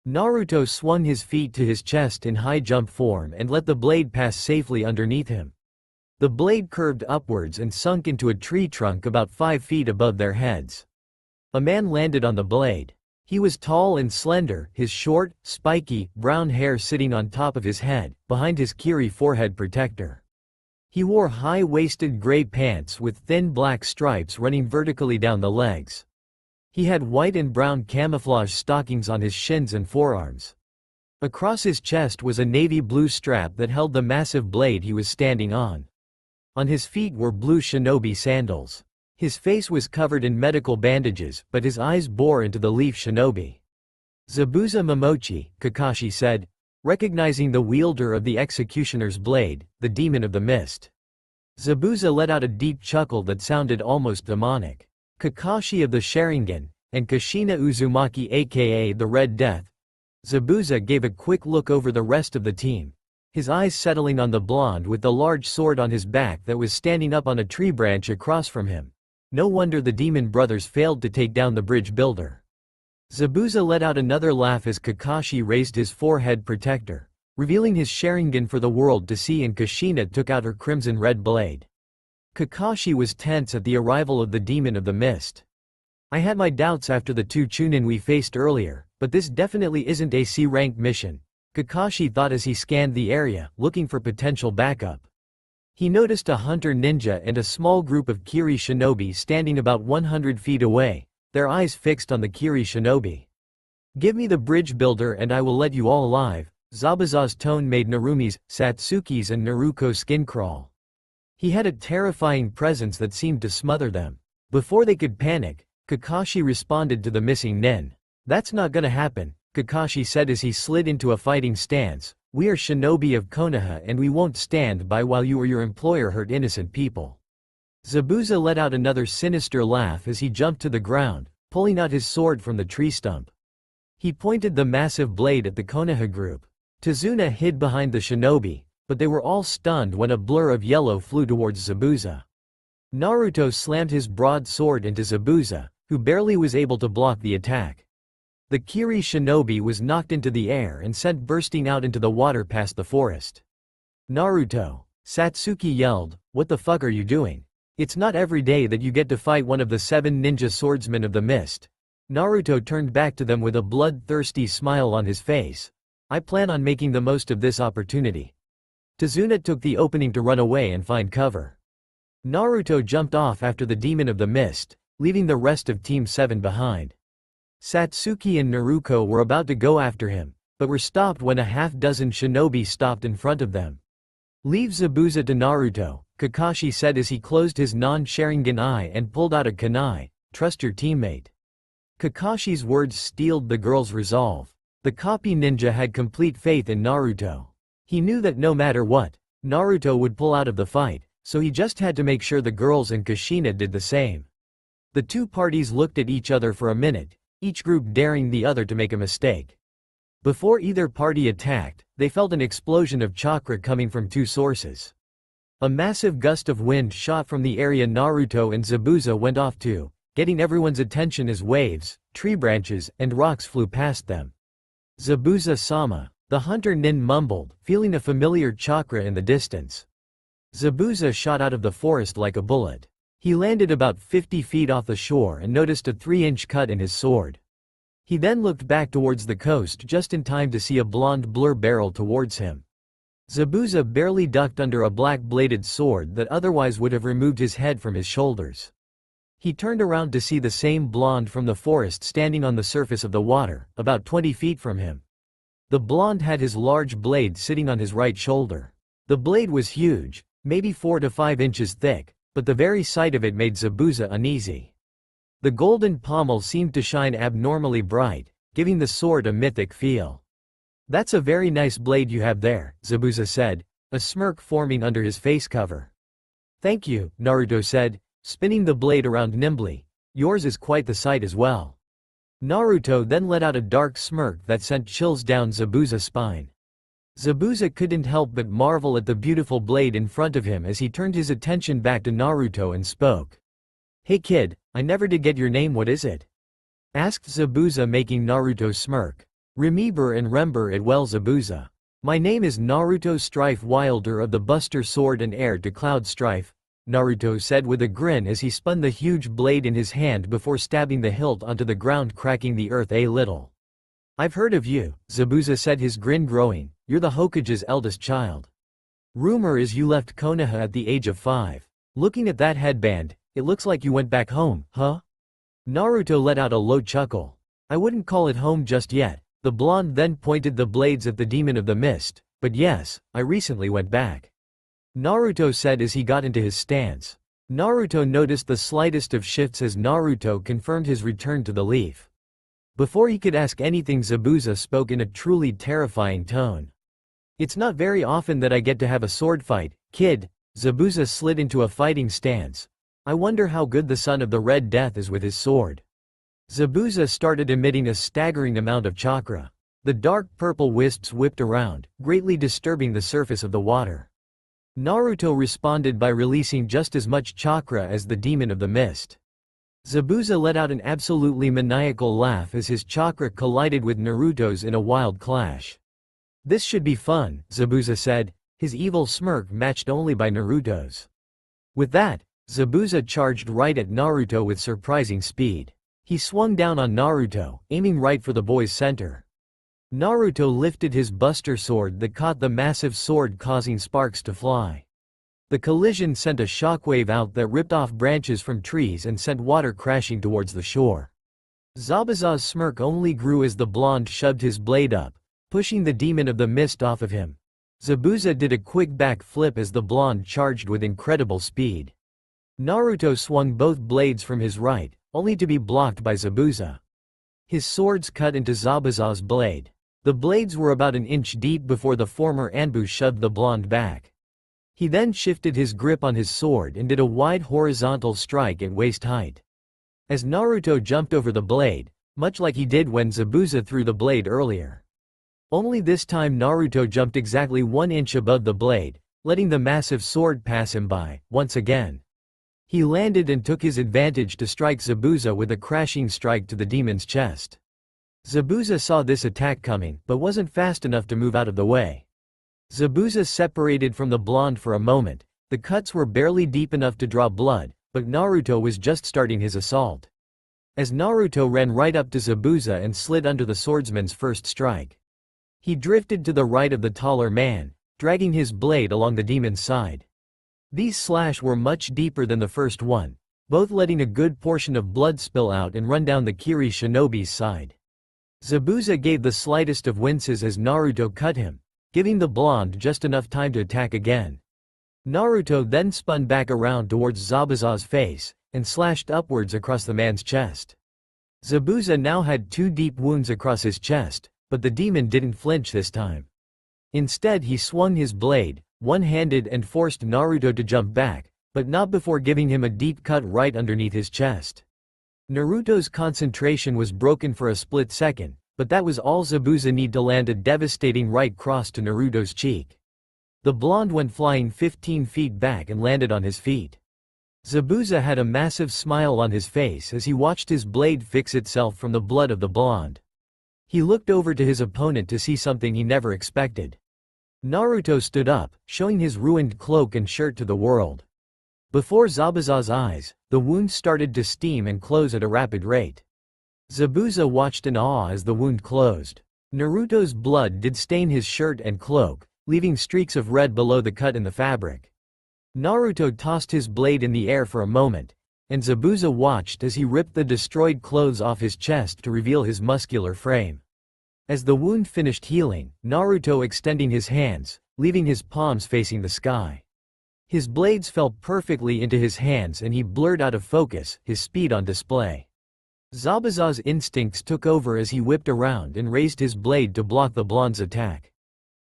Naruto swung his feet to his chest in high jump form and let the blade pass safely underneath him. The blade curved upwards and sunk into a tree trunk about 5 feet above their heads. A man landed on the blade. He was tall and slender, his short, spiky, brown hair sitting on top of his head, behind his kiri forehead protector. He wore high-waisted gray pants with thin black stripes running vertically down the legs. He had white and brown camouflage stockings on his shins and forearms. Across his chest was a navy blue strap that held the massive blade he was standing on. On his feet were blue shinobi sandals. His face was covered in medical bandages, but his eyes bore into the leaf shinobi. "Zabuza Momochi," Kakashi said, recognizing the wielder of the executioner's blade, the demon of the mist. Zabuza let out a deep chuckle that sounded almost demonic. Kakashi of the Sharingan, and Kushina Uzumaki aka the Red Death. Zabuza gave a quick look over the rest of the team, his eyes settling on the blonde with the large sword on his back that was standing up on a tree branch across from him. No wonder the demon brothers failed to take down the bridge builder. Zabuza let out another laugh as Kakashi raised his forehead protector, revealing his Sharingan for the world to see, and Kushina took out her crimson red blade. Kakashi was tense at the arrival of the demon of the mist. "I had my doubts after the 2 Chunin we faced earlier, but this definitely isn't a C-rank mission," Kakashi thought as he scanned the area, looking for potential backup. He noticed a hunter ninja and a small group of kiri shinobi standing about 100 feet away, their eyes fixed on the kiri shinobi. "Give me the bridge builder and I will let you all alive," Zabuza's tone made Narumi's, Satsuki's and Naruko's skin crawl. He had a terrifying presence that seemed to smother them. Before they could panic, Kakashi responded to the missing nin. "That's not gonna happen," Kakashi said as he slid into a fighting stance. "We are shinobi of Konoha and we won't stand by while you or your employer hurt innocent people." Zabuza let out another sinister laugh as he jumped to the ground, pulling out his sword from the tree stump. He pointed the massive blade at the Konoha group. Tazuna hid behind the shinobi, but they were all stunned when a blur of yellow flew towards Zabuza. Naruto slammed his broadsword into Zabuza, who barely was able to block the attack. The Kiri shinobi was knocked into the air and sent bursting out into the water past the forest. "Naruto!" Satsuki yelled, "What the fuck are you doing? It's not every day that you get to fight one of the 7 ninja swordsmen of the mist." Naruto turned back to them with a bloodthirsty smile on his face. "I plan on making the most of this opportunity." Tazuna took the opening to run away and find cover. Naruto jumped off after the demon of the mist, leaving the rest of Team 7 behind. Satsuki and Naruko were about to go after him, but were stopped when a half-dozen shinobi stopped in front of them. "Leave Zabuza to Naruto," Kakashi said as he closed his non-Sharingan eye and pulled out a kunai. "Trust your teammate." Kakashi's words steeled the girl's resolve. The copy ninja had complete faith in Naruto. He knew that no matter what, Naruto would pull out of the fight, so he just had to make sure the girls and Kushina did the same. The two parties looked at each other for a minute, each group daring the other to make a mistake. Before either party attacked, they felt an explosion of chakra coming from two sources. A massive gust of wind shot from the area Naruto and Zabuza went off to, getting everyone's attention as waves, tree branches, and rocks flew past them. "Zabuza-sama," the hunter nin mumbled, feeling a familiar chakra in the distance. Zabuza shot out of the forest like a bullet. He landed about 50 feet off the shore and noticed a 3-inch cut in his sword. He then looked back towards the coast just in time to see a blonde blur barrel towards him. Zabuza barely ducked under a black-bladed sword that otherwise would have removed his head from his shoulders. He turned around to see the same blonde from the forest standing on the surface of the water, about 20 feet from him. The blonde had his large blade sitting on his right shoulder. The blade was huge, maybe 4 to 5 inches thick, but the very sight of it made Zabuza uneasy. The golden pommel seemed to shine abnormally bright, giving the sword a mythic feel. "That's a very nice blade you have there," Zabuza said, a smirk forming under his face cover. "Thank you," Naruto said, spinning the blade around nimbly. "Yours is quite the sight as well." Naruto then let out a dark smirk that sent chills down Zabuza's spine. Zabuza couldn't help but marvel at the beautiful blade in front of him as he turned his attention back to Naruto and spoke. "Hey kid, I never did get your name, what is it?" asked Zabuza, making Naruto smirk. "Remember and remember it well, Zabuza. My name is Naruto Strife, wielder of the Buster Sword and heir to Cloud Strife," Naruto said with a grin as he spun the huge blade in his hand before stabbing the hilt onto the ground, cracking the earth a little. "I've heard of you," Zabuza said, his grin growing. "You're the Hokage's eldest child. Rumor is you left Konoha at the age of 5. Looking at that headband, it looks like you went back home, huh?" Naruto let out a low chuckle. "I wouldn't call it home just yet." The blonde then pointed the blades at the demon of the mist. "But yes, I recently went back," Naruto said as he got into his stance. Naruto noticed the slightest of shifts as Naruto confirmed his return to the leaf. Before he could ask anything, Zabuza spoke in a truly terrifying tone. "It's not very often that I get to have a sword fight, kid." Zabuza slid into a fighting stance. "I wonder how good the son of the Red Death is with his sword." Zabuza started emitting a staggering amount of chakra. The dark purple wisps whipped around, greatly disturbing the surface of the water. Naruto responded by releasing just as much chakra as the demon of the mist. Zabuza let out an absolutely maniacal laugh as his chakra collided with Naruto's in a wild clash. "This should be fun," Zabuza said, his evil smirk matched only by Naruto's. With that, Zabuza charged right at Naruto with surprising speed. He swung down on Naruto, aiming right for the boy's center. Naruto lifted his buster sword that caught the massive sword, causing sparks to fly. The collision sent a shockwave out that ripped off branches from trees and sent water crashing towards the shore. Zabuza's smirk only grew as the blonde shoved his blade up, pushing the demon of the mist off of him. Zabuza did a quick back flip as the blonde charged with incredible speed. Naruto swung both blades from his right, only to be blocked by Zabuza. His swords cut into Zabuza's blade. The blades were about an inch deep before the former Anbu shoved the blonde back. He then shifted his grip on his sword and did a wide horizontal strike at waist height. As Naruto jumped over the blade, much like he did when Zabuza threw the blade earlier. Only this time Naruto jumped exactly 1 inch above the blade, letting the massive sword pass him by, once again. He landed and took his advantage to strike Zabuza with a crashing strike to the demon's chest. Zabuza saw this attack coming but wasn't fast enough to move out of the way. Zabuza separated from the blonde for a moment. The cuts were barely deep enough to draw blood, but Naruto was just starting his assault. As Naruto ran right up to Zabuza and slid under the swordsman's first strike. He drifted to the right of the taller man, dragging his blade along the demon's side. These slashes were much deeper than the first one, both letting a good portion of blood spill out and run down the Kiri shinobi's side. Zabuza gave the slightest of winces as Naruto cut him, giving the blonde just enough time to attack again. Naruto then spun back around towards Zabuza's face, and slashed upwards across the man's chest. Zabuza now had 2 deep wounds across his chest, but the demon didn't flinch this time. Instead he swung his blade, one-handed, and forced Naruto to jump back, but not before giving him a deep cut right underneath his chest. Naruto's concentration was broken for a split second, but that was all Zabuza needed to land a devastating right cross to Naruto's cheek. The blonde went flying 15 feet back and landed on his feet. Zabuza had a massive smile on his face as he watched his blade fix itself from the blood of the blonde. He looked over to his opponent to see something he never expected. Naruto stood up, showing his ruined cloak and shirt to the world. Before Zabuza's eyes, the wound started to steam and close at a rapid rate. Zabuza watched in awe as the wound closed. Naruto's blood did stain his shirt and cloak, leaving streaks of red below the cut in the fabric. Naruto tossed his blade in the air for a moment, and Zabuza watched as he ripped the destroyed clothes off his chest to reveal his muscular frame. As the wound finished healing, Naruto extending his hands, leaving his palms facing the sky. His blades fell perfectly into his hands and he blurred out of focus, his speed on display. Zabuza's instincts took over as he whipped around and raised his blade to block the blonde's attack.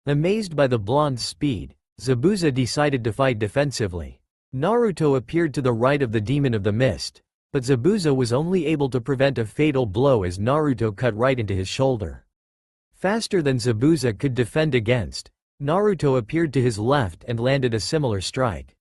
Amazed by the blonde's speed, Zabuza decided to fight defensively. Naruto appeared to the right of the demon of the mist, but Zabuza was only able to prevent a fatal blow as Naruto cut right into his shoulder. Faster than Zabuza could defend against, Naruto appeared to his left and landed a similar strike.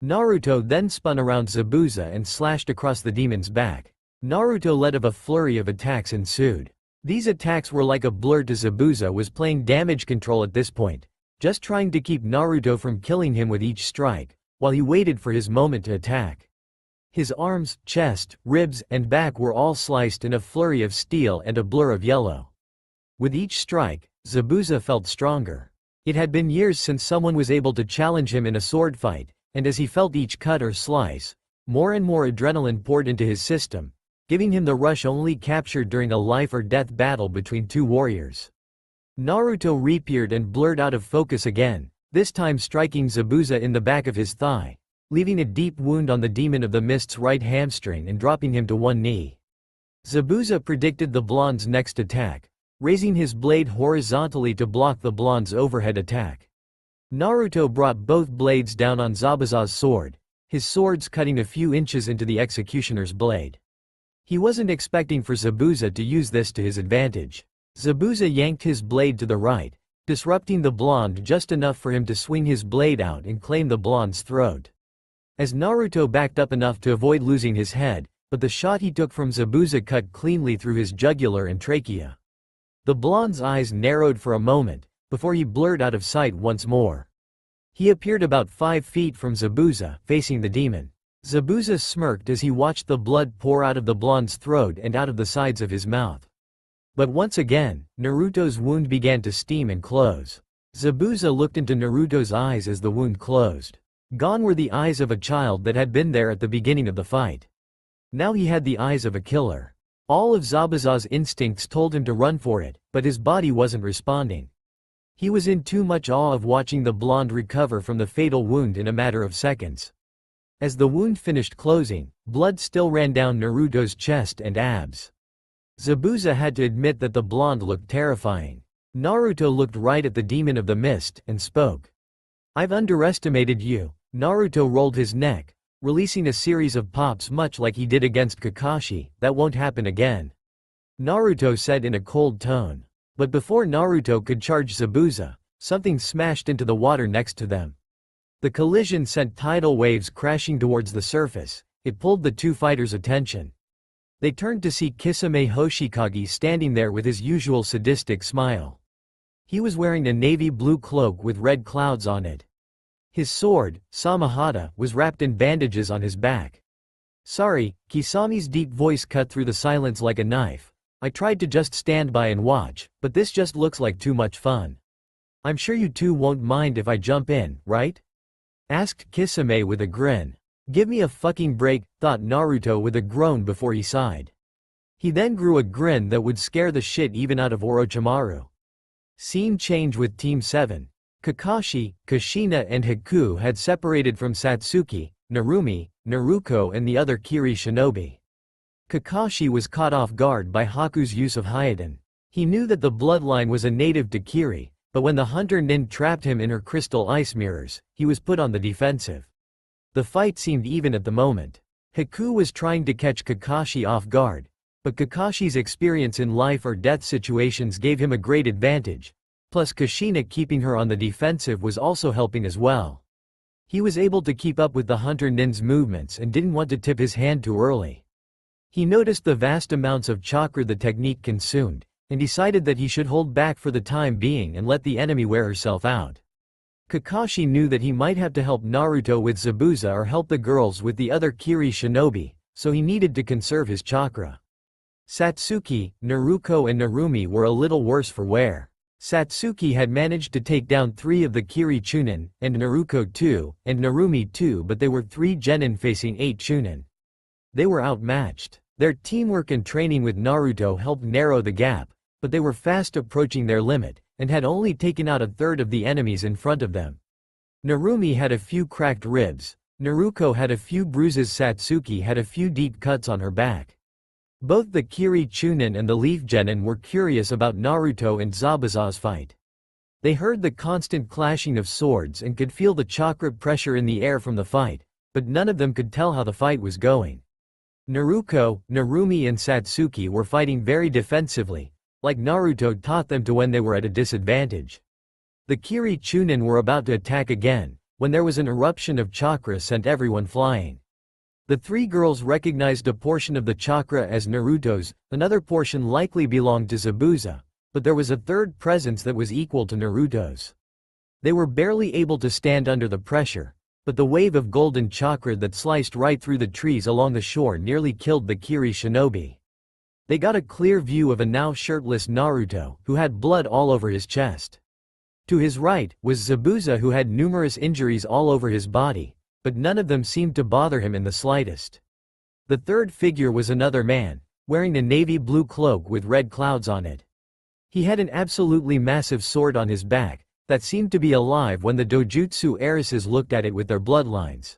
Naruto then spun around Zabuza and slashed across the demon's back. Naruto led of a flurry of attacks ensued. These attacks were like a blur to Zabuza was playing damage control at this point, just trying to keep Naruto from killing him with each strike, while he waited for his moment to attack. His arms, chest, ribs, and back were all sliced in a flurry of steel and a blur of yellow. With each strike, Zabuza felt stronger. It had been years since someone was able to challenge him in a sword fight, and as he felt each cut or slice, more and more adrenaline poured into his system, giving him the rush only captured during a life-or-death battle between 2 warriors. Naruto reappeared and blurred out of focus again, this time striking Zabuza in the back of his thigh, leaving a deep wound on the demon of the mist's right hamstring and dropping him to 1 knee. Zabuza predicted the blonde's next attack, raising his blade horizontally to block the blonde's overhead attack. Naruto brought both blades down on Zabuza's sword, his swords cutting a few inches into the executioner's blade. He wasn't expecting for Zabuza to use this to his advantage. Zabuza yanked his blade to the right, disrupting the blonde just enough for him to swing his blade out and claim the blonde's throat. As Naruto backed up enough to avoid losing his head, but the shot he took from Zabuza cut cleanly through his jugular and trachea. The blonde's eyes narrowed for a moment, before he blurred out of sight once more. He appeared about 5 feet from Zabuza, facing the demon. Zabuza smirked as he watched the blood pour out of the blonde's throat and out of the sides of his mouth. But once again, Naruto's wound began to steam and close. Zabuza looked into Naruto's eyes as the wound closed. Gone were the eyes of a child that had been there at the beginning of the fight. Now he had the eyes of a killer. All of Zabuza's instincts told him to run for it, but his body wasn't responding. He was in too much awe of watching the blonde recover from the fatal wound in a matter of seconds. As the wound finished closing, blood still ran down Naruto's chest and abs. Zabuza had to admit that the blonde looked terrifying. Naruto looked right at the demon of the mist and spoke. "I've underestimated you." Naruto rolled his neck, releasing a series of pops much like he did against Kakashi. "That won't happen again," Naruto said in a cold tone. But before Naruto could charge Zabuza, something smashed into the water next to them. The collision sent tidal waves crashing towards the surface. It pulled the two fighters' attention. They turned to see Kisame Hoshikage standing there with his usual sadistic smile. He was wearing a navy blue cloak with red clouds on it. His sword, Samahata, was wrapped in bandages on his back. "Sorry," Kisame's deep voice cut through the silence like a knife. "I tried to just stand by and watch, but this just looks like too much fun. I'm sure you two won't mind if I jump in, right?" asked Kisame with a grin. "Give me a fucking break," thought Naruto with a groan before he sighed. He then grew a grin that would scare the shit even out of Orochimaru. Scene change with Team 7. Kakashi, Kushina and Haku had separated from Satsuki, Narumi, Naruko and the other Kiri shinobi. Kakashi was caught off guard by Haku's use of Hyoden. He knew that the bloodline was a native to Kiri, but when the Hunter Nin trapped him in her crystal ice mirrors, he was put on the defensive. The fight seemed even at the moment. Haku was trying to catch Kakashi off guard, but Kakashi's experience in life or death situations gave him a great advantage, plus Kushina keeping her on the defensive was also helping as well. He was able to keep up with the Hunter Nin's movements and didn't want to tip his hand too early. He noticed the vast amounts of chakra the technique consumed, and decided that he should hold back for the time being and let the enemy wear herself out. Kakashi knew that he might have to help Naruto with Zabuza or help the girls with the other Kiri shinobi, so he needed to conserve his chakra. Satsuki, Naruko and Narumi were a little worse for wear. Satsuki had managed to take down 3 of the Kiri Chunin, and Naruko 2, and Narumi 2, but they were 3 genin facing 8 Chunin. They were outmatched. Their teamwork and training with Naruto helped narrow the gap, but they were fast approaching their limit, and had only taken out a third of the enemies in front of them. Narumi had a few cracked ribs, Naruko had a few bruises, Satsuki had a few deep cuts on her back. Both the Kiri Chunin and the Leaf Genin were curious about Naruto and Zabuza's fight. They heard the constant clashing of swords and could feel the chakra pressure in the air from the fight, but none of them could tell how the fight was going. Naruko, Narumi and Satsuki were fighting very defensively, like Naruto taught them to when they were at a disadvantage. The Kiri Chunin were about to attack again, when there was an eruption of chakra sent everyone flying. The 3 girls recognized a portion of the chakra as Naruto's, another portion likely belonged to Zabuza, but there was a third presence that was equal to Naruto's. They were barely able to stand under the pressure, but the wave of golden chakra that sliced right through the trees along the shore nearly killed the Kiri shinobi. They got a clear view of a now shirtless Naruto, who had blood all over his chest. To his right was Zabuza, who had numerous injuries all over his body, but none of them seemed to bother him in the slightest. The third figure was another man, wearing a navy blue cloak with red clouds on it. He had an absolutely massive sword on his back, that seemed to be alive when the dojutsu heiresses looked at it with their bloodlines.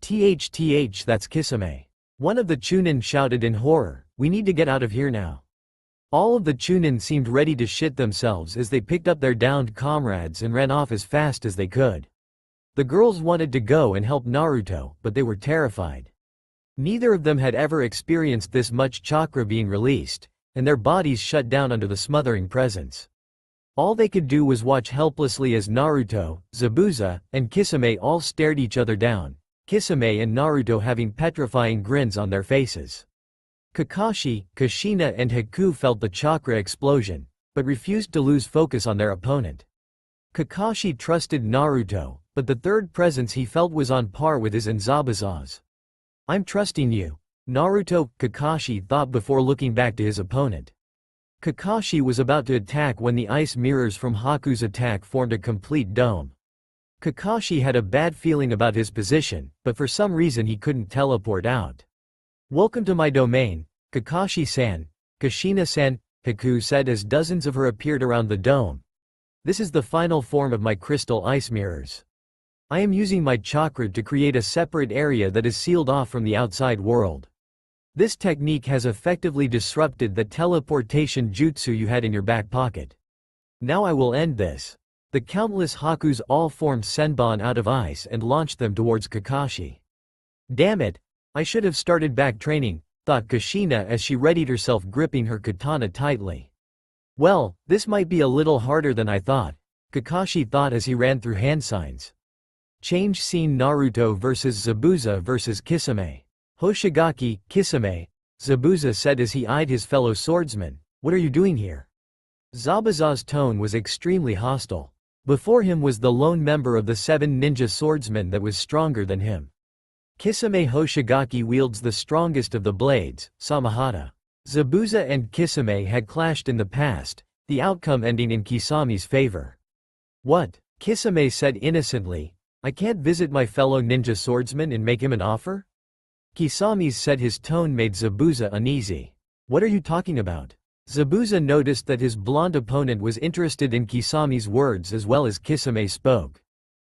"THTH, that's Kisame." One of the Chunin shouted in horror, "We need to get out of here now." All of the Chunin seemed ready to shit themselves as they picked up their downed comrades and ran off as fast as they could. The girls wanted to go and help Naruto, but they were terrified. Neither of them had ever experienced this much chakra being released, and their bodies shut down under the smothering presence. All they could do was watch helplessly as Naruto, Zabuza, and Kisame all stared each other down, Kisame and Naruto having petrifying grins on their faces. Kakashi, Kushina and Haku felt the chakra explosion, but refused to lose focus on their opponent. Kakashi trusted Naruto, but the third presence he felt was on par with his and Zabuza's. "I'm trusting you," Naruto, Kakashi thought before looking back to his opponent. Kakashi was about to attack when the ice mirrors from Haku's attack formed a complete dome. Kakashi had a bad feeling about his position, but for some reason he couldn't teleport out. "Welcome to my domain," Kakashi-san, Kushina-san, Haku said as dozens of her appeared around the dome. This is the final form of my crystal ice mirrors. I am using my chakra to create a separate area that is sealed off from the outside world. This technique has effectively disrupted the teleportation jutsu you had in your back pocket. Now I will end this. The countless Hakus all formed Senbon out of ice and launched them towards Kakashi. Damn it, I should have started back training, thought Kushina as she readied herself, gripping her katana tightly. Well, this might be a little harder than I thought, Kakashi thought as he ran through hand signs. Change scene: Naruto vs Zabuza vs Kisame. Hoshigaki, Kisame, Zabuza said as he eyed his fellow swordsman, what are you doing here? Zabuza's tone was extremely hostile. Before him was the lone member of the 7 ninja swordsmen that was stronger than him. Kisame Hoshigaki wields the strongest of the blades, Samahata. Zabuza and Kisame had clashed in the past, the outcome ending in Kisame's favor. What? Kisame said innocently, I can't visit my fellow ninja swordsman and make him an offer? Kisame said, his tone made Zabuza uneasy. What are you talking about? Zabuza noticed that his blonde opponent was interested in Kisame's words as well as Kisame spoke.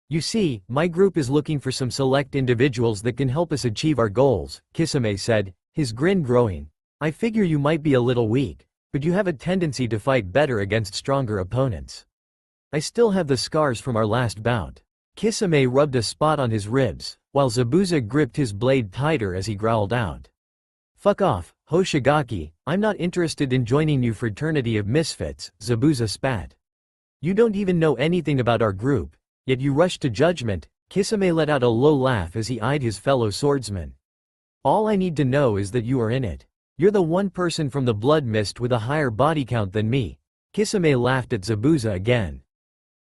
You see, my group is looking for some select individuals that can help us achieve our goals, Kisame said, his grin growing. I figure you might be a little weak, but you have a tendency to fight better against stronger opponents. I still have the scars from our last bout. Kisame rubbed a spot on his ribs, while Zabuza gripped his blade tighter as he growled out. Fuck off, Hoshigaki, I'm not interested in joining you fraternity of misfits, Zabuza spat. You don't even know anything about our group, yet you rush to judgment. Kisame let out a low laugh as he eyed his fellow swordsman. All I need to know is that you are in it. You're the one person from the blood mist with a higher body count than me. Kisame laughed at Zabuza again.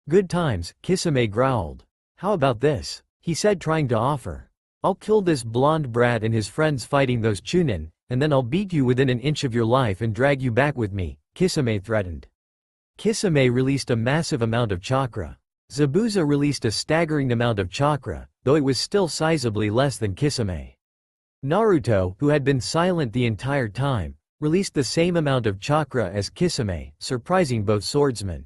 Good times, Kisame growled. How about this? He said, trying to offer. I'll kill this blonde brat and his friends fighting those Chunin, and then I'll beat you within an inch of your life and drag you back with me, Kisame threatened. Kisame released a massive amount of chakra. Zabuza released a staggering amount of chakra, though it was still sizably less than Kisame. Naruto, who had been silent the entire time, released the same amount of chakra as Kisame, surprising both swordsmen.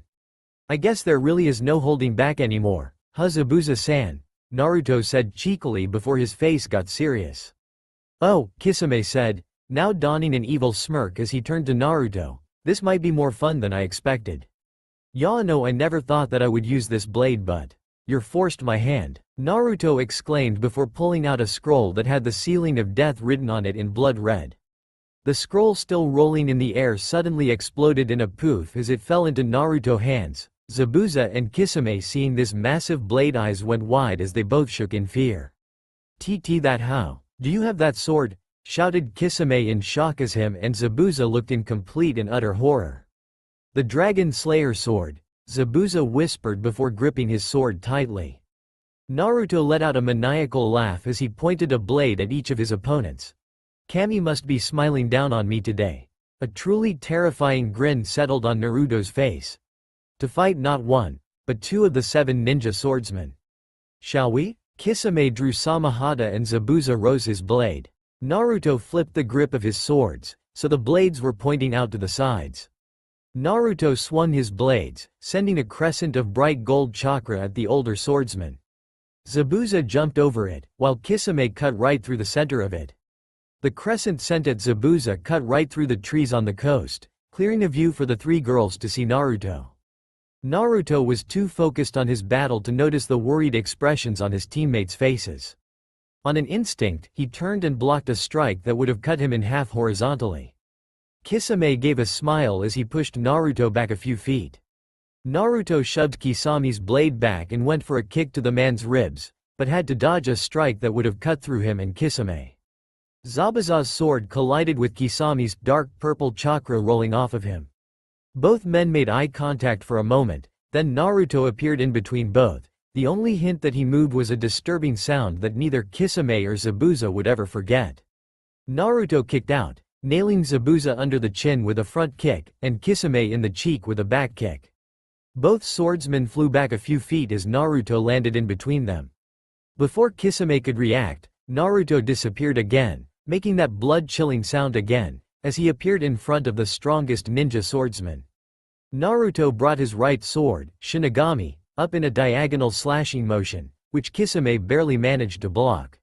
I guess there really is no holding back anymore, huh, Zabuza-san? Naruto said cheekily before his face got serious. Oh, Kisame said, now donning an evil smirk as he turned to Naruto, this might be more fun than I expected. Yano, I never thought that I would use this blade, but you're forced my hand, Naruto exclaimed before pulling out a scroll that had the sealing of death written on it in blood red. The scroll, still rolling in the air, suddenly exploded in a poof as it fell into Naruto's hands. Zabuza and Kisame, seeing this massive blade, eyes went wide as they both shook in fear. TT, that how? Do you have that sword? Shouted Kisame in shock as him and Zabuza looked in complete and utter horror. The Dragon Slayer sword, Zabuza whispered before gripping his sword tightly. Naruto let out a maniacal laugh as he pointed a blade at each of his opponents. Kami must be smiling down on me today. A truly terrifying grin settled on Naruto's face. To fight not one, but 2 of the 7 ninja swordsmen. Shall we? Kisame drew Samahata and Zabuza rose his blade. Naruto flipped the grip of his swords, so the blades were pointing out to the sides. Naruto swung his blades, sending a crescent of bright gold chakra at the older swordsman. Zabuza jumped over it, while Kisame cut right through the center of it. The crescent sent at Zabuza cut right through the trees on the coast, clearing a view for the 3 girls to see Naruto. Naruto was too focused on his battle to notice the worried expressions on his teammates' faces. On an instinct, he turned and blocked a strike that would have cut him in half horizontally. Kisame gave a smile as he pushed Naruto back a few feet. Naruto shoved Kisame's blade back and went for a kick to the man's ribs, but had to dodge a strike that would have cut through him and Kisame. Zabuza's sword collided with Kisame's, dark purple chakra rolling off of him. Both men made eye contact for a moment, then Naruto appeared in between both. The only hint that he moved was a disturbing sound that neither Kisame or Zabuza would ever forget. Naruto kicked out, nailing Zabuza under the chin with a front kick, and Kisame in the cheek with a back kick. Both swordsmen flew back a few feet as Naruto landed in between them. Before Kisame could react, Naruto disappeared again, making that blood-chilling sound again, as he appeared in front of the strongest ninja swordsman. Naruto brought his right sword, Shinigami, up in a diagonal slashing motion, which Kisame barely managed to block.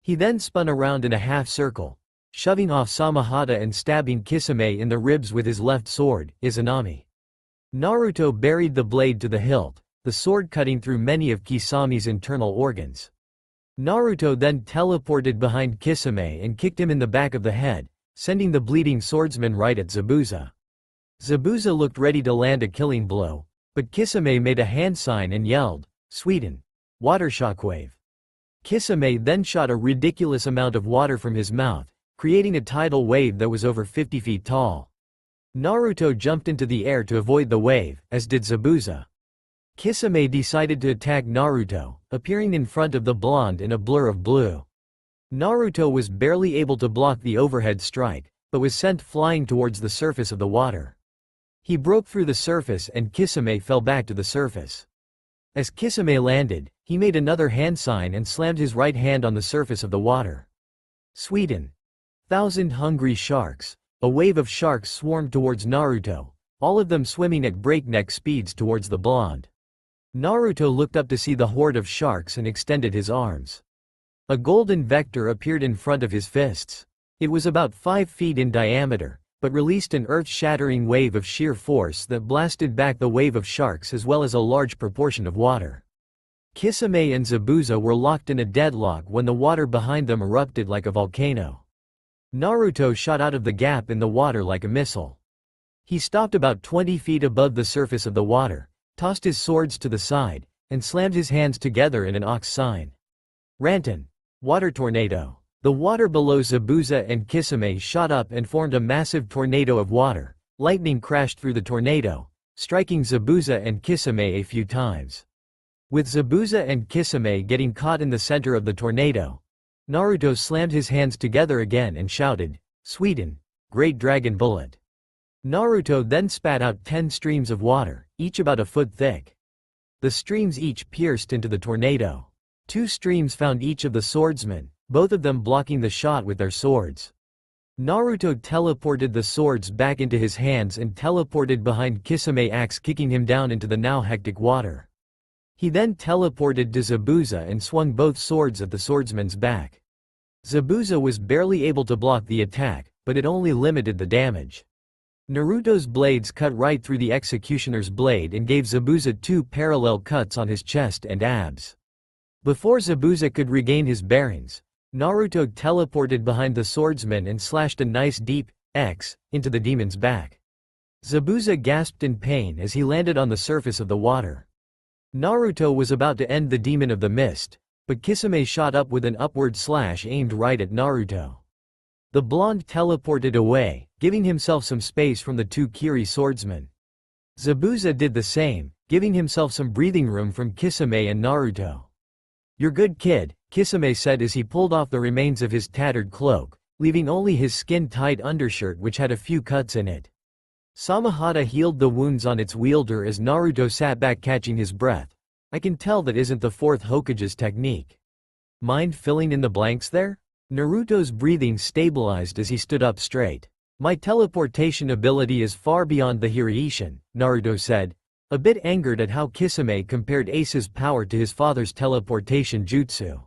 He then spun around in a half-circle, shoving off Samahata and stabbing Kisame in the ribs with his left sword, Izanami. Naruto buried the blade to the hilt, the sword cutting through many of Kisami's internal organs. Naruto then teleported behind Kisame and kicked him in the back of the head, sending the bleeding swordsman right at Zabuza. Zabuza looked ready to land a killing blow, but Kisame made a hand sign and yelled, "Sweden! Water shockwave!" Kisame then shot a ridiculous amount of water from his mouth, creating a tidal wave that was over 50 feet tall. Naruto jumped into the air to avoid the wave, as did Zabuza. Kisame decided to attack Naruto, appearing in front of the blonde in a blur of blue. Naruto was barely able to block the overhead strike, but was sent flying towards the surface of the water. He broke through the surface and Kisame fell back to the surface. As Kisame landed, he made another hand sign and slammed his right hand on the surface of the water. Sweden! 1,000 hungry sharks. A wave of sharks swarmed towards Naruto, all of them swimming at breakneck speeds towards the blonde. Naruto looked up to see the horde of sharks and extended his arms. A golden vector appeared in front of his fists. It was about 5 feet in diameter, but released an earth-shattering wave of sheer force that blasted back the wave of sharks as well as a large proportion of water. Kisame and Zabuza were locked in a deadlock when the water behind them erupted like a volcano. Naruto shot out of the gap in the water like a missile. He stopped about 20 feet above the surface of the water, tossed his swords to the side, and slammed his hands together in an ox sign. Rantan! Water tornado! The water below Zabuza and Kisame shot up and formed a massive tornado of water. Lightning crashed through the tornado, striking Zabuza and Kisame a few times. With Zabuza and Kisame getting caught in the center of the tornado, Naruto slammed his hands together again and shouted, "Sweden! Great Dragon Bullet!" Naruto then spat out 10 streams of water, each about a foot thick. The streams each pierced into the tornado. 2 streams found each of the swordsmen, both of them blocking the shot with their swords. Naruto teleported the swords back into his hands and teleported behind Kisame, axe kicking him down into the now hectic water. He then teleported to Zabuza and swung both swords at the swordsman's back. Zabuza was barely able to block the attack, but it only limited the damage. Naruto's blades cut right through the executioner's blade and gave Zabuza 2 parallel cuts on his chest and abs. Before Zabuza could regain his bearings, Naruto teleported behind the swordsman and slashed a nice deep X into the demon's back. Zabuza gasped in pain as he landed on the surface of the water. Naruto was about to end the demon of the mist, but Kisame shot up with an upward slash aimed right at Naruto. The blonde teleported away, giving himself some space from the 2 Kiri swordsmen. Zabuza did the same, giving himself some breathing room from Kisame and Naruto. "You're good, kid," Kisame said as he pulled off the remains of his tattered cloak, leaving only his skin-tight undershirt which had a few cuts in it. Samahata healed the wounds on its wielder as Naruto sat back catching his breath. "I can tell that isn't the 4th Hokage's technique. Mind filling in the blanks there?" Naruto's breathing stabilized as he stood up straight. "My teleportation ability is far beyond the Hiraishin," Naruto said, a bit angered at how Kisame compared Ace's power to his father's teleportation jutsu.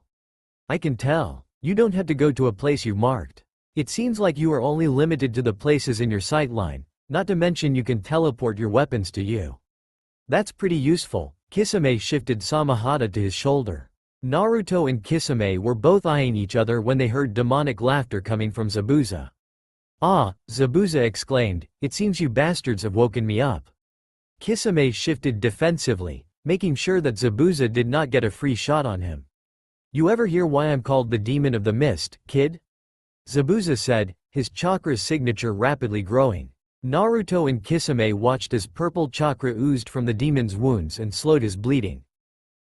"I can tell. You don't have to go to a place you marked. It seems like you are only limited to the places in your sightline, not to mention you can teleport your weapons to you." "That's pretty useful." Kisame shifted Samahata to his shoulder. Naruto and Kisame were both eyeing each other when they heard demonic laughter coming from Zabuza. "Ah," Zabuza exclaimed, "it seems you bastards have woken me up." Kisame shifted defensively, making sure that Zabuza did not get a free shot on him. "You ever hear why I'm called the Demon of the Mist, kid?" Zabuza said, his chakra signature rapidly growing. Naruto and Kisame watched as purple chakra oozed from the demon's wounds and slowed his bleeding.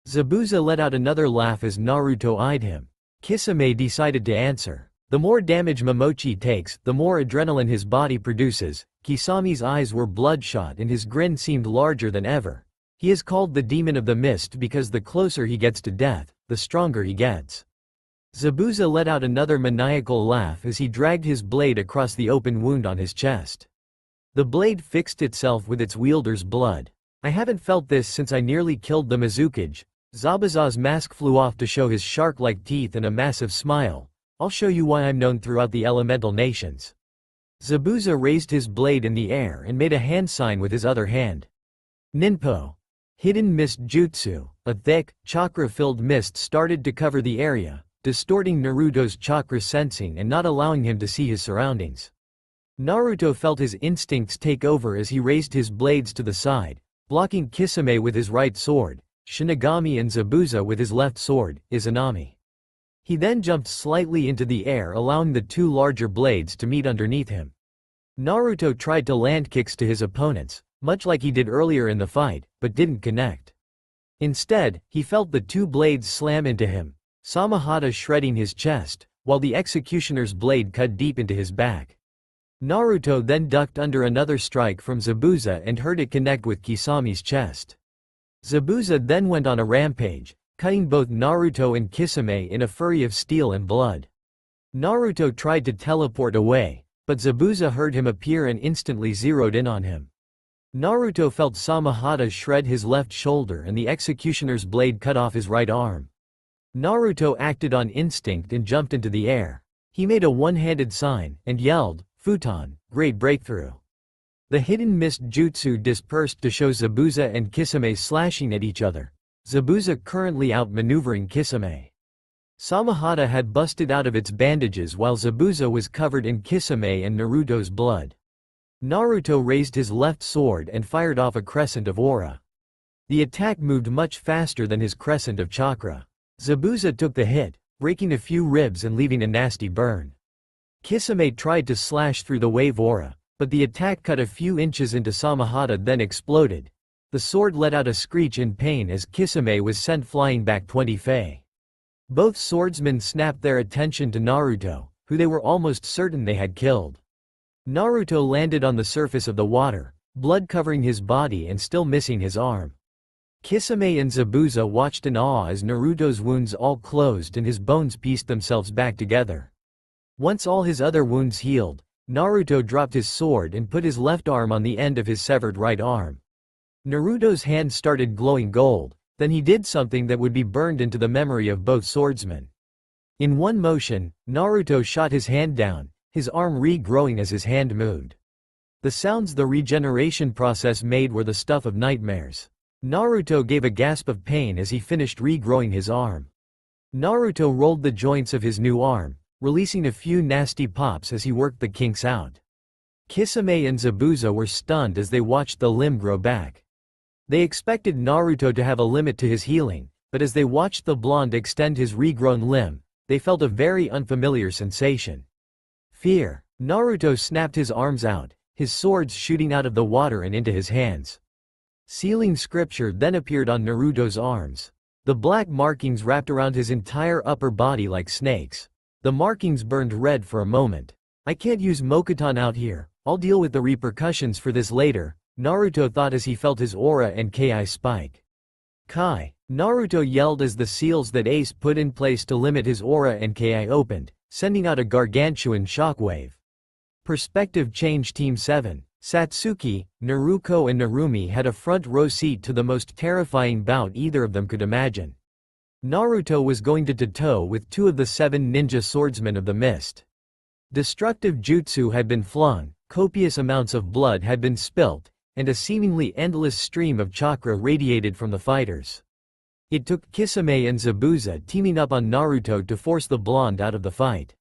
Zabuza let out another laugh as Naruto eyed him. Kisame decided to answer. "The more damage Momochi takes, the more adrenaline his body produces." Kisami's eyes were bloodshot and his grin seemed larger than ever. "He is called the Demon of the Mist because the closer he gets to death, the stronger he gets." Zabuza let out another maniacal laugh as he dragged his blade across the open wound on his chest. The blade fixed itself with its wielder's blood. "I haven't felt this since I nearly killed the Mizukage." Zabuza's mask flew off to show his shark-like teeth and a massive smile. "I'll show you why I'm known throughout the elemental nations." Zabuza raised his blade in the air and made a hand sign with his other hand. Ninpo. Hidden mist jutsu. A thick, chakra-filled mist started to cover the area, distorting Naruto's chakra sensing and not allowing him to see his surroundings. Naruto felt his instincts take over as he raised his blades to the side, blocking Kisame with his right sword, Shinigami and Zabuza with his left sword, Izanami. He then jumped slightly into the air, allowing the two larger blades to meet underneath him. Naruto tried to land kicks to his opponents, much like he did earlier in the fight, but didn't connect. Instead, he felt the two blades slam into him, Samahata shredding his chest, while the executioner's blade cut deep into his back. Naruto then ducked under another strike from Zabuza and heard it connect with Kisami's chest. Zabuza then went on a rampage, cutting both Naruto and Kisame in a fury of steel and blood. Naruto tried to teleport away, but Zabuza heard him appear and instantly zeroed in on him. Naruto felt Samahata shred his left shoulder and the executioner's blade cut off his right arm. Naruto acted on instinct and jumped into the air. He made a one-handed sign and yelled, "Futon, great breakthrough." The hidden mist jutsu dispersed to show Zabuza and Kisame slashing at each other. Zabuza currently outmaneuvering Kisame. Samahata had busted out of its bandages while Zabuza was covered in Kisame and Naruto's blood. Naruto raised his left sword and fired off a crescent of aura. The attack moved much faster than his crescent of chakra. Zabuza took the hit, breaking a few ribs and leaving a nasty burn. Kisame tried to slash through the wave aura, but the attack cut a few inches into Samahata then exploded. The sword let out a screech in pain as Kisame was sent flying back 20 fei. Both swordsmen snapped their attention to Naruto, who they were almost certain they had killed. Naruto landed on the surface of the water, blood covering his body and still missing his arm. Kisame and Zabuza watched in awe as Naruto's wounds all closed and his bones pieced themselves back together. Once all his other wounds healed, Naruto dropped his sword and put his left arm on the end of his severed right arm. Naruto's hand started glowing gold, then he did something that would be burned into the memory of both swordsmen. In one motion, Naruto shot his hand down, his arm regrowing as his hand moved. The sounds the regeneration process made were the stuff of nightmares. Naruto gave a gasp of pain as he finished regrowing his arm. Naruto rolled the joints of his new arm, releasing a few nasty pops as he worked the kinks out. Kisame and Zabuza were stunned as they watched the limb grow back. They expected Naruto to have a limit to his healing, but as they watched the blonde extend his regrown limb, they felt a very unfamiliar sensation. Fear. Naruto snapped his arms out, his swords shooting out of the water and into his hands. Sealing scripture then appeared on Naruto's arms. The black markings wrapped around his entire upper body like snakes. The markings burned red for a moment. "I can't use Mokuton out here, I'll deal with the repercussions for this later," Naruto thought as he felt his aura and Ki spike. "Kai!" Naruto yelled as the seals that Ace put in place to limit his aura and Ki opened, sending out a gargantuan shockwave. Perspective change. Team 7. Satsuki, Naruko and Narumi had a front row seat to the most terrifying bout either of them could imagine. Naruto was going toe-to-toe with two of the 7 ninja swordsmen of the mist. Destructive jutsu had been flung, copious amounts of blood had been spilt, and a seemingly endless stream of chakra radiated from the fighters. It took Kisame and Zabuza teaming up on Naruto to force the blonde out of the fight.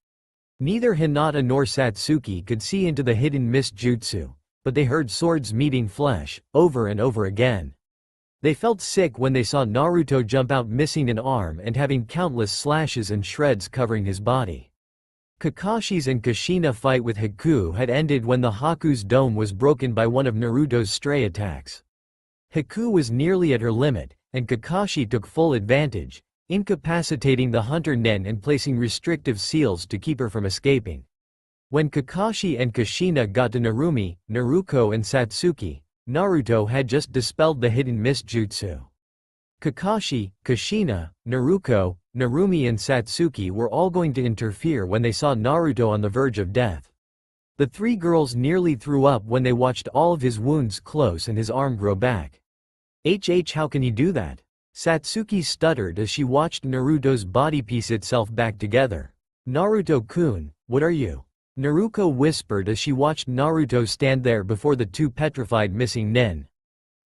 Neither Hinata nor Satsuki could see into the hidden mist jutsu, but they heard swords meeting flesh, over and over again. They felt sick when they saw Naruto jump out missing an arm and having countless slashes and shreds covering his body. Kakashi's and Kushina fight with Haku had ended when the Haku's dome was broken by one of Naruto's stray attacks. Haku was nearly at her limit, and Kakashi took full advantage, incapacitating the hunter Nen and placing restrictive seals to keep her from escaping. When Kakashi and Kushina got to Narumi, Naruko and Satsuki, Naruto had just dispelled the hidden mist jutsu. Kakashi, Kushina, Naruko, Narumi and Satsuki were all going to interfere when they saw Naruto on the verge of death. The three girls nearly threw up when they watched all of his wounds close and his arm grow back. How can he do that? Satsuki stuttered as she watched Naruto's body piece itself back together. Naruto-kun, what are you? Naruko whispered as she watched Naruto stand there before the two petrified missing nin.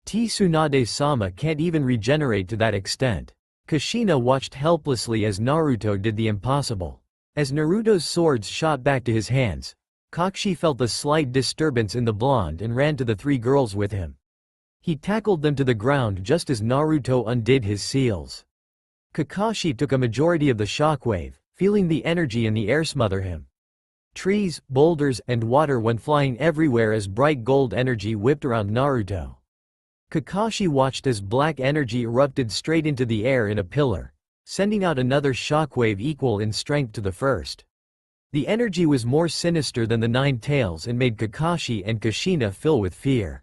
Tsunade-sama can't even regenerate to that extent. Kushina watched helplessly as Naruto did the impossible. As Naruto's swords shot back to his hands, Kakashi felt a slight disturbance in the blonde and ran to the three girls with him. He tackled them to the ground just as Naruto undid his seals. Kakashi took a majority of the shockwave, feeling the energy in the air smother him. Trees, boulders, and water went flying everywhere as bright gold energy whipped around Naruto. Kakashi watched as black energy erupted straight into the air in a pillar, sending out another shockwave equal in strength to the first. The energy was more sinister than the nine tails and made Kakashi and Kushina fill with fear.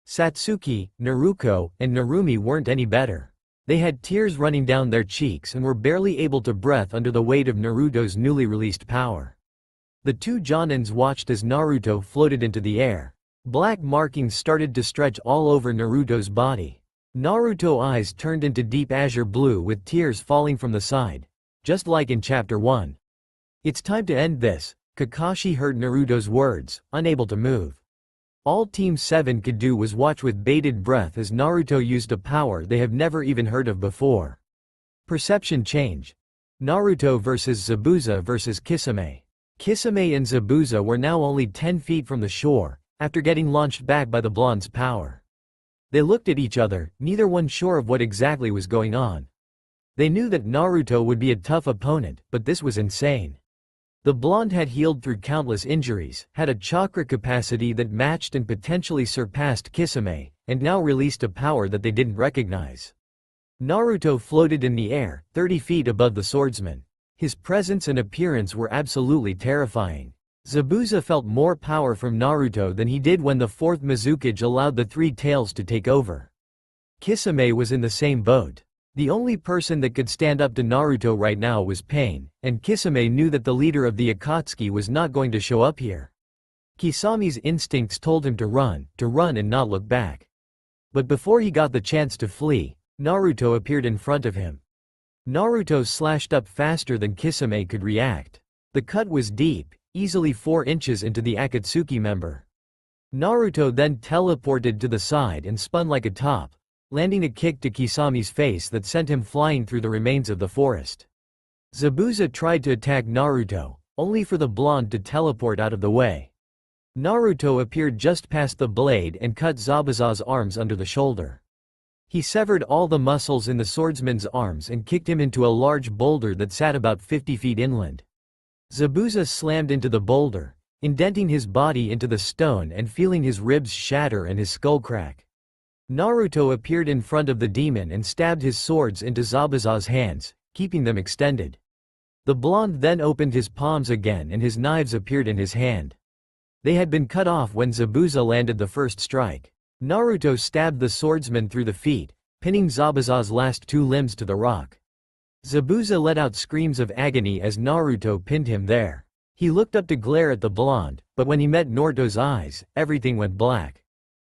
Satsuki, Naruko, and Narumi weren't any better. They had tears running down their cheeks and were barely able to breathe under the weight of Naruto's newly released power. The two Jonins watched as Naruto floated into the air. Black markings started to stretch all over Naruto's body. Naruto's eyes turned into deep azure blue with tears falling from the side, just like in Chapter 1. It's time to end this, Kakashi heard Naruto's words, unable to move. All Team 7 could do was watch with bated breath as Naruto used a power they have never even heard of before. Perception change. Naruto vs Zabuza vs Kisame. Kisame and Zabuza were now only 10 feet from the shore, after getting launched back by the blonde's power. They looked at each other, neither one sure of what exactly was going on. They knew that Naruto would be a tough opponent, but this was insane. The blonde had healed through countless injuries, had a chakra capacity that matched and potentially surpassed Kisame, and now released a power that they didn't recognize. Naruto floated in the air, 30 feet above the swordsman. His presence and appearance were absolutely terrifying. Zabuza felt more power from Naruto than he did when the fourth Mizukage allowed the three tails to take over. Kisame was in the same boat. The only person that could stand up to Naruto right now was Pain, and Kisame knew that the leader of the Akatsuki was not going to show up here. Kisame's instincts told him to run and not look back. But before he got the chance to flee, Naruto appeared in front of him. Naruto slashed up faster than Kisame could react. The cut was deep, easily 4 inches into the Akatsuki member. Naruto then teleported to the side and spun like a top, landing a kick to Kisame's face that sent him flying through the remains of the forest. Zabuza tried to attack Naruto, only for the blonde to teleport out of the way. Naruto appeared just past the blade and cut Zabuza's arms under the shoulder. He severed all the muscles in the swordsman's arms and kicked him into a large boulder that sat about 50 feet inland. Zabuza slammed into the boulder, indenting his body into the stone and feeling his ribs shatter and his skull crack. Naruto appeared in front of the demon and stabbed his swords into Zabuza's hands, keeping them extended. The blonde then opened his palms again and his knives appeared in his hand. They had been cut off when Zabuza landed the first strike. Naruto stabbed the swordsman through the feet, pinning Zabuza's last 2 limbs to the rock. Zabuza let out screams of agony as Naruto pinned him there. He looked up to glare at the blonde, but when he met Naruto's eyes, everything went black.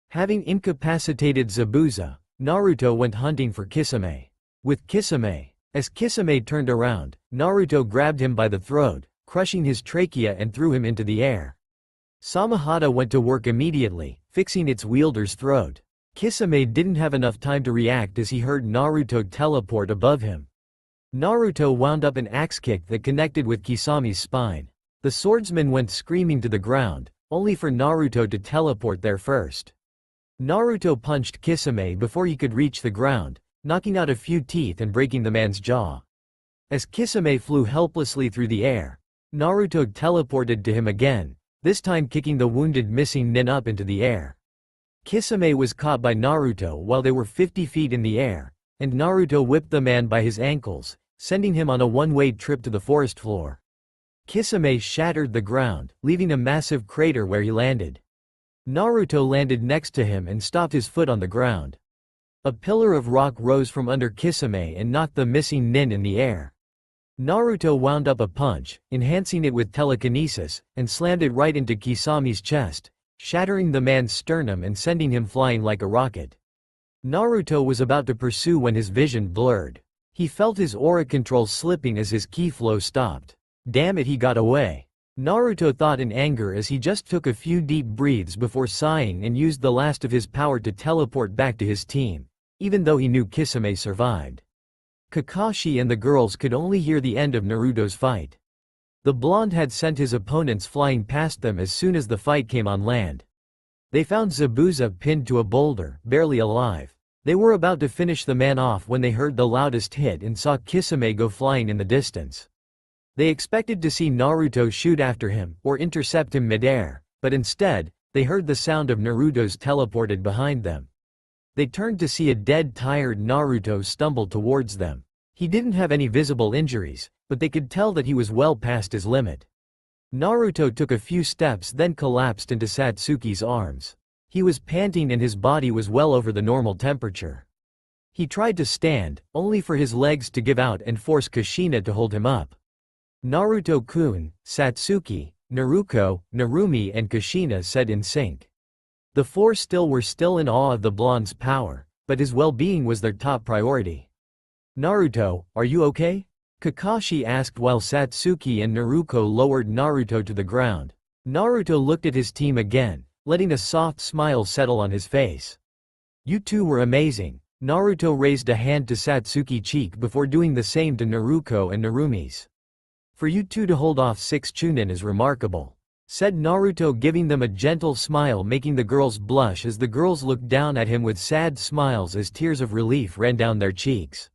Having incapacitated Zabuza, Naruto went hunting for Kisame. With Kisame. As Kisame turned around, Naruto grabbed him by the throat, crushing his trachea and threw him into the air. Samahata went to work immediately, fixing its wielder's throat. Kisame didn't have enough time to react as he heard Naruto teleport above him. Naruto wound up an axe kick that connected with Kisame's spine. The swordsman went screaming to the ground, only for Naruto to teleport there first. Naruto punched Kisame before he could reach the ground, knocking out a few teeth and breaking the man's jaw. As Kisame flew helplessly through the air, Naruto teleported to him again, this time kicking the wounded missing nin up into the air. Kisame was caught by Naruto while they were 50 feet in the air, and Naruto whipped the man by his ankles, sending him on a one-way trip to the forest floor. Kisame shattered the ground, leaving a massive crater where he landed. Naruto landed next to him and stopped his foot on the ground. A pillar of rock rose from under Kisame and knocked the missing nin in the air. Naruto wound up a punch, enhancing it with telekinesis, and slammed it right into Kisami's chest, shattering the man's sternum and sending him flying like a rocket. Naruto was about to pursue when his vision blurred. He felt his aura control slipping as his ki flow stopped. Damn it, he got away. Naruto thought in anger as he just took a few deep breaths before sighing and used the last of his power to teleport back to his team, even though he knew Kisame survived. Kakashi and the girls could only hear the end of Naruto's fight. The blonde had sent his opponents flying past them as soon as the fight came on land. They found Zabuza pinned to a boulder, barely alive. They were about to finish the man off when they heard the loudest hit and saw Kisame go flying in the distance. They expected to see Naruto shoot after him or intercept him midair, but instead, they heard the sound of Naruto's teleported behind them. They turned to see a dead, tired Naruto stumble towards them. He didn't have any visible injuries, but they could tell that he was well past his limit. Naruto took a few steps then collapsed into Satsuki's arms. He was panting and his body was well over the normal temperature. He tried to stand, only for his legs to give out and force Kushina to hold him up. Naruto-kun, Satsuki, Naruko, Narumi and Kushina said in sync. The four were still in awe of the blonde's power, but his well-being was their top priority. Naruto, are you okay? Kakashi asked while Satsuki and Naruko lowered Naruto to the ground. Naruto looked at his team again, letting a soft smile settle on his face. You two were amazing. Naruto raised a hand to Satsuki's cheek before doing the same to Naruko and Narumi's. For you two to hold off 6 Chunin is remarkable, said Naruto, giving them a gentle smile, making the girls blush as the girls looked down at him with sad smiles as tears of relief ran down their cheeks.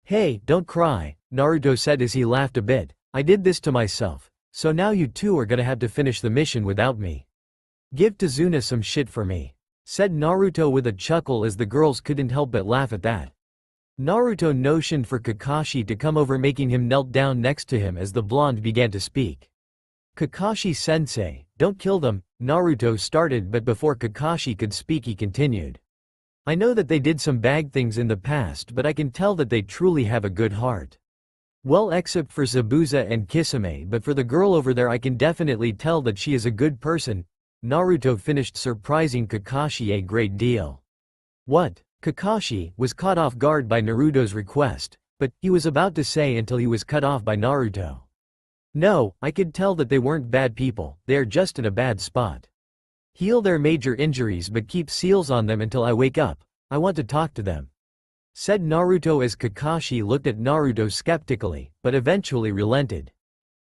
Hey, don't cry, Naruto said as he laughed a bit. I did this to myself, so now you two are gonna have to finish the mission without me. Give Tazuna some shit for me, said Naruto with a chuckle as the girls couldn't help but laugh at that. Naruto motioned for Kakashi to come over, making him knelt down next to him as the blonde began to speak. Kakashi-sensei, don't kill them, Naruto started, but before Kakashi could speak he continued. I know that they did some bad things in the past, but I can tell that they truly have a good heart. Well, except for Zabuza and Kisame, but for the girl over there I can definitely tell that she is a good person. Naruto finished, surprising Kakashi a great deal. What? Kakashi was caught off guard by Naruto's request, but he was about to say until he was cut off by Naruto. No, I could tell that they weren't bad people, they are just in a bad spot. Heal their major injuries but keep seals on them until I wake up. I want to talk to them, said Naruto as Kakashi looked at Naruto skeptically, but eventually relented.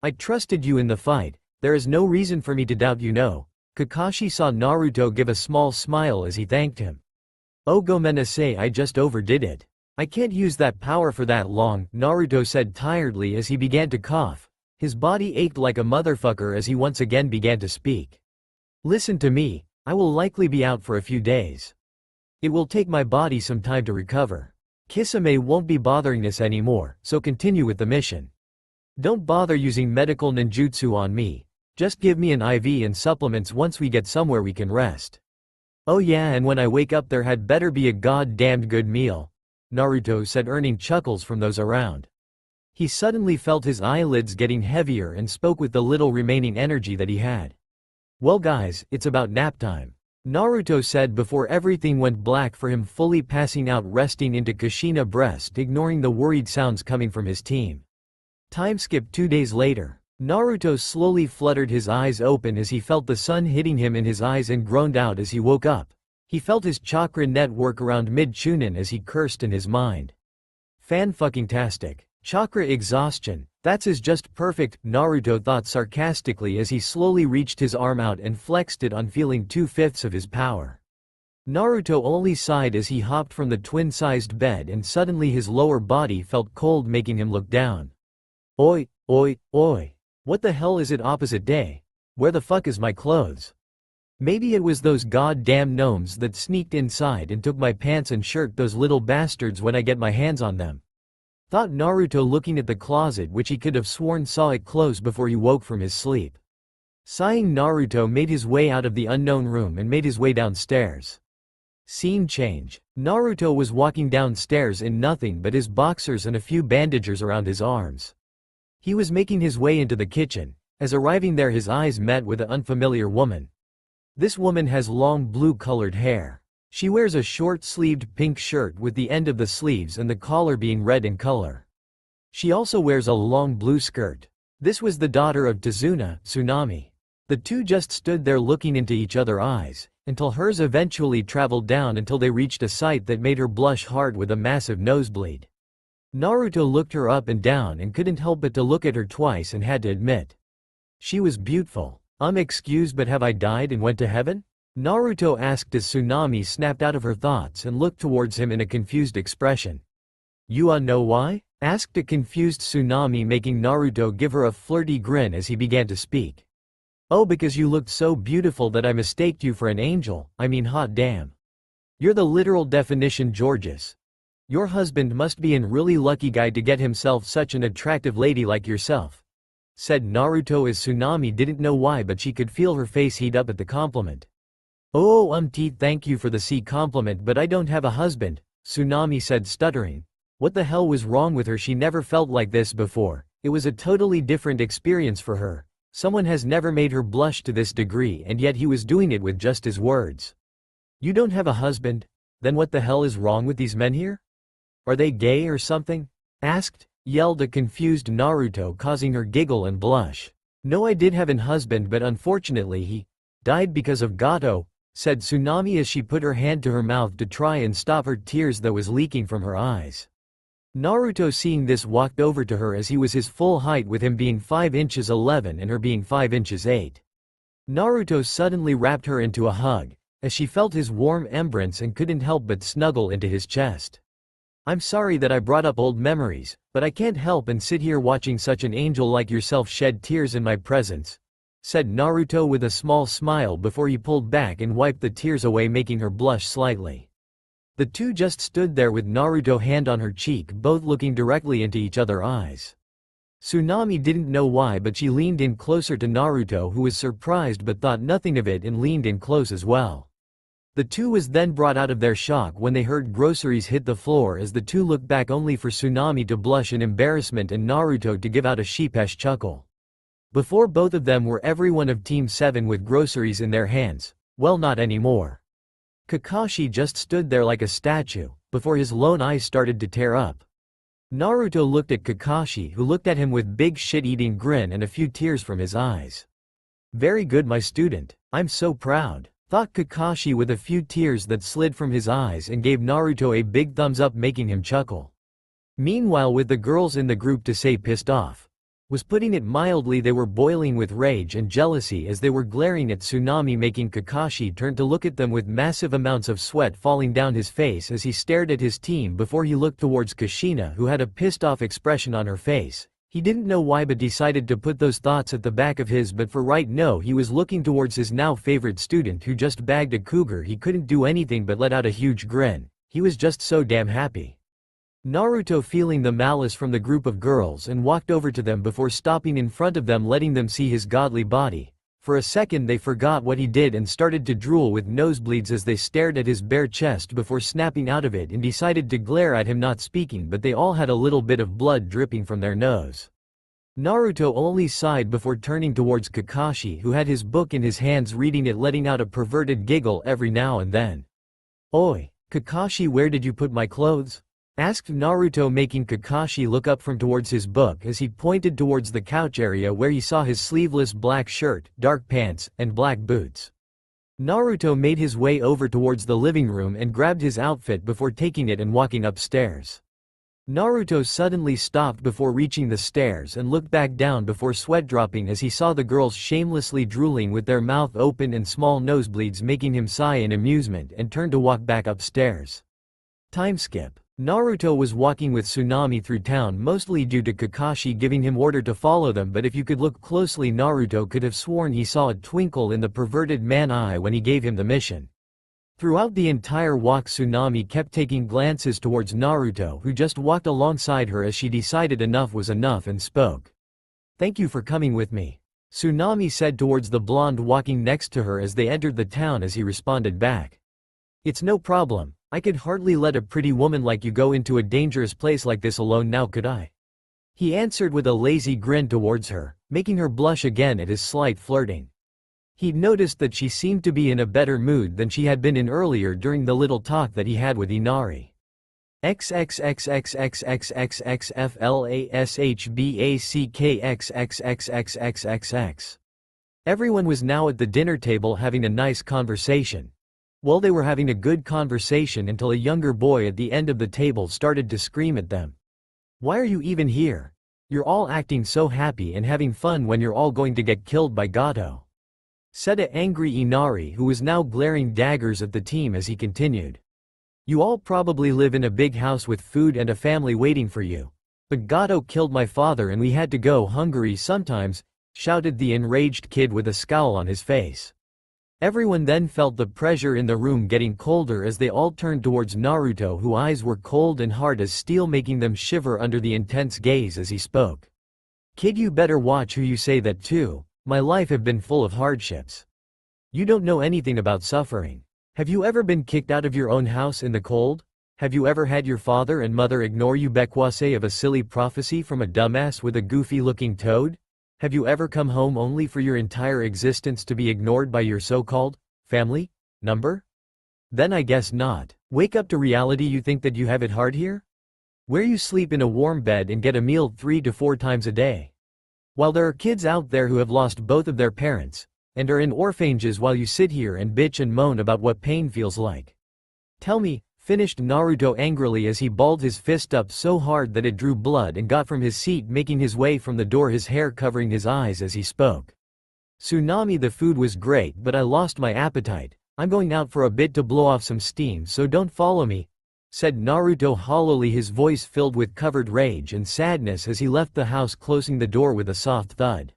I trusted you in the fight, there is no reason for me to doubt you know. Kakashi saw Naruto give a small smile as he thanked him. Oh, gomenasai, I just overdid it. I can't use that power for that long, Naruto said tiredly as he began to cough. His body ached like a motherfucker as he once again began to speak. Listen to me, I will likely be out for a few days. It will take my body some time to recover. Kisame won't be bothering us anymore, so continue with the mission. Don't bother using medical ninjutsu on me. Just give me an IV and supplements once we get somewhere we can rest. Oh yeah, and when I wake up there had better be a goddamned good meal, Naruto said, earning chuckles from those around. He suddenly felt his eyelids getting heavier and spoke with the little remaining energy that he had. Well guys, it's about nap time, Naruto said before everything went black for him, fully passing out, resting into Kushina's breast, ignoring the worried sounds coming from his team. Time skip 2 days later. Naruto slowly fluttered his eyes open as he felt the sun hitting him in his eyes and groaned out as he woke up. He felt his chakra network around mid-chunin as he cursed in his mind. Fan-fucking-tastic. Chakra exhaustion, that's is just perfect, Naruto thought sarcastically as he slowly reached his arm out and flexed it on, feeling 2/5 of his power. Naruto only sighed as he hopped from the twin-sized bed and suddenly his lower body felt cold, making him look down. Oi, oi, oi. What the hell is it, opposite day? Where the fuck is my clothes? Maybe it was those goddamn gnomes that sneaked inside and took my pants and shirt, those little bastards, when I get my hands on them. Thought Naruto, looking at the closet which he could have sworn saw it close before he woke from his sleep. Sighing, Naruto made his way out of the unknown room and made his way downstairs. Scene change. Naruto was walking downstairs in nothing but his boxers and a few bandages around his arms. He was making his way into the kitchen. As arriving there, his eyes met with an unfamiliar woman. This woman has long blue-colored hair. She wears a short-sleeved pink shirt with the end of the sleeves and the collar being red in color. She also wears a long blue skirt. This was the daughter of Tazuna, Tsunami. The two just stood there looking into each other's eyes, until hers eventually traveled down until they reached a sight that made her blush hard with a massive nosebleed. Naruto looked her up and down and couldn't help but to look at her twice and had to admit. She was beautiful. Excuse, but have I died and went to heaven? Naruto asked as Tsunami snapped out of her thoughts and looked towards him in a confused expression. You know why? Asked a confused Tsunami, making Naruto give her a flirty grin as he began to speak. Oh, because you looked so beautiful that I mistaked you for an angel. I mean, hot damn. You're the literal definition, Georges. Your husband must be an really lucky guy to get himself such an attractive lady like yourself, said Naruto as Tsunami didn't know why, but she could feel her face heat up at the compliment. Oh, thank you for the compliment, but I don't have a husband, Tsunami said, stuttering. What the hell was wrong with her? She never felt like this before. It was a totally different experience for her. Someone has never made her blush to this degree, and yet he was doing it with just his words. You don't have a husband? Then what the hell is wrong with these men here? Are they gay or something? Yelled a confused Naruto, causing her giggle and blush. No, I did have an husband, but unfortunately he died because of Gato, said Tsunami as she put her hand to her mouth to try and stop her tears that was leaking from her eyes. Naruto, seeing this, walked over to her as he was his full height, with him being 5 inches 11 and her being 5 inches 8. Naruto suddenly wrapped her into a hug, as she felt his warm embrace and couldn't help but snuggle into his chest. I'm sorry that I brought up old memories, but I can't help and sit here watching such an angel like yourself shed tears in my presence, said Naruto with a small smile before he pulled back and wiped the tears away, making her blush slightly. The two just stood there with Naruto hand on her cheek, both looking directly into each other's eyes. Tsunami didn't know why, but she leaned in closer to Naruto, who was surprised but thought nothing of it and leaned in close as well. The two was then brought out of their shock when they heard groceries hit the floor, as the two looked back only for Tsunami to blush in embarrassment and Naruto to give out a sheepish chuckle. Before both of them were everyone of Team 7 with groceries in their hands. Well, not anymore. Kakashi just stood there like a statue, before his lone eyes started to tear up. Naruto looked at Kakashi, who looked at him with big shit-eating grin and a few tears from his eyes. Very good, my student. I'm so proud, thought Kakashi with a few tears that slid from his eyes, and gave Naruto a big thumbs up, making him chuckle. Meanwhile, with the girls in the group, to say pissed off was putting it mildly. They were boiling with rage and jealousy as they were glaring at Tsunami, making Kakashi turn to look at them with massive amounts of sweat falling down his face as he stared at his team before he looked towards Kushina, who had a pissed off expression on her face. He didn't know why, but decided to put those thoughts at the back of his, but for right now he was looking towards his now favorite student who just bagged a cougar. He couldn't do anything but let out a huge grin. He was just so damn happy. Naruto, feeling the malice from the group of girls, and walked over to them before stopping in front of them, letting them see his godly body. For a second they forgot what he did and started to drool with nosebleeds as they stared at his bare chest before snapping out of it and decided to glare at him, not speaking, but they all had a little bit of blood dripping from their nose. Naruto only sighed before turning towards Kakashi, who had his book in his hands reading it, letting out a perverted giggle every now and then. Oi, Kakashi, where did you put my clothes? Asked Naruto, making Kakashi look up from towards his book as he pointed towards the couch area where he saw his sleeveless black shirt, dark pants, and black boots. Naruto made his way over towards the living room and grabbed his outfit before taking it and walking upstairs. Naruto suddenly stopped before reaching the stairs and looked back down before sweat dropping as he saw the girls shamelessly drooling with their mouth open and small nosebleeds, making him sigh in amusement, and turned to walk back upstairs. Time skip. Naruto was walking with Tsunami through town, mostly due to Kakashi giving him order to follow them, but if you could look closely, Naruto could have sworn he saw a twinkle in the perverted man's eye when he gave him the mission. Throughout the entire walk, Tsunami kept taking glances towards Naruto, who just walked alongside her as she decided enough was enough and spoke. Thank you for coming with me, Tsunami said towards the blonde walking next to her as they entered the town, as he responded back. It's no problem. I could hardly let a pretty woman like you go into a dangerous place like this alone now, could I? He answered with a lazy grin towards her, making her blush again at his slight flirting. He'd noticed that she seemed to be in a better mood than she had been in earlier during the little talk that he had with Inari. XXXXXXXXFLASHBACKXXXXXXX. Everyone was now at the dinner table having a nice conversation. Well, they were having a good conversation until a younger boy at the end of the table started to scream at them. "Why are you even here? You're all acting so happy and having fun when you're all going to get killed by Gato," said a angry Inari who was now glaring daggers at the team as he continued. "You all probably live in a big house with food and a family waiting for you. But Gato killed my father and we had to go hungry sometimes," shouted the enraged kid with a scowl on his face. Everyone then felt the pressure in the room getting colder as they all turned towards Naruto, whose eyes were cold and hard as steel, making them shiver under the intense gaze as he spoke. "Kid, you better watch who you say that to. My life have been full of hardships. You don't know anything about suffering. Have you ever been kicked out of your own house in the cold? Have you ever had your father and mother ignore you because of a silly prophecy from a dumbass with a goofy-looking toad? Have you ever come home only for your entire existence to be ignored by your so-called family number? Then I guess not. Wake up to reality. You think that you have it hard here? Where you sleep in a warm bed and get a meal 3 to 4 times a day. While there are kids out there who have lost both of their parents and are in orphanages, while you sit here and bitch and moan about what pain feels like. Tell me," finished Naruto angrily as he balled his fist up so hard that it drew blood, and got from his seat, making his way from the door, his hair covering his eyes as he spoke. "Tsunami, the food was great but I lost my appetite. I'm going out for a bit to blow off some steam, so don't follow me," said Naruto hollowly, his voice filled with covered rage and sadness as he left the house, closing the door with a soft thud.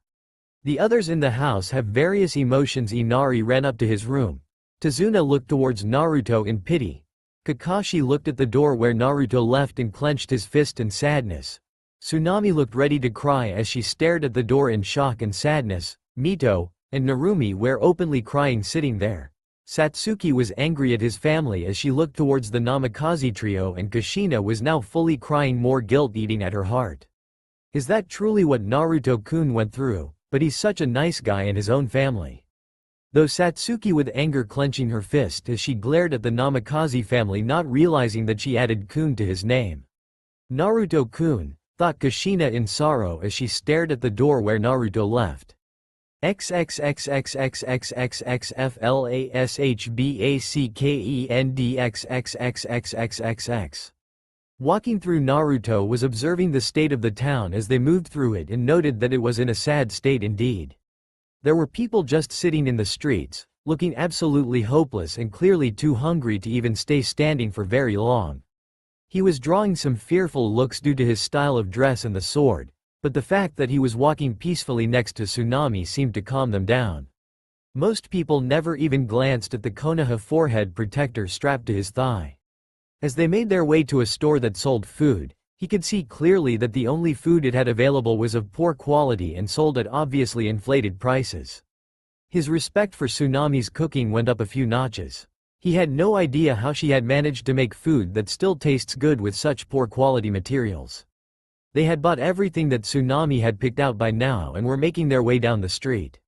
The others in the house have various emotions. Inari ran up to his room. Tazuna looked towards Naruto in pity. Kakashi looked at the door where Naruto left and clenched his fist in sadness. Tsunami looked ready to cry as she stared at the door in shock and sadness. Mito and Narumi were openly crying sitting there. Satsuki was angry at his family as she looked towards the Namikaze trio, and Kushina was now fully crying, more guilt eating at her heart. Is that truly what Naruto-kun went through? But he's such a nice guy in his own family. Though Satsuki with anger clenching her fist as she glared at the Namikaze family, not realizing that she added kun to his name. Naruto-kun, thought Kushina in sorrow as she stared at the door where Naruto left. XXXXXXXFLASHBACKENDXXXXXXX. Walking through, Naruto was observing the state of the town as they moved through it, and noted that it was in a sad state indeed. There were people just sitting in the streets, looking absolutely hopeless and clearly too hungry to even stay standing for very long. He was drawing some fearful looks due to his style of dress and the sword, but the fact that he was walking peacefully next to Tsunami seemed to calm them down. Most people never even glanced at the Konoha forehead protector strapped to his thigh. As they made their way to a store that sold food, he could see clearly that the only food it had available was of poor quality and sold at obviously inflated prices. His respect for Tsunami's cooking went up a few notches. He had no idea how she had managed to make food that still tastes good with such poor quality materials. They had bought everything that Tsunami had picked out by now and were making their way down the street.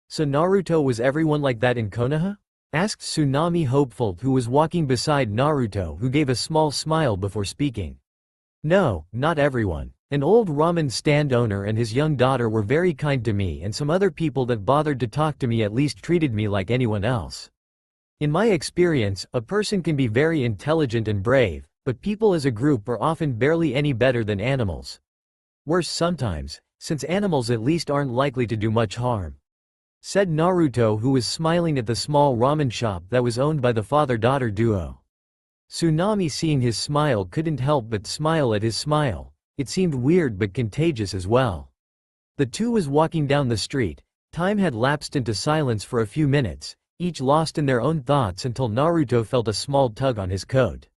"So Naruto, was everyone like that in Konoha?" asked Tsunami, hopeful, who was walking beside Naruto, who gave a small smile before speaking. "No, not everyone. An old ramen stand owner and his young daughter were very kind to me, and some other people that bothered to talk to me at least treated me like anyone else. In my experience, a person can be very intelligent and brave, but people as a group are often barely any better than animals. Worse sometimes, since animals at least aren't likely to do much harm," said Naruto, who was smiling at the small ramen shop that was owned by the father-daughter duo. Tsunami, seeing his smile, couldn't help but smile at his smile. It seemed weird but contagious as well. The two was walking down the street. Time had lapsed into silence for a few minutes, each lost in their own thoughts, until Naruto felt a small tug on his coat.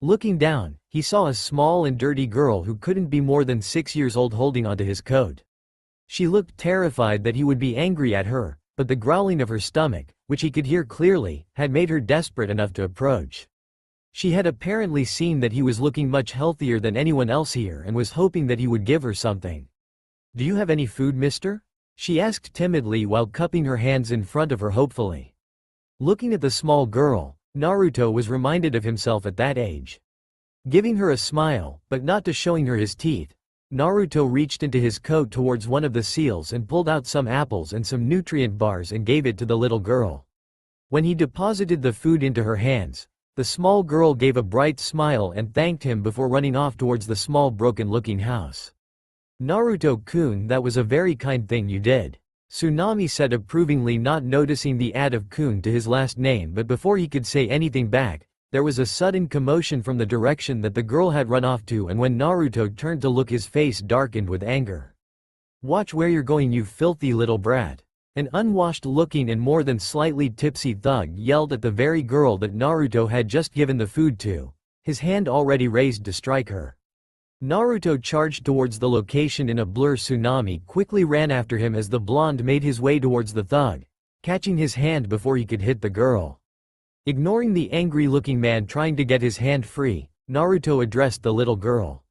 Looking down, he saw a small and dirty girl who couldn't be more than 6 years old holding onto his coat. She looked terrified that he would be angry at her, but the growling of her stomach, which he could hear clearly, had made her desperate enough to approach. She had apparently seen that he was looking much healthier than anyone else here and was hoping that he would give her something. "Do you have any food, mister?" she asked timidly while cupping her hands in front of her hopefully. Looking at the small girl, Naruto was reminded of himself at that age. Giving her a smile, but not to showing her his teeth, Naruto reached into his coat towards one of the seals and pulled out some apples and some nutrient bars and gave it to the little girl. When he deposited the food into her hands, the small girl gave a bright smile and thanked him before running off towards the small broken-looking house. "Naruto-kun, that was a very kind thing you did," Tsunami said approvingly, not noticing the add of kun to his last name, but before he could say anything back, there was a sudden commotion from the direction that the girl had run off to, and when Naruto turned to look, his face darkened with anger. "Watch where you're going, you filthy little brat." An unwashed-looking and more than slightly tipsy thug yelled at the very girl that Naruto had just given the food to, his hand already raised to strike her. Naruto charged towards the location in a blur. Tsunami quickly ran after him as the blonde made his way towards the thug, catching his hand before he could hit the girl. Ignoring the angry-looking man trying to get his hand free, Naruto addressed the little girl.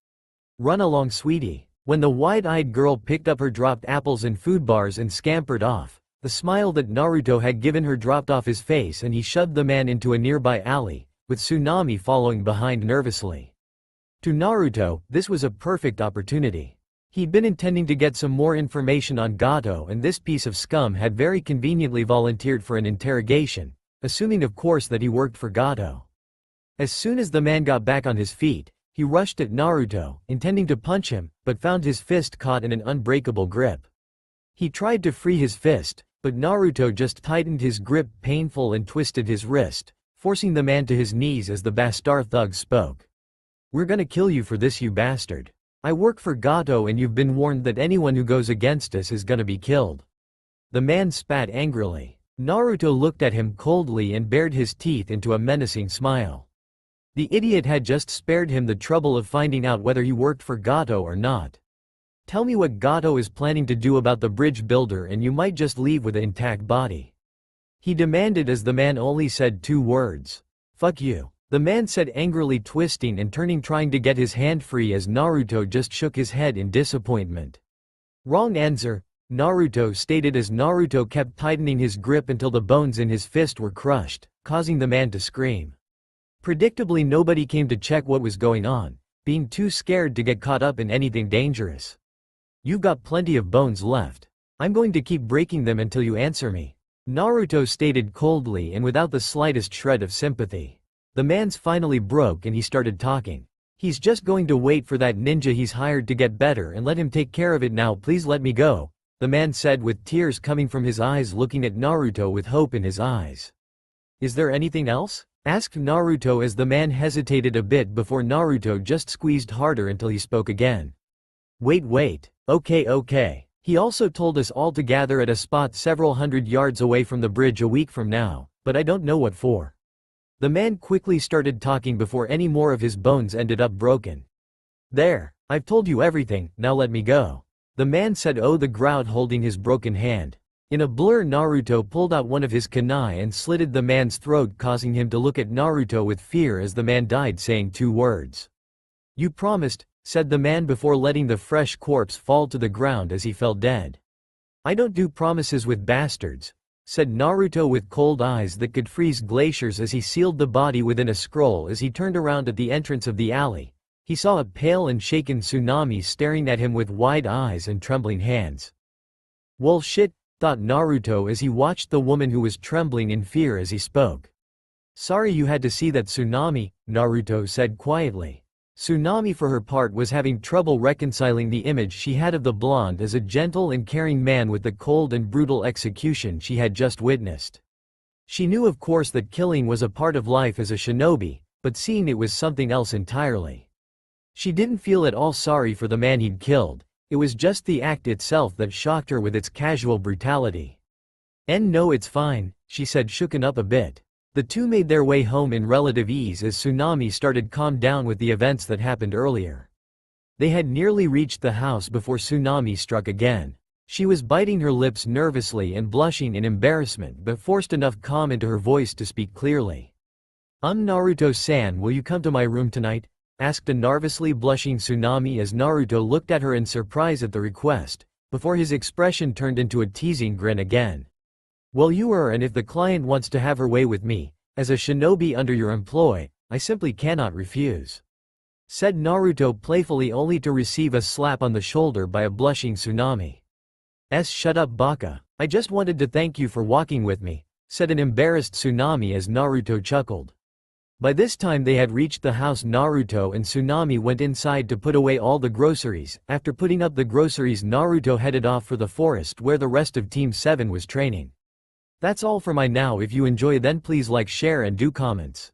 "Run along, sweetie." When the wide-eyed girl picked up her dropped apples and food bars and scampered off, the smile that Naruto had given her dropped off his face and he shoved the man into a nearby alley, with Tsunami following behind nervously. To Naruto, this was a perfect opportunity. He'd been intending to get some more information on Gato, and this piece of scum had very conveniently volunteered for an interrogation, assuming of course that he worked for Gato. As soon as the man got back on his feet, he rushed at Naruto, intending to punch him, but found his fist caught in an unbreakable grip. He tried to free his fist, but Naruto just tightened his grip painful and twisted his wrist, forcing the man to his knees as the bastard thug spoke. "We're gonna kill you for this, you bastard. I work for Gato and you've been warned that anyone who goes against us is gonna be killed." The man spat angrily. Naruto looked at him coldly and bared his teeth into a menacing smile. The idiot had just spared him the trouble of finding out whether he worked for Gato or not. "Tell me what Gato is planning to do about the bridge builder and you might just leave with an intact body," he demanded as the man only said 2 words. "Fuck you," the man said angrily, twisting and turning trying to get his hand free as Naruto just shook his head in disappointment. "Wrong answer," Naruto stated as Naruto kept tightening his grip until the bones in his fist were crushed, causing the man to scream. Predictably, nobody came to check what was going on, being too scared to get caught up in anything dangerous. "You've got plenty of bones left. I'm going to keep breaking them until you answer me," Naruto stated coldly and without the slightest shred of sympathy. The man's finally broke and he started talking. "He's just going to wait for that ninja he's hired to get better and let him take care of it now. Please let me go," the man said with tears coming from his eyes, looking at Naruto with hope in his eyes. "Is there anything else?" asked Naruto as the man hesitated a bit before Naruto just squeezed harder until he spoke again. Wait. Okay. He also told us all to gather at a spot several hundred yards away from the bridge a week from now, but I don't know what for." The man quickly started talking before any more of his bones ended up broken. "There, I've told you everything, now let me go," the man said, the crowd holding his broken hand. In a blur, Naruto pulled out one of his kunai and slitted the man's throat, causing him to look at Naruto with fear as the man died, saying 2 words. "You promised," said the man before letting the fresh corpse fall to the ground as he fell dead. "I don't do promises with bastards," said Naruto with cold eyes that could freeze glaciers as he sealed the body within a scroll. As he turned around at the entrance of the alley, he saw a pale and shaken Tsunami staring at him with wide eyes and trembling hands. "Well shit," thought Naruto as he watched the woman who was trembling in fear as he spoke. "Sorry you had to see that, Tsunami," Naruto said quietly. Tsunami for her part was having trouble reconciling the image she had of the blonde as a gentle and caring man with the cold and brutal execution she had just witnessed. She knew of course that killing was a part of life as a shinobi, but seeing it was something else entirely. She didn't feel at all sorry for the man he'd killed. It was just the act itself that shocked her with its casual brutality. "No, it's fine," she said, shooken up a bit. The two made their way home in relative ease as Tsunami started calm down with the events that happened earlier. They had nearly reached the house before Tsunami struck again. She was biting her lips nervously and blushing in embarrassment, but forced enough calm into her voice to speak clearly. Naruto-san, will you come to my room tonight? Asked a nervously blushing Tsunami as Naruto looked at her in surprise at the request, before his expression turned into a teasing grin again. Well, you are, and if the client wants to have her way with me, as a shinobi under your employ, I simply cannot refuse. Said Naruto playfully, only to receive a slap on the shoulder by a blushing Tsunami. Shut up, Baka. I just wanted to thank you for walking with me, said an embarrassed Tsunami as Naruto chuckled. By this time they had reached the house. Naruto and Tsunami went inside to put away all the groceries. After putting up the groceries, Naruto headed off for the forest where the rest of Team 7 was training. That's all for my now. If you enjoy, then please like, share and do comments.